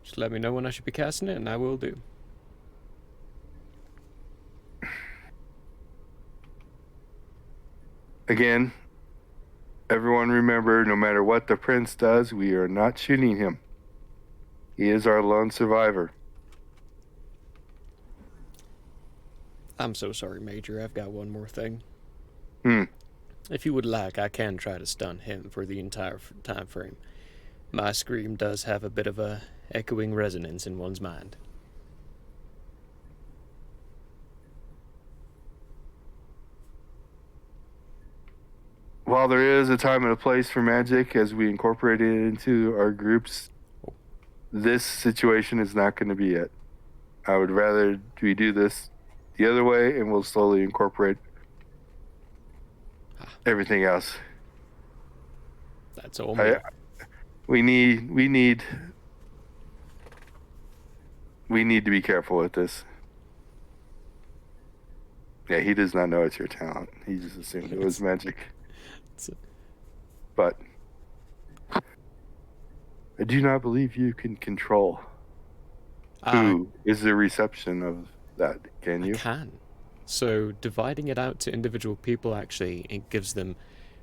Just let me know when I should be casting it, and I will do. Again, everyone remember, no matter what the prince does, we are not shooting him. He is our lone survivor. I'm so sorry, Major. I've got one more thing. Hmm. If you would like, I can try to stun him for the entire time frame. My scream does have a bit of a echoing resonance in one's mind. While there is a time and a place for magic as we incorporate it into our groups, this situation is not going to be it. I would rather we do this the other way, and we'll slowly incorporate everything else. That's all me. We need to be careful with this. Yeah, he does not know it's your talent. He just assumed it was magic. But I do not believe you can control who is the reception of that. Can you? I can. So dividing it out to individual people, actually, it gives them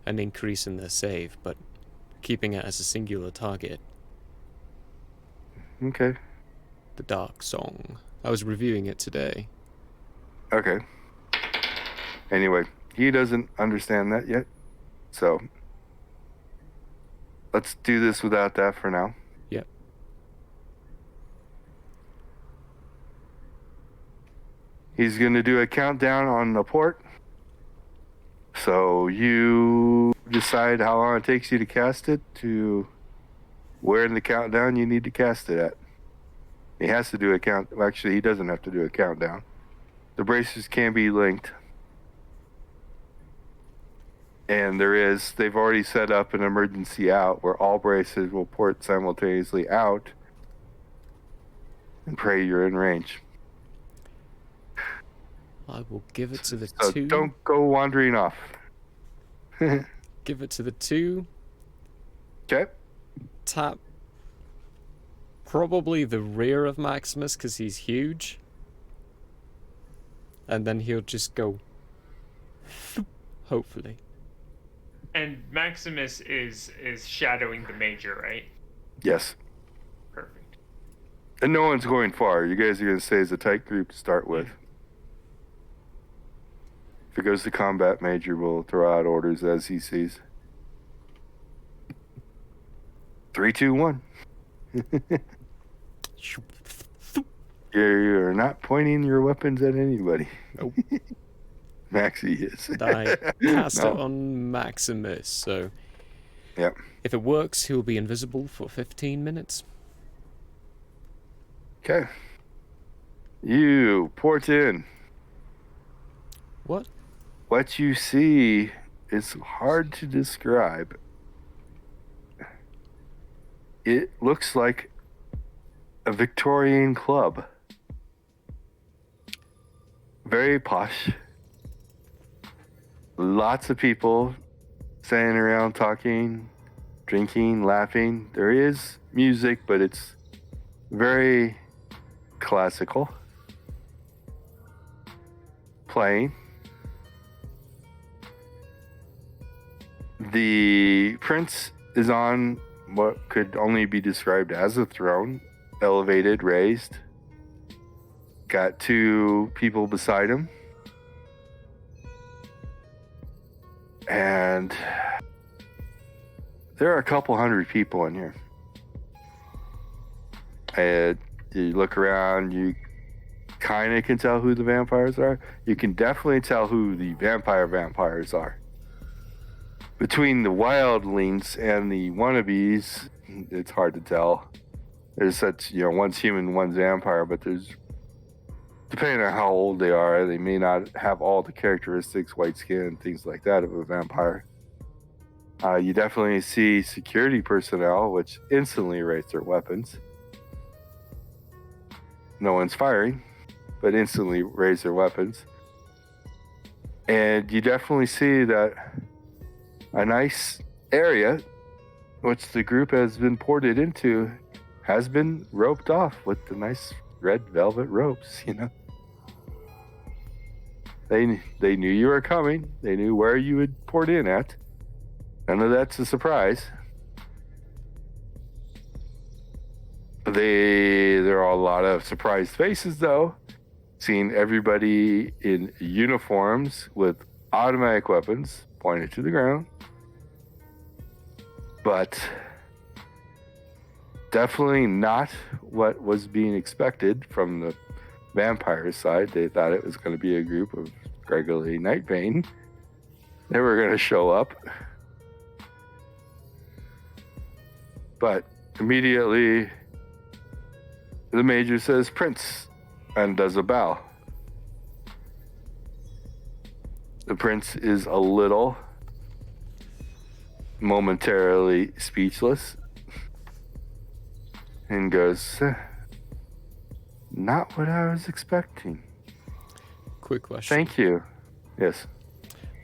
an increase in their save, but keeping it as a singular target. Okay. The Dark Song. I was reviewing it today. Okay. Anyway, he doesn't understand that yet. So let's do this without that for now. He's going to do a countdown on the port. So you decide how long it takes you to cast it to where in the countdown you need to cast it at. He has to do a count. Actually, he doesn't have to do a countdown. The braces can be linked. And they've already set up an emergency out where all braces will port simultaneously out and pray you're in range. I will give it to the So 2. don't go wandering off. Give it to the 2. Okay. Tap probably the rear of Maximus because he's huge. And then he'll just go. Hopefully. And Maximus is shadowing the major, right? Yes. Perfect. And no one's going far. You guys are going to stay as a tight group to start with. If it goes to combat, Major will throw out orders as he sees. 3, 2, 1. You're not pointing your weapons at anybody. Nope. Maxie is. I cast No. it on Maximus, so Yep. if it works, he'll be invisible for 15 minutes. Okay. You port in. What? What you see is hard to describe. It looks like a Victorian club. Very posh. Lots of people standing around talking, drinking, laughing. There is music, but it's very classical. Playing. The prince is on what could only be described as a throne, elevated, raised. Got 2 people beside him. And there are a couple hundred people in here. And you look around, you kind of can tell who the vampires are. You can definitely tell who the vampires are. Between the wildlings and the wannabes, it's hard to tell. There's such, one's human, one's vampire, but depending on how old they are, they may not have all the characteristics, white skin, things like that of a vampire. You definitely see security personnel, which instantly raise their weapons. No one's firing, but instantly raise their weapons. And you definitely see that a nice area, which the group has been ported into, has been roped off with the nice red velvet ropes, They knew you were coming. They knew where you would port in at. None of that's a surprise. There are a lot of surprised faces, though. Seeing everybody in uniforms with automatic weapons pointed to the ground. But definitely not what was being expected from the vampire side. They thought it was going to be a group of regularly Nightbane. They were going to show up. But immediately, the major says, "Prince," and does a bow. The prince is a little momentarily speechless and goes, "Not what I was expecting." Quick question. Thank you. Yes.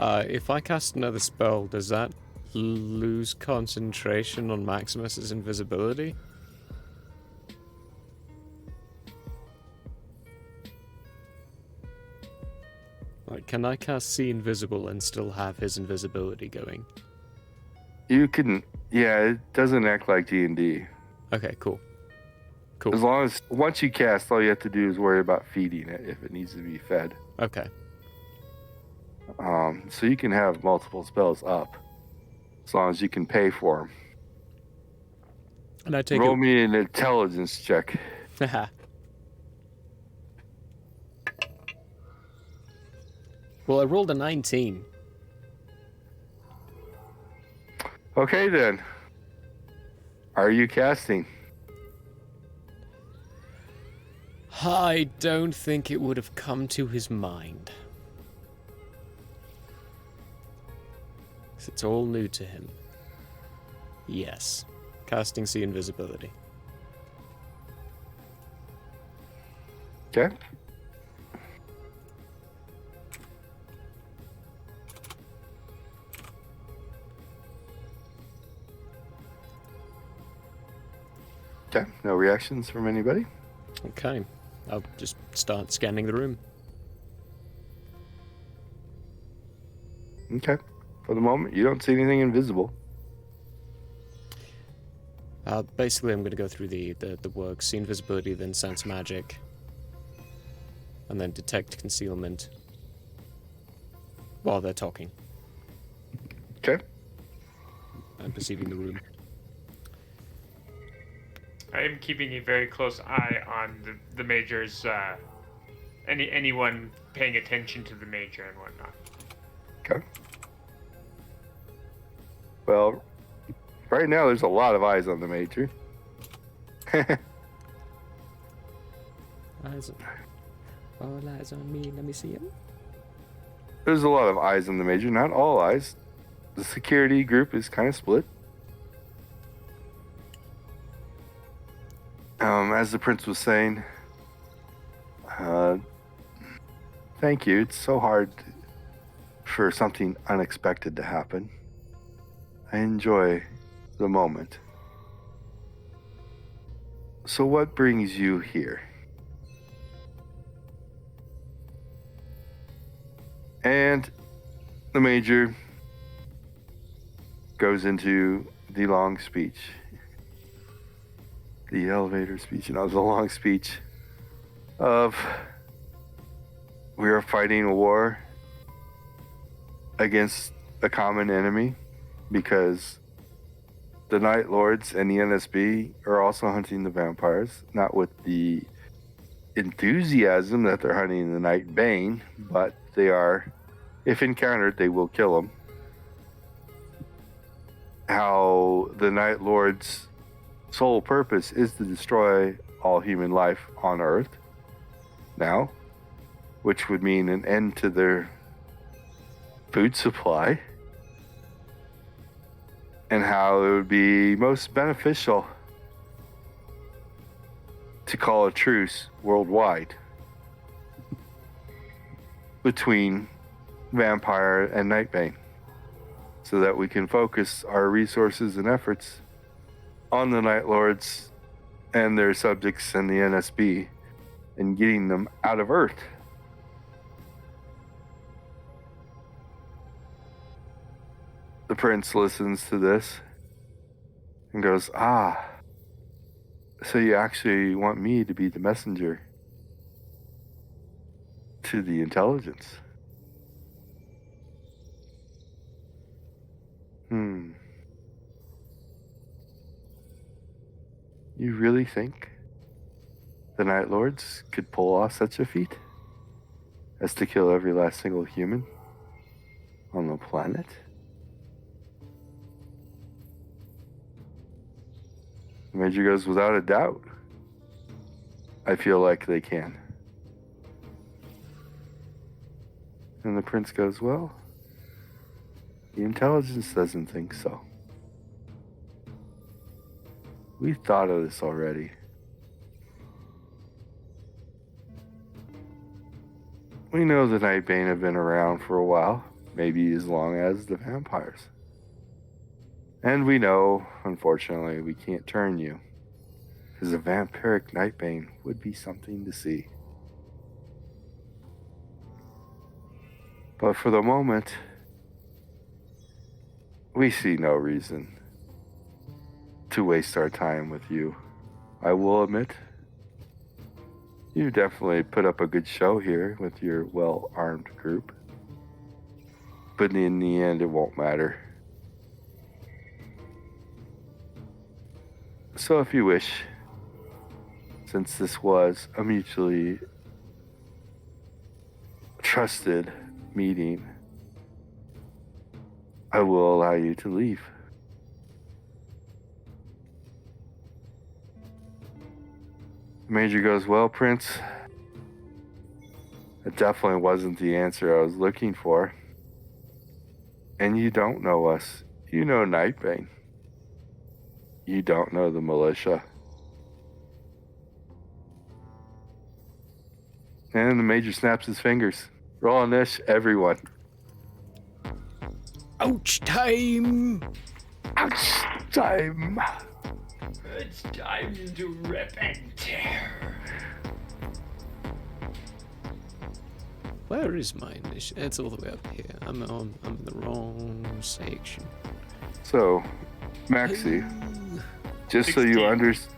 If I cast another spell, does that lose concentration on Maximus's invisibility? Like, can I cast See Invisible and still have his invisibility going? You can, it doesn't act like D&D. Okay, cool. Cool. As long as, once you cast, all you have to do is worry about feeding it if it needs to be fed. Okay. So you can have multiple spells up, as long as you can pay for them. And I take Roll me an intelligence check. Haha. Well, I rolled a 19. Okay, then. Are you casting? I don't think it would have come to his mind. 'Cause it's all new to him. Yes. Casting See Invisibility. Okay. Okay. No reactions from anybody? Okay. I'll just start scanning the room. Okay. For the moment, you don't see anything invisible. Basically, I'm going to go through the works. See Invisibility, then Sense Magic. And then Detect Concealment. While they're talking. Okay. And perceiving the room. I am keeping a very close eye on the Major's, anyone paying attention to the Major and whatnot. Okay. Well, right now there's a lot of eyes on the Major. All eyes on me. Let me see him. There's a lot of eyes on the Major, not all eyes. The security group is kind of split. As the prince was saying, thank you. It's so hard for something unexpected to happen. I enjoy the moment. So what brings you here? And the Major goes into the long speech. The elevator speech, the long speech of we are fighting a war against a common enemy because the Night Lords and the NSB are also hunting the vampires, not with the enthusiasm that they're hunting the Nightbane, but they are, if encountered, they will kill them. How the Night Lords' sole purpose is to destroy all human life on Earth now, which would mean an end to their food supply, and how it would be most beneficial to call a truce worldwide between Vampire and Nightbane, so that we can focus our resources and efforts on the Night Lords and their subjects and the NSB and getting them out of Earth. The prince listens to this and goes, so you actually want me to be the messenger to the intelligence? You really think the Night Lords could pull off such a feat as to kill every last single human on the planet? The Major goes, without a doubt, I feel like they can. And the prince goes, well, the intelligence doesn't think so. We thought of this already. We know the Nightbane have been around for a while, maybe as long as the vampires. And we know, unfortunately, we can't turn you, because a vampiric Nightbane would be something to see. But for the moment, we see no reason to waste our time with you. I will admit, you definitely put up a good show here with your well-armed group. But in the end, it won't matter. So if you wish, since this was a mutually trusted meeting, I will allow you to leave. The Major goes, well, Prince, that definitely wasn't the answer I was looking for. And you don't know us. You know Nightbane. You don't know the militia. And the Major snaps his fingers. Roll on this, everyone. Ouch time! Ouch time. It's time to rip and tear. Where is my initiative? It's all the way up here. I'm in the wrong section. So, Maxie, just 16. so you understand,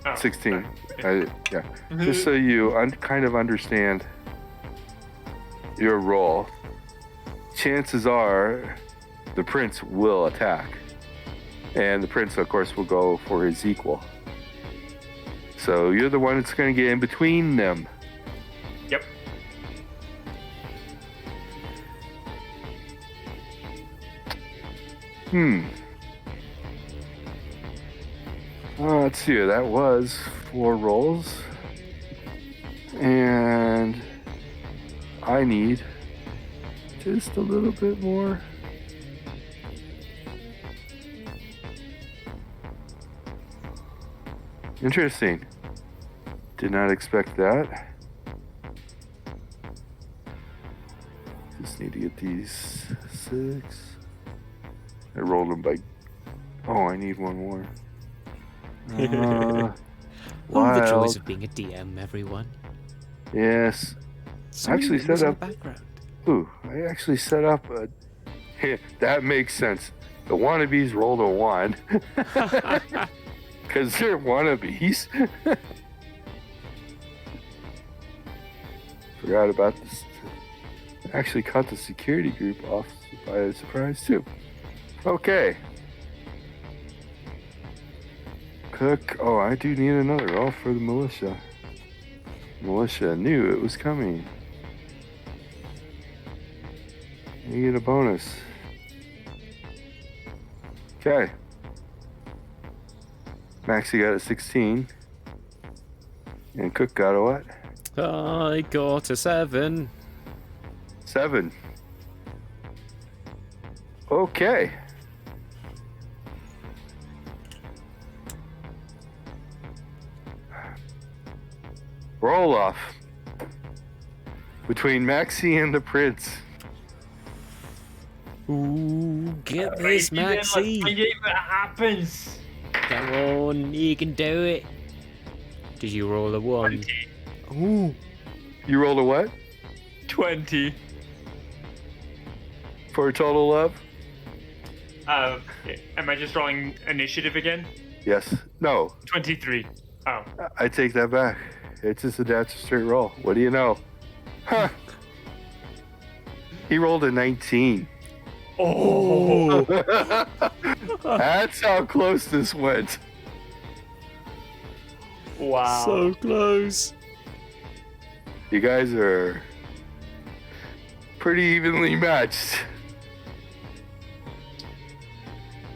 Oh, 16. sorry. Yeah. Just so you kind of understand your role, chances are the Prince will attack. And the Prince, of course, will go for his equal. So you're the one that's going to get in between them. Yep. Let's see. That was 4 rolls. And I need just a little bit more. Interesting. Did not expect that. Just need to get these 6. I rolled them by... Oh, I need one more. Oh, the Wild. joys of being a DM, everyone. Yes. So Actually many rules set in up- the background. Ooh, I actually set up a... that makes sense. The wannabes rolled a 1. Because they're wannabes. Forgot about this. Actually caught the security group off by surprise, too. Okay. Cook. Oh, I do need another roll for the militia. Militia knew it was coming. You get a bonus. Okay. Maxie got a 16. And Cook got a what? I got a 7. 7. Okay. Roll off between Maxie and the Prince. Ooh, get Alright, this, then, let's Maxie. find out if it happens. Come on, you can do it. Did you roll a 1? 20. Ooh. You rolled a what? 20. For a total of? Am I just rolling initiative again? Yes. No. 23. Oh. I take that back. It's just a dash straight roll. What do you know? Huh. He rolled a 19. Oh. That's how close this went. Wow. So close. You guys are pretty evenly matched.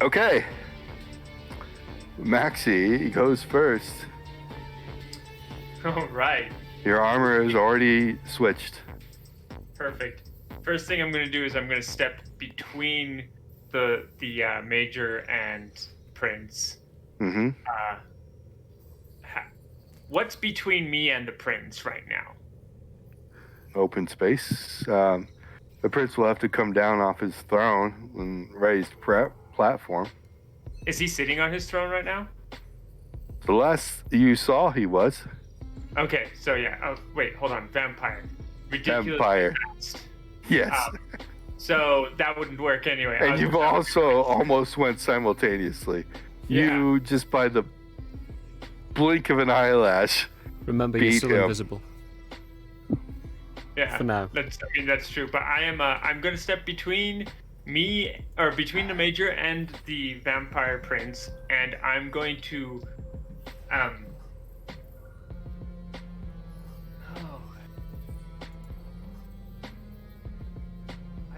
Okay. Maxie goes first. All right. Your armor is already switched. Perfect. First thing I'm going to do is I'm going to step between the Major and Prince. Mm-hmm. What's between me and the Prince right now? Open space. The Prince will have to come down off his throne and raised platform. Is he sitting on his throne right now? The last you saw, he was. Okay, so yeah. Oh, wait, hold on. Vampire. Ridiculously Vampire. fast. Yes. So that wouldn't work anyway. And you've also almost went simultaneously. You, just by the blink of an eyelash. Remember, you're Beat still him. invisible. Yeah, For now. that's true. But I'm gonna step between between the Major and the Vampire Prince, and I'm going to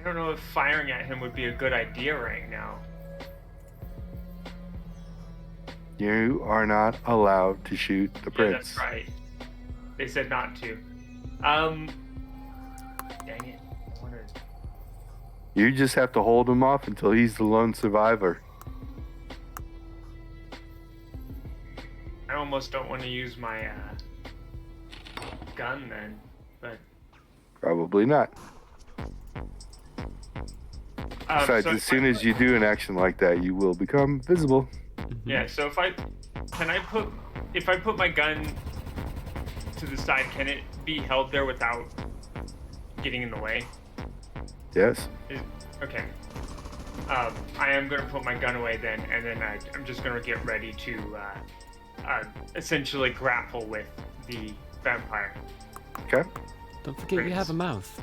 I don't know if firing at him would be a good idea right now. You are not allowed to shoot the Yeah, prince. that's right. They said not to. Dang it. I wonder... You just have to hold him off until he's the lone survivor. I almost don't want to use my gun then, but... Probably not. Besides, so as soon as you do an action like that, you will become visible. Yeah, so if I put my gun to the side, can it be held there without getting in the way? Yes. Okay. I am gonna put my gun away then, and then I'm just gonna get ready to essentially grapple with the vampire. Okay. Don't forget you have a mouth.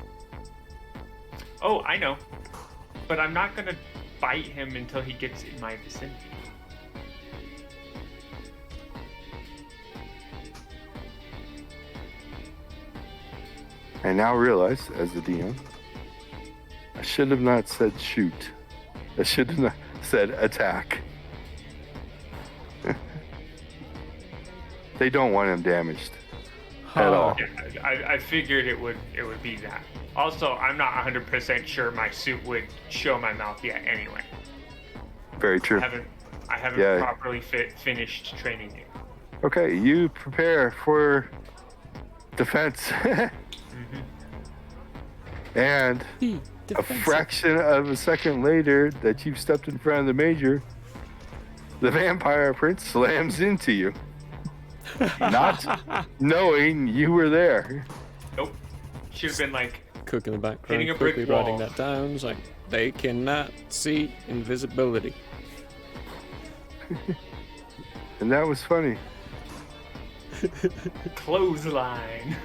Oh, I know. But I'm not gonna bite him until he gets in my vicinity. I now realize, as the DM, I should have not said shoot. I should have not said attack. They don't want him damaged at all. Yeah, I figured it would be that. Also, I'm not 100% sure my suit would show my mouth yet anyway. Very true. I haven't properly finished training it. Okay, you prepare for defense. And a fraction of a second later that you've stepped in front of the major, the vampire prince slams into you. Not knowing you were there. Nope. Should have been like... Cook in the background, hitting a brick quickly writing wall. that down. It's like, they cannot see invisibility. And that was funny. Clothesline.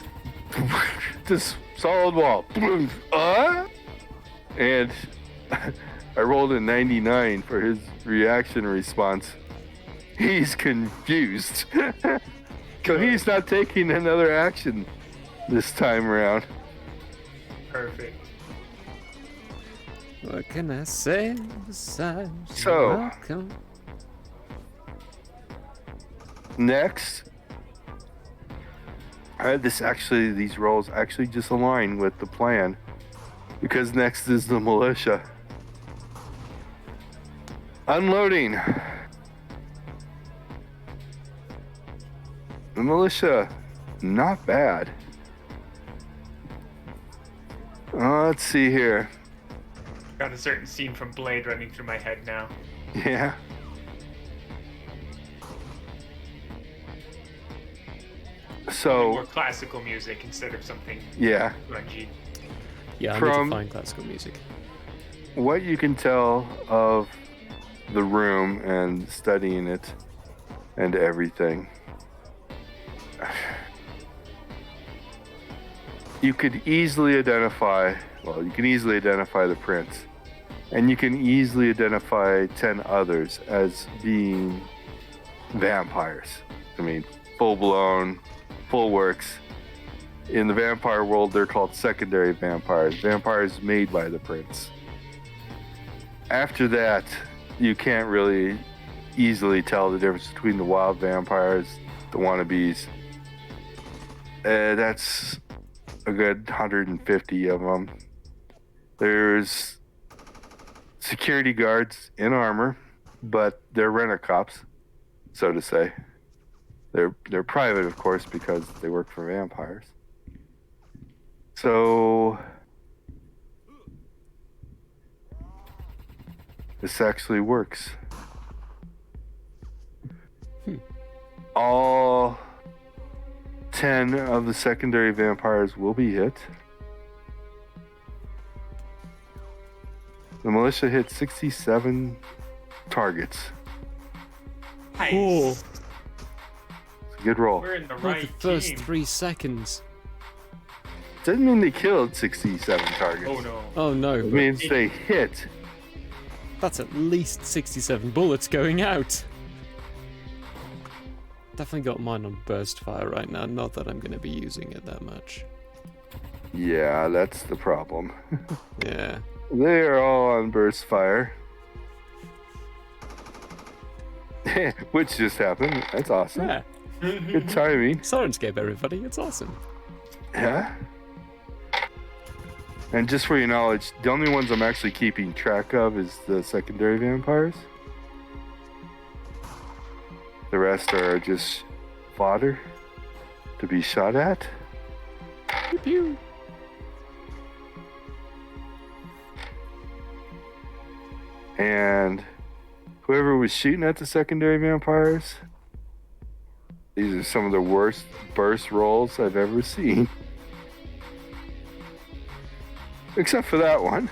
This solid wall. And I rolled a 99 for his reaction response. He's confused. Because he's not taking another action this time around. Perfect. What can I say besides So- welcome? Next, these rolls actually just align with the plan. Because next is the militia. Unloading. The militia, not bad. Let's see here. Got a certain scene from Blade running through my head now. Yeah. So, More classical music instead of something yeah. grungy. Yeah, I need From- to find classical music. What you can tell of the room and studying it and everything, you could easily identify, you can easily identify the prince, and you can easily identify 10 others as being vampires. I mean, full-blown, full works. In the vampire world, they're called secondary vampires. Vampires made by the prince. After that, you can't really easily tell the difference between the wild vampires, the wannabes. That's a good 150 of them. There's security guards in armor, but they're rent-a-cops, so to say. They're private, of course, because they work for vampires. So this actually works. All 10 of the secondary vampires will be hit. The militia hit 67 targets. Nice. Cool. It's a good roll. We're in the Like right the first team. 3 seconds. Doesn't mean they killed 67 targets. Oh no. Oh no, It but means they hit. that's at least 67 bullets going out. Definitely got mine on burst fire right now, not that I'm going to be using it that much. Yeah, that's the problem. Yeah. They are all on burst fire. Which just happened. That's awesome. Yeah. Good timing. Sirenscape, everybody. It's awesome. Yeah. And just for your knowledge, the only ones I'm actually keeping track of is the secondary vampires. The rest are just fodder to be shot at. Pew pew. And whoever was shooting at the secondary vampires, these are some of the worst burst rolls I've ever seen. Except for that one.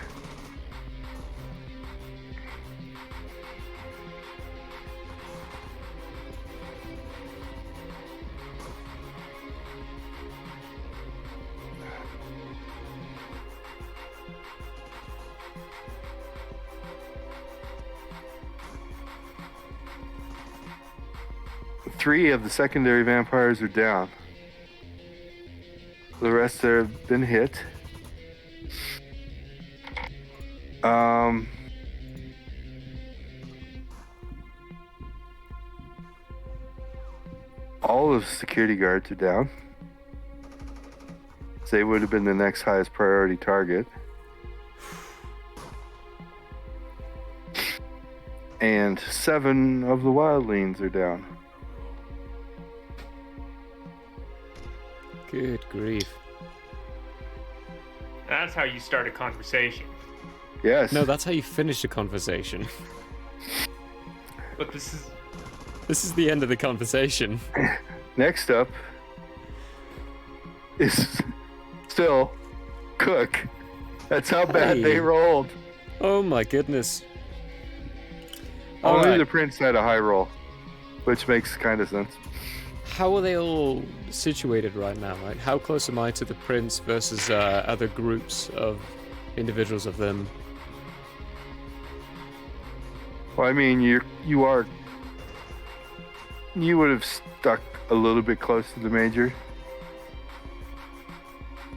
Three of the secondary vampires are down. The rest have been hit. All of the security guards are down. They would have been the next highest priority target. And 7 of the wildlings are down. Good grief. That's how you start a conversation. Yes. No, that's how you finish a conversation. But this This is the end of the conversation. Next up is Phil Cook. That's how bad Hey. they rolled. Oh my goodness. All Only right. the prince had a high roll, which makes kind of sense. How are they all situated right now? Like, how close am I to the prince versus other groups of individuals of them? Well, I mean, you would have stuck a little bit close to the major.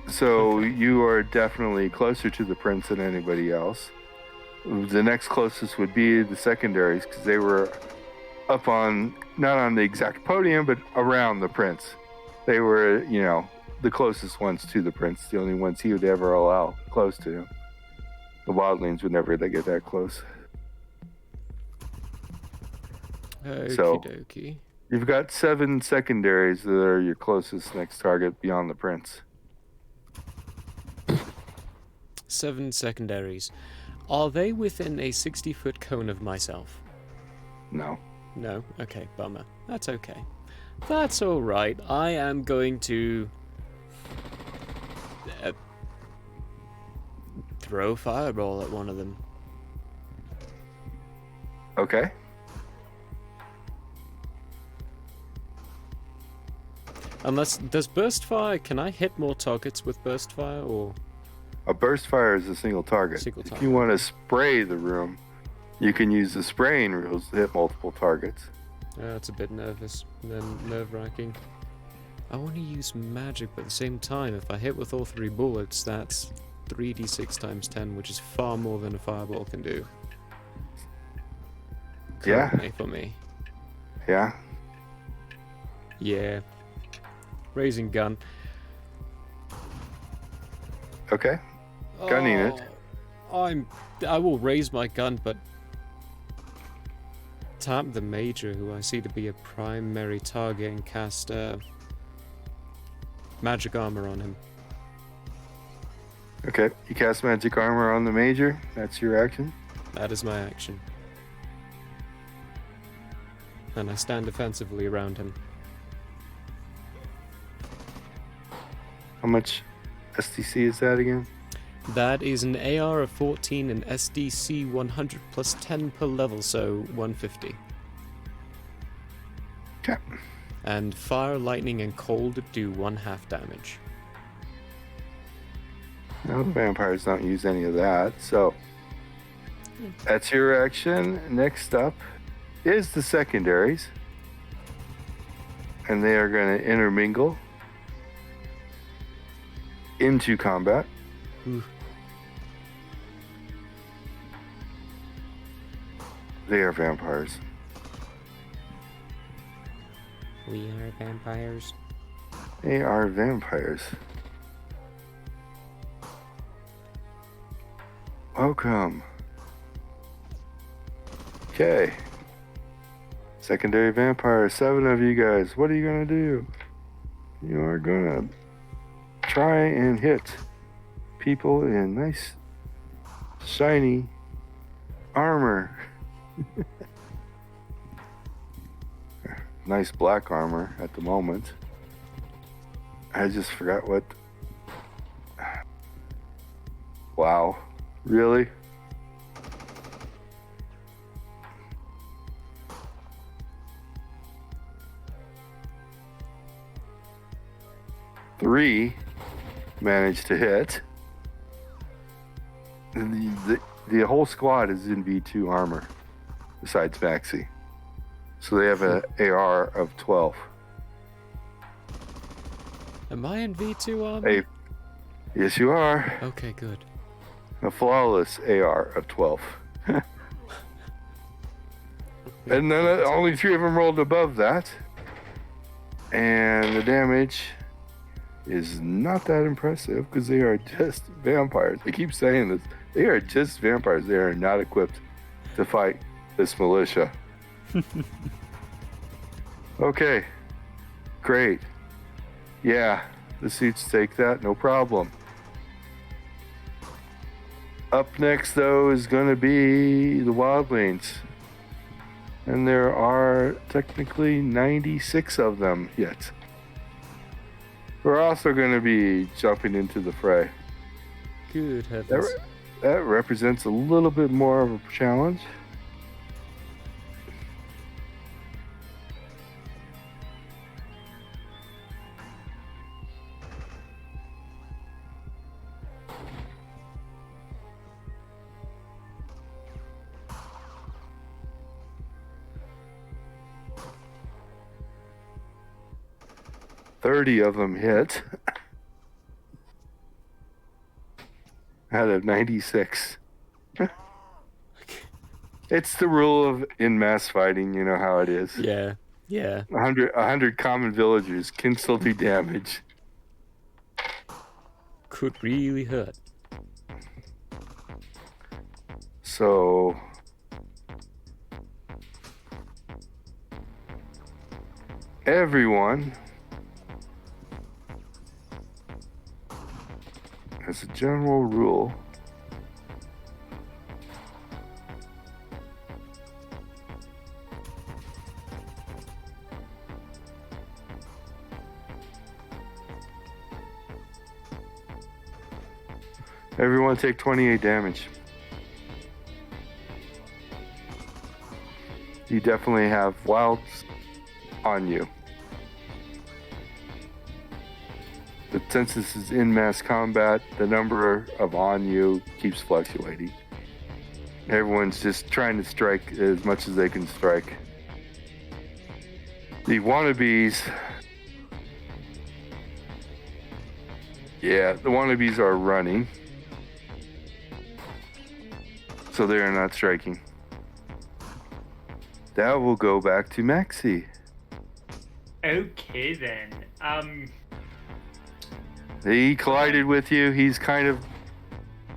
So you are definitely closer to the prince than anybody else. The next closest would be the secondaries, because they were up on, not on the exact podium, but around the prince. They were, the closest ones to the prince, the only ones he would ever allow close to him. The wildlings would never get that close. Okie So- dokie. You've got 7 secondaries that are your closest next target beyond the prince. 7 secondaries. Are they within a 60-foot cone of myself? No. No? Okay, bummer. That's okay. That's alright. I am going to... throw a fireball at one of them. Okay. Unless... Does burst fire... Can I hit more targets with burst fire, or... A burst fire is a single target. Single If target. you want to spray the room, you can use the spraying rules to hit multiple targets. That's a bit nerve-wracking. I want to use magic, but at the same time, if I hit with all 3 bullets, that's 3d6 times 10, which is far more than a fireball can do. Yeah. Currently for me. Yeah. Yeah. Raising gun. Okay. Gunning it. I will raise my gun, but tap the major, who I see to be a primary target, and cast magic armor on him. Okay. You cast magic armor on the major. That's your action. That is my action. And I stand defensively around him. How much STC is that again? That is an AR of 14 and SDC 100 plus 10 per level, so 150. Okay. And fire, lightning, and cold do 1/2 damage. No, the vampires don't use any of that, so that's your action. Next up is the secondaries. And they are going to intermingle. into combat. Ooh. They are vampires. We are vampires. They are vampires. Welcome. Okay. Secondary vampire, 7 of you guys. What are you gonna do? You are gonna try and hit people in nice, shiny armor. Nice black armor at the moment. I just forgot what. Wow. Really? Three managed to hit. The whole squad is in V2 armor, besides Maxi. So they have an AR of 12. Am I in V2 armor? Hey, yes, you are. Okay, good. A flawless AR of 12. And then only 3 of them rolled above that. And the damage is not that impressive because they are just vampires. I keep saying this. They are just vampires. They are not equipped to fight this militia. Okay. Great. Yeah, the suits take that, no problem. Up next, though, is going to be the wildlings. And there are technically 96 of them yet. We're also going to be jumping into the fray. Good heavens. That represents a little bit more of a challenge. Of them hit out of 96. It's the rule of in mass fighting, you know how it is. Yeah, yeah. 100 common villagers can still do damage. Could really hurt. So everyone, as a general rule, everyone take 28 damage. You definitely have wilds on you. But since this is in mass combat, the number of on you keeps fluctuating. Everyone's just trying to strike as much as they can strike. The wannabes, yeah, the wannabes are running. So they are not striking. That will go back to Maxi. Okay then. He collided with you. He's kind of,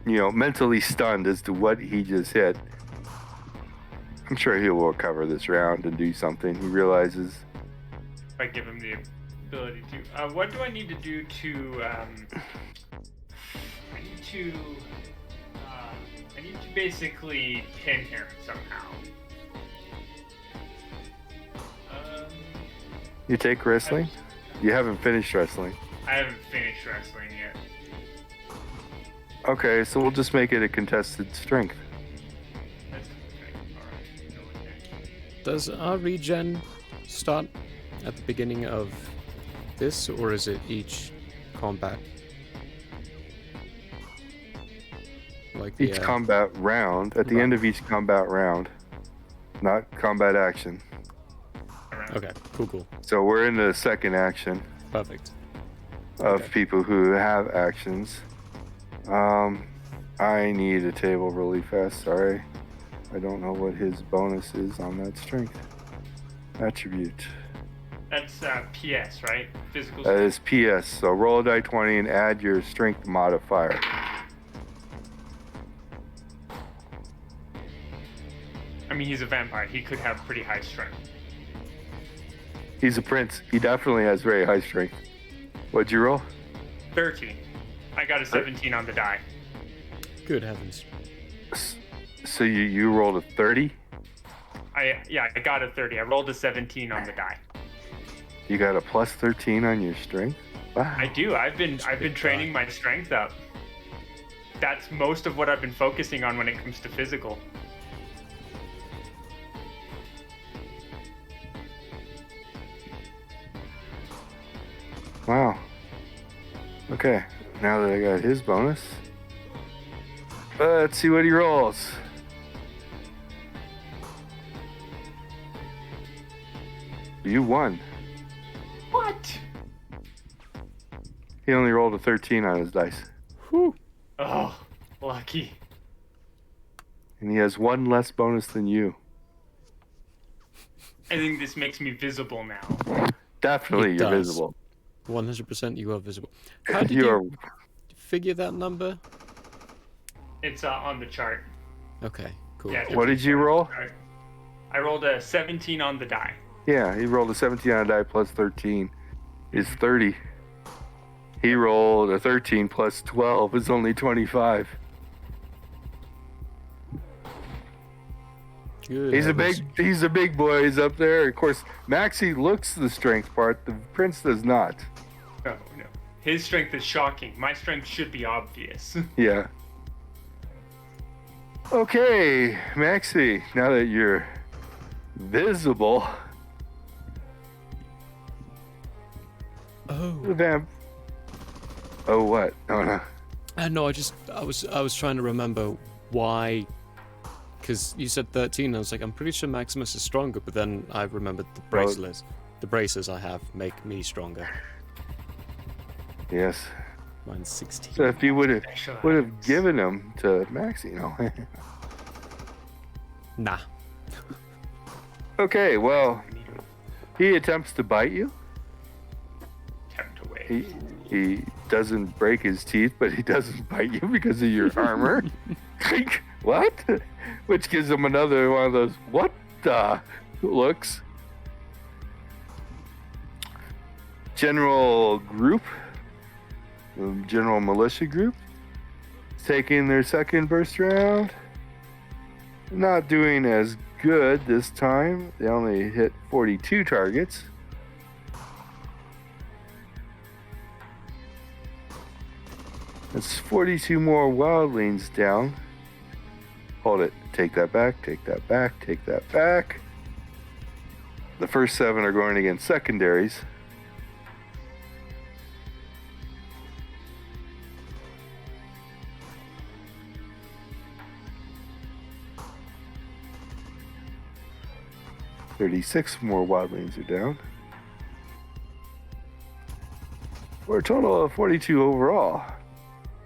mentally stunned as to what he just hit. I'm sure he will recover this round and do something. He realizes. If I give him the ability to. What do I need to do to? I need to basically pin him somehow. You take wrestling? You haven't finished wrestling. I haven't finished wrestling yet. Okay, so we'll just make it a contested strength. That's okay. Alright. Okay. Does our regen start at the beginning of this, or is it each combat? Like Each combat round, at the end of each combat round, not combat action. Okay, cool. So we're in the second action. Perfect. of Okay. people who have actions. I need a table really fast. Sorry. I don't know what his bonus is on that strength attribute. That's PS, right? Physical That strength. is PS. So roll a die 20 and add your strength modifier. I mean, he's a vampire. He could have pretty high strength. He's a prince. He definitely has very high strength. What'd you roll? 13. I got a 17 on the die. Good heavens. So you rolled a 30? I got a 30. I rolled a 17 on the die. You got a plus 13 on your strength? Wow. I do. I've been training my strength up. That's most of what I've been focusing on when it comes to physical. Wow. Okay, now that I got his bonus, let's see what he rolls. You won. What? He only rolled a 13 on his dice. Whew. Oh, lucky. And he has one less bonus than you. I think this makes me visible now. Definitely, It you're does. visible. 100% you are visible. How did You're you figure that number? It's on the chart. Okay, cool. Yeah, What did you roll? I rolled a 17 on the die. Yeah, he rolled a 17 on a die plus 13 is 30. He rolled a 13 plus 12 is only 25. Good He's heavens. a big boy. He's up there. Of course, Maxie looks the strength part. The prince does not. Oh, no. His strength is shocking. My strength should be obvious. Yeah. Okay, Maxie. Now that you're visible, Oh. the vamp. Oh, what? Oh no. No, I was trying to remember why, because you said 13. And I was like, I'm pretty sure Maximus is stronger, but then I remembered the bracelets. The braces I have make me stronger. Yes. Mine's 16. So if you would have Specialized. given him to Maxie, Nah. Okay. Well, he attempts to bite you. Tempt away. He doesn't break his teeth, but he doesn't bite you because of your armor. What? Which gives him another one of those what the looks. General group, general militia group, is taking their second burst round. Not doing as good this time. They only hit 42 targets. That's 42 more wildlings down. Hold it. Take that back, take that back, take that back. The first 7 are going against secondaries. $36 more wildlings are down. For a total of 42 overall.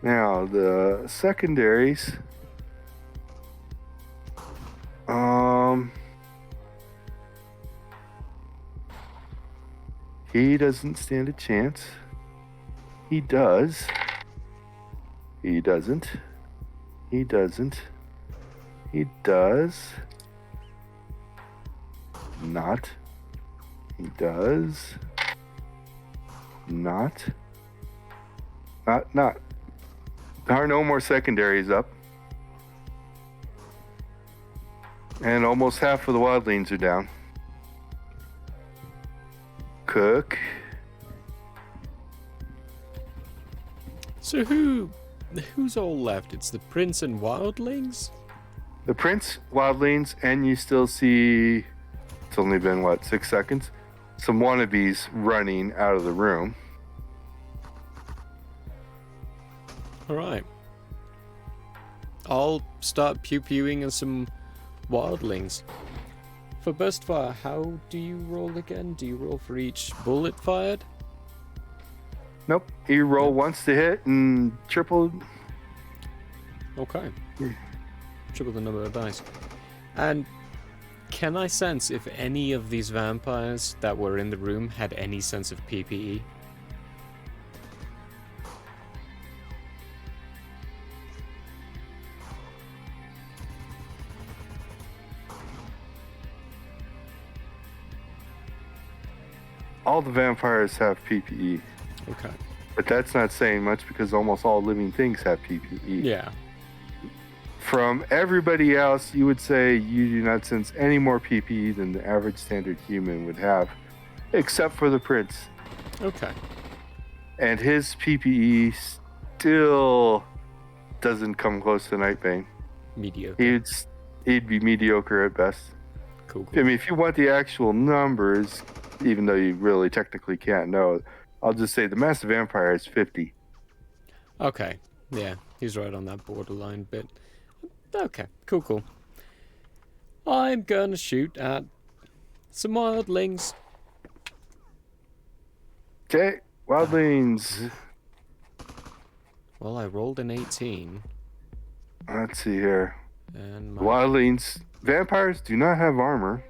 Now, the secondaries. He doesn't stand a chance. He does. He doesn't. He doesn't. He does. Not. He does. Not. Not. There are no more secondaries up. And almost half of the wildlings are down. Cook. So who's all left? It's the prince and wildlings? The prince, wildlings, and you still see, it's only been, 6 seconds? Some wannabes running out of the room. Alright. I'll start pew-pewing at some wildlings. For burst fire, how do you roll again? Do you roll for each bullet fired? Nope. You roll Yep. once to hit and triple. Okay. Triple the number of dice. And can I sense if any of these vampires that were in the room had any sense of PPE? All the vampires have PPE, Okay. but that's not saying much because almost all living things have PPE. Yeah. From everybody else, you would say you do not sense any more PPE than the average standard human would have, except for the prince. Okay. And his PPE still doesn't come close to Nightbane. Mediocre. He'd be mediocre at best. Cool. I mean, if you want the actual numbers, even though you really technically can't know, I'll just say the massive vampire is 50. Okay. Yeah, he's right on that borderline bit. Okay, cool. I'm gonna shoot at some wildlings. Okay, wildlings. Well, I rolled an 18, Let's see here. and Wildlings. Vampires do not have armor.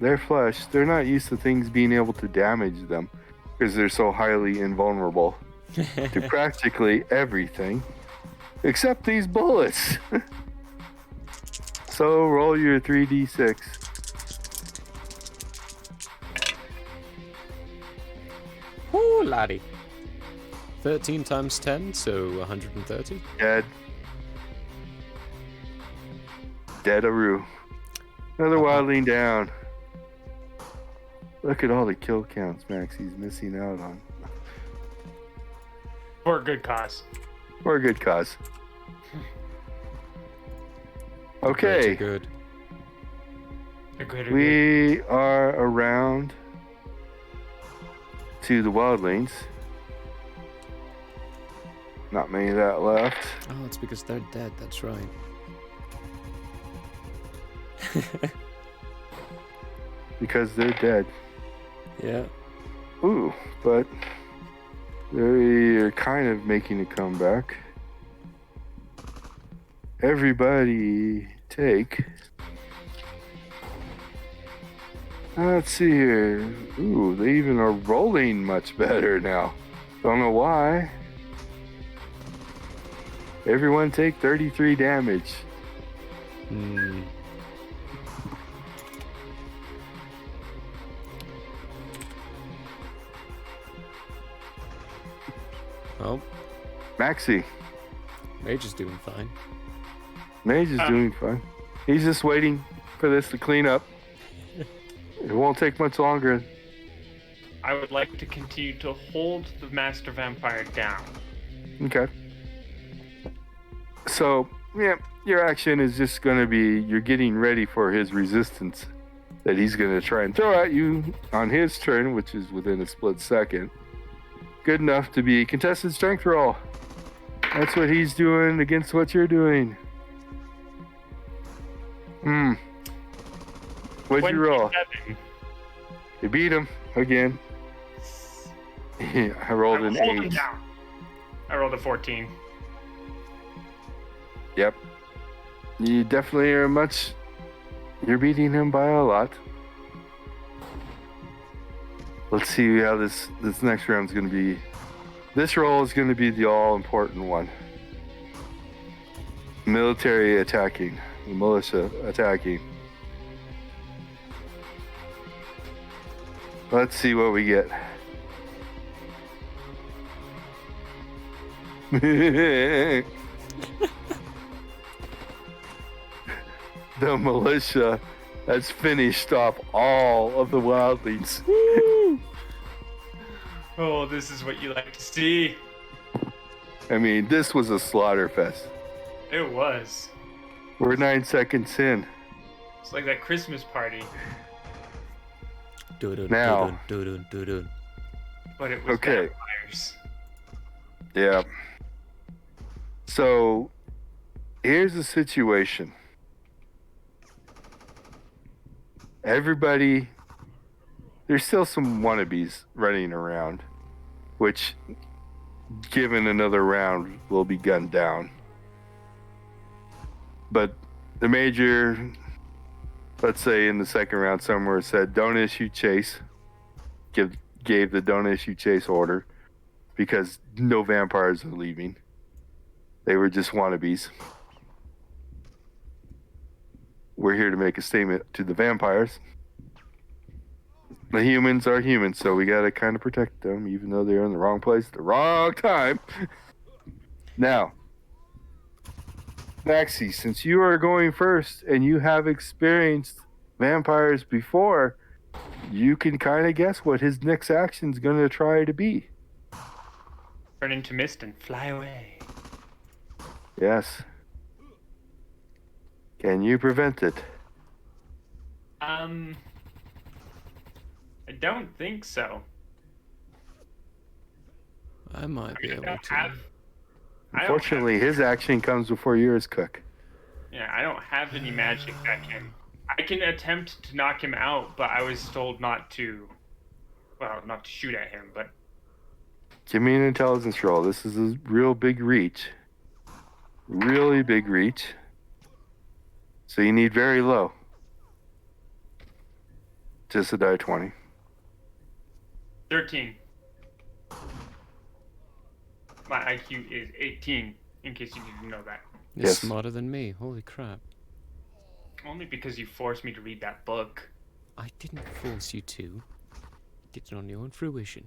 Their flesh, they're not used to things being able to damage them because they're so highly invulnerable to practically everything except these bullets. So roll your 3d6. Ooh, laddie. 13 times 10, so 130. Dead. Dead-a-roo. Another wildling down. Look at all the kill counts Max he's missing out on. For a good cause. For a good cause. Pretty Okay, good. we are around to the wildlings. Not many of that left. Oh, it's because they're dead, that's right. Because they're dead. Yeah. Ooh, but they're kind of making a comeback. Everybody take. Let's see here. Ooh, they even are rolling much better now. Don't know why. Everyone take 33 damage. Hmm. Oh, Maxie. Mage is doing fine. Mage is doing fine. He's just waiting for this to clean up. It won't take much longer. I would like to continue to hold the Master Vampire down. Okay. So, yeah, your action is just going to be you're getting ready for his resistance that he's going to try and throw at you on his turn, which is within a split second. Good enough to be contested strength roll. That's what he's doing against what you're doing. What'd you roll? 27. You beat him again. Yeah, I rolled an Hold him 8. down. I rolled a 14. Yep. You definitely are you're beating him by a lot. Let's see how this next round's going to be. This roll is going to be the all-important one. Military attacking. The militia attacking. Let's see what we get. The militia has finished off all of the wildlings. Oh, this is what you like to see. I mean, this was a slaughter fest. It was. We're 9 seconds in. It's like that Christmas party, Now. but it was Okay. vampires. Yeah. So, here's the situation. Everybody there's still some wannabes running around, which, given another round, will be gunned down. But the major, let's say in the second round somewhere, said don't issue chase. Gave the don't issue chase order because no vampires are leaving. They were just wannabes. We're here to make a statement to the vampires. The humans are humans, so we gotta kind of protect them, even though they're in the wrong place at the wrong time. Now, Maxie, since you are going first and you have experienced vampires before, you can kind of guess what his next action's gonna try to be. Turn into mist and fly away. Yes. Can you prevent it? I don't think so. I might be able to. Unfortunately, his action comes before yours, Cook. Yeah, I don't have any magic that can. I can attempt to knock him out, but I was told not to. Well, not to shoot at him, but. Give me an intelligence roll. This is a real big reach. Really big reach. So you need very low. Just a die 20. 13. My IQ is 18, in case you didn't know that. You're Yes. smarter than me. Holy crap. Only because you forced me to read that book. I didn't force you to. You did it on your own fruition.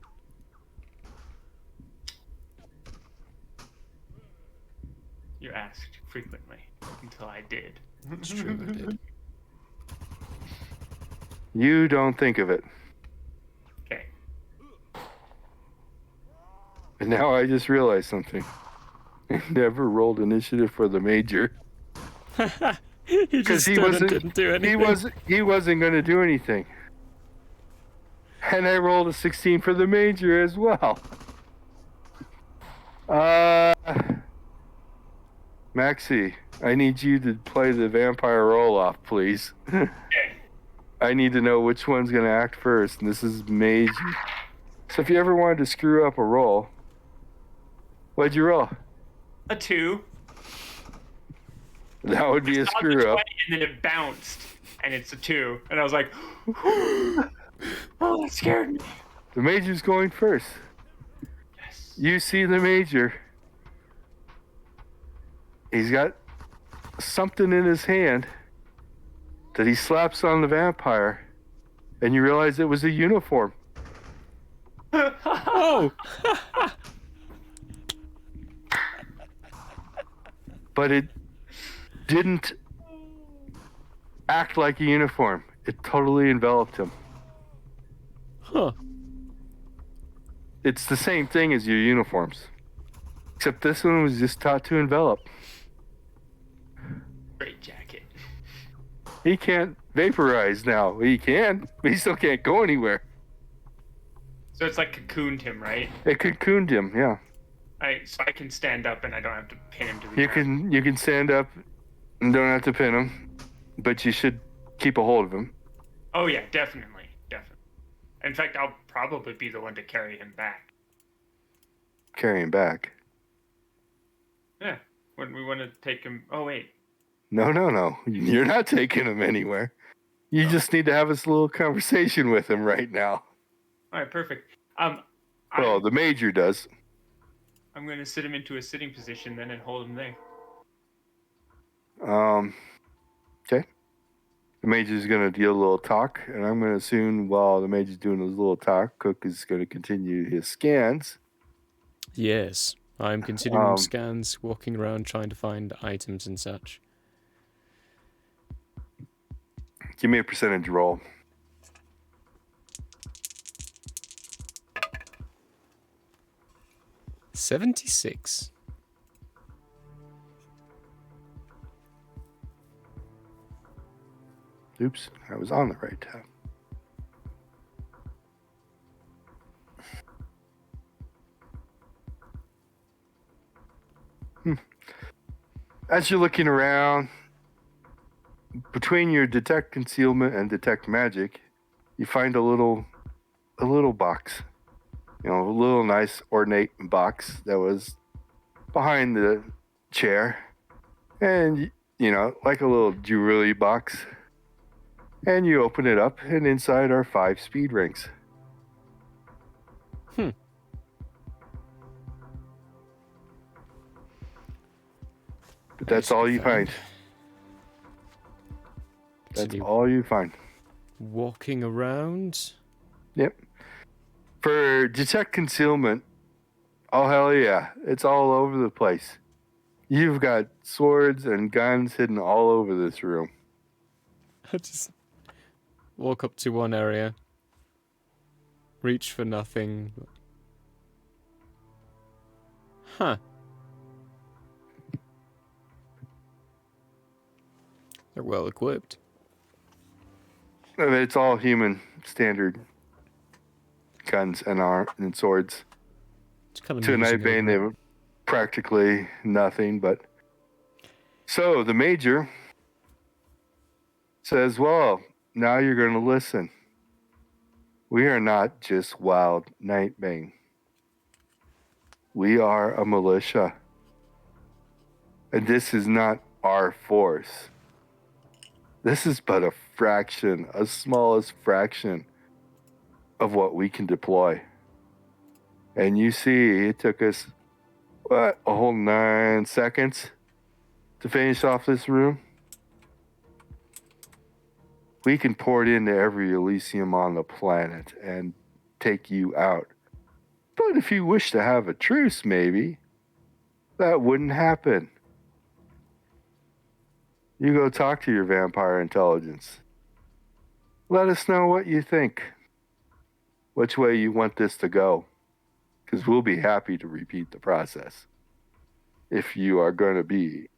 You asked frequently, until I did. It's true, I did. You don't think of it. Okay. And now I just realized something. I never rolled initiative for the major. He just stood and didn't do anything. He wasn't going to do anything. And I rolled a 16 for the major as well. Maxie, I need you to play the vampire roll-off, please. Okay. I need to know which one's going to act first, and this is major. So if you ever wanted to screw up a roll, what'd you roll? A 2. That would be a screw-up. And then it bounced, and it's a 2. And I was like, oh, that scared me. The major's going first. Yes. You see the major. He's got something in his hand that he slaps on the vampire, and you realize it was a uniform. Oh! But it didn't act like a uniform. It totally enveloped him. Huh. It's the same thing as your uniforms, except this one was just taught to envelop. Great jacket. He can't vaporize now. He can, but he still can't go anywhere. So it's like cocooned him, right? It cocooned him, yeah. So I can stand up and I don't have to pin him to the ground. You can stand up and don't have to pin him, but you should keep a hold of him. Oh yeah, definitely. In fact, I'll probably be the one to carry him back. Carry him back. Yeah, when we want to take him. Oh wait. No. You're not taking him anywhere. You just need to have this little conversation with him right now. All right, perfect. Well, the major does. I'm going to sit him into a sitting position then and hold him there. Okay. The major's going to deal a little talk, and I'm going to assume while the major's doing his little talk, Cook is going to continue his scans. Yes. I'm continuing scans, walking around trying to find items and such. Give me a percentage roll. $76. Oops, I was on the right tab. As you're looking around, between your detect concealment and detect magic, you find a little a little box. A little nice ornate box that was behind the chair. And, like a little jewelry box. And you open it up, and inside are 5 speed rings. But that's all you find. That's all you find. Walking around? Yep. For detect concealment, oh hell yeah, it's all over the place. You've got swords and guns hidden all over this room. I just walk up to one area, reach for nothing. Huh. They're well equipped. It's all human standard guns and swords. It's kind of to Nightbane, they were practically nothing. But so the major says, "Well, now you're going to listen. We are not just wild Nightbane. We are a militia, and this is not our force. This is but a fraction, a smallest fraction of what we can deploy. And you see, it took us, a whole 9 seconds to finish off this room. We can pour it into every Elysium on the planet and take you out. But if you wish to have a truce, maybe, that wouldn't happen. You go talk to your vampire intelligence. Let us know what you think. Which way you want this to go. Because we'll be happy to repeat the process. If you are going to be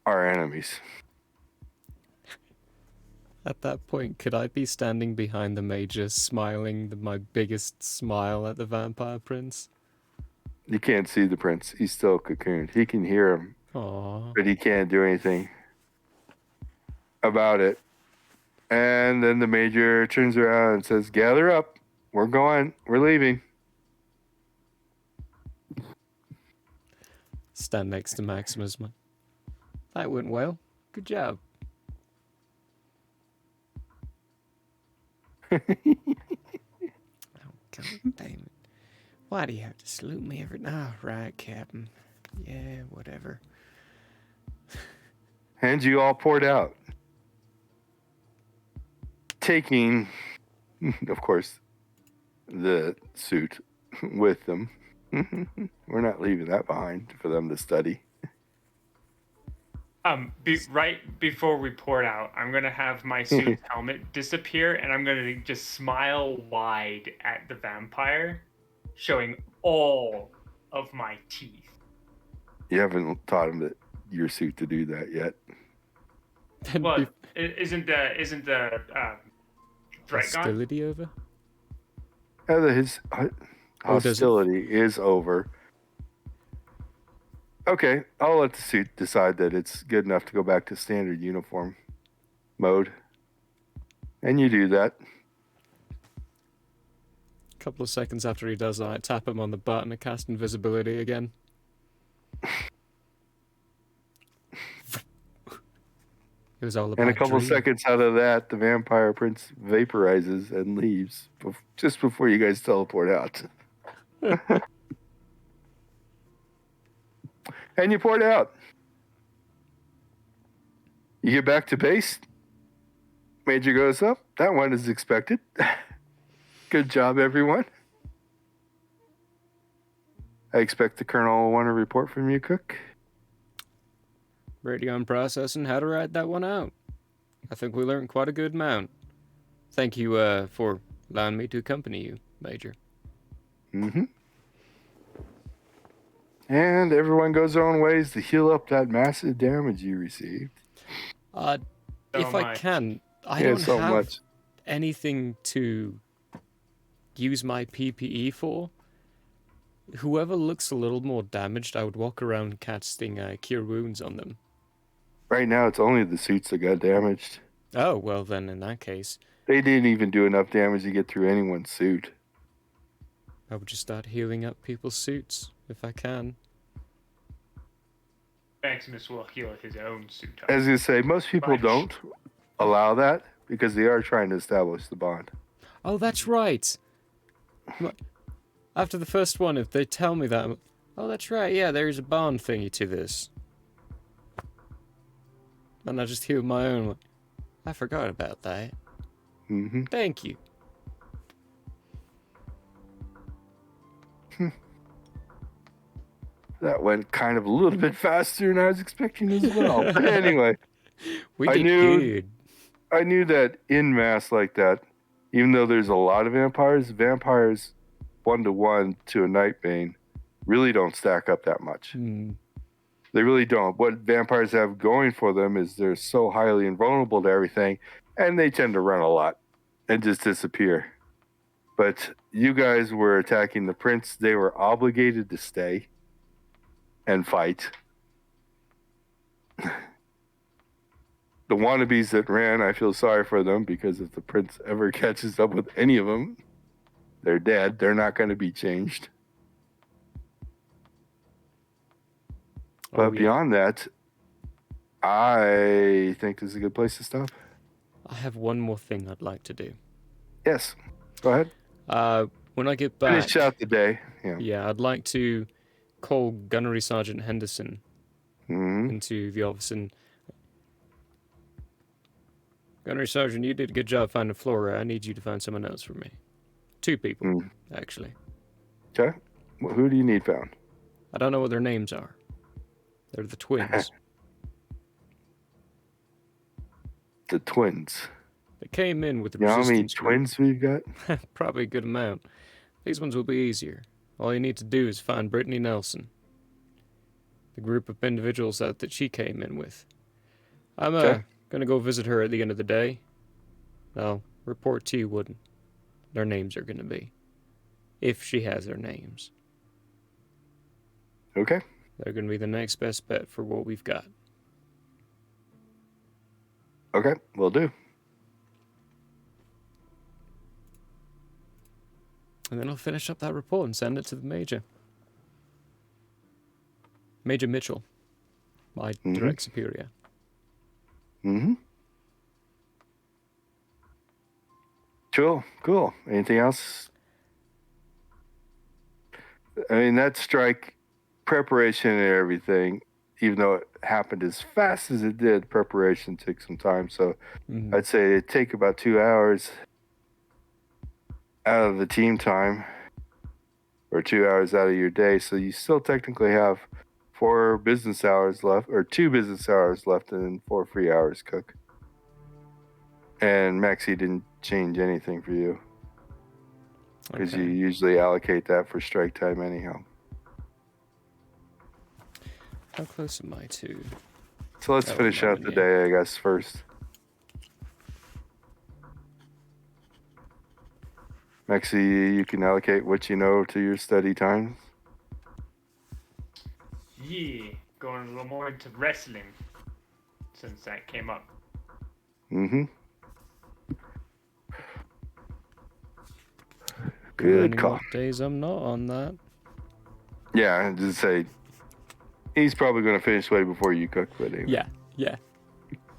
our enemies." At that point, could I be standing behind the major, smiling my biggest smile at the vampire prince? You can't see the prince. He's still cocooned. He can hear him. Aww. But he can't do anything about it. And then the major turns around and says, "Gather up. We're going. We're leaving." Stand next to Maximus. That went well. Good job. Oh, God damn it. Why do you have to salute me every... Ah, right, Captain. Yeah, whatever. And you all poured out. Taking, of course, the suit with them. We're not leaving that behind for them to study. Right before we poured out, I'm gonna have my suit's helmet disappear, and I'm gonna just smile wide at the vampire, showing all of my teeth. You haven't taught him that your suit to do that yet. Well, isn't the threat gone? Hostility over? His hostility is over. Okay, I'll let the suit decide that it's good enough to go back to standard uniform mode. And you do that. A couple of seconds after he does that, I tap him on the butt and I cast invisibility again. It was all about And a couple dream. seconds out of that, the vampire prince vaporizes and leaves just before you guys teleport out. And you poured out. You get back to base. Major goes up. That one is expected. Good job, everyone. I expect the colonel will want a report from you, Cook. Radio and processing how to write that one out. I think we learned quite a good amount. Thank you for allowing me to accompany you, Major. Mm-hmm. And everyone goes their own ways to heal up that massive damage you received. If I can, I don't have anything to use my PPE for. Whoever looks a little more damaged, I would walk around casting Cure Wounds on them. Right now, it's only the suits that got damaged. Oh, well then, in that case, They didn't even do enough damage to get through anyone's suit. I would just start healing up people's suits if I can. Maximus will heal his own suit up. As you say, most people don't allow that because they are trying to establish the bond. Oh, that's right. After the first one, if they tell me that, oh, that's right. Yeah, there's a bond thingy to this. And I just heal my own. I forgot about that. Mm-hmm. Thank you. That went kind of a little bit faster than I was expecting as well. But anyway, We I did knew- good. I knew that in mass like that, even though there's a lot of vampires 1-to-1 to a Nightbane really don't stack up that much. They really don't. What vampires have going for them is they're so highly invulnerable to everything, and they tend to run a lot and just disappear. But you guys were attacking the prince. They were obligated to stay and fight. The wannabes that ran, I feel sorry for them because if the prince ever catches up with any of them, they're dead. They're not going to be changed. But beyond that, I think this is a good place to stop. I have one more thing I'd like to do. Yes, go ahead. When I get back, Finish out the day. yeah, I'd like to call Gunnery Sergeant Henderson into the office and Gunnery Sergeant, you did a good job finding Flora. I need you to find someone else for me. 2 people, actually. Okay. Well, who do you need found? I don't know what their names are. They're the twins. The twins. They came in with the You know how many resistance group. twins we've got? Probably a good amount. These ones will be easier. All you need to do is find Brittany Nelson. The group of individuals that she came in with. I'm gonna go visit her at the end of the day. I'll report to you what their names are gonna be. If she has their names. Okay. They're gonna be the next best bet for what we've got. Okay, will do. And then I'll finish up that report and send it to the Major. Major Mitchell. My direct superior. Cool. Anything else? I mean, that strike preparation and everything, even though it happened as fast as it did, preparation took some time. So I'd say it'd take about 2 hours out of the team time or 2 hours out of your day. So you still technically have 4 business hours left, or 2 business hours left, and then 4 free hours cook. And Maxie didn't change anything for you because you usually allocate that for strike time anyhow. How close am I to? So let's finish out the day, I guess, first. Maxie, you can allocate what you know to your study times. Yeah, going a little more into wrestling since that came up. Good call. What days I'm not on that. Yeah, just say he's probably going to finish way before you cook, but anyway. Yeah.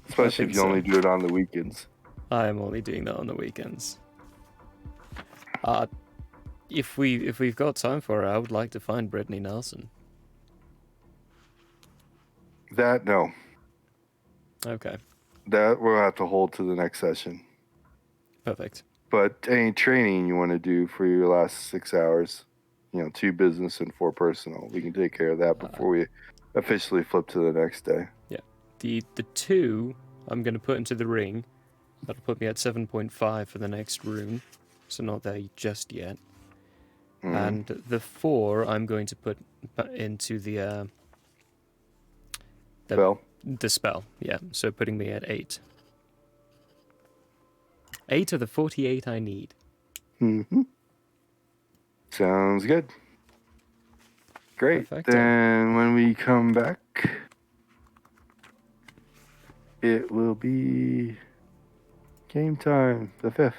Especially if you only do it on the weekends. I am only doing that on the weekends. If we've got time for it, I would like to find Brittany Nelson. That, no. Okay. That we'll have to hold to the next session. Perfect. But any training you want to do for your last 6 hours, 2 business and 4 personal, we can take care of that before we officially flip to the next day. Yeah. The 2 I'm going to put into the ring. That'll put me at 7.5 for the next rune. So not there just yet. And the 4 I'm going to put into the spell. The spell, yeah. So putting me at 8. 8 of the 48 I need. Sounds good. Great. Perfecto. Then when we come back, it will be Game time, the 5th.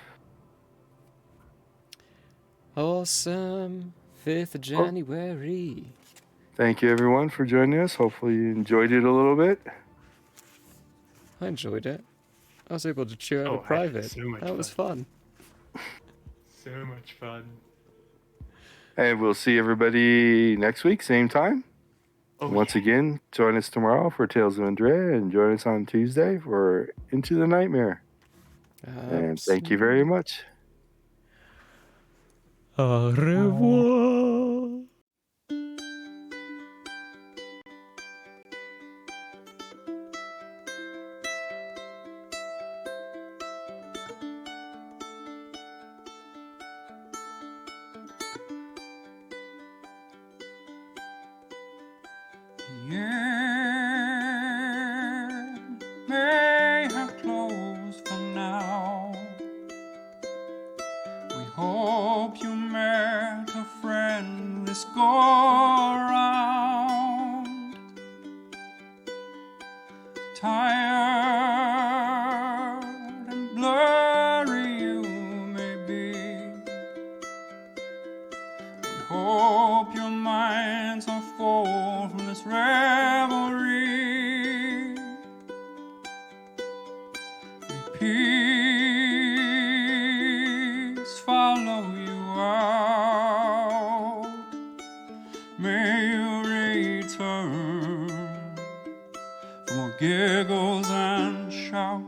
Awesome. 5th of January. Thank you, everyone, for joining us. Hopefully, you enjoyed it a little bit. I enjoyed it. I was able to cheer out a I had private. so much That was fun. So much fun. And we'll see everybody next week, same time. Oh, Once yeah. again, join us tomorrow for Tales of Andrea, and join us on Tuesday for Into the Nightmare. And thank you very much. Au revoir. The end may have closed for now. We hope you met a friend this go around. Tired and blurry you may be. We hope your minds are full from this revelry. May peace follow you out. May you return for more giggles and shouts.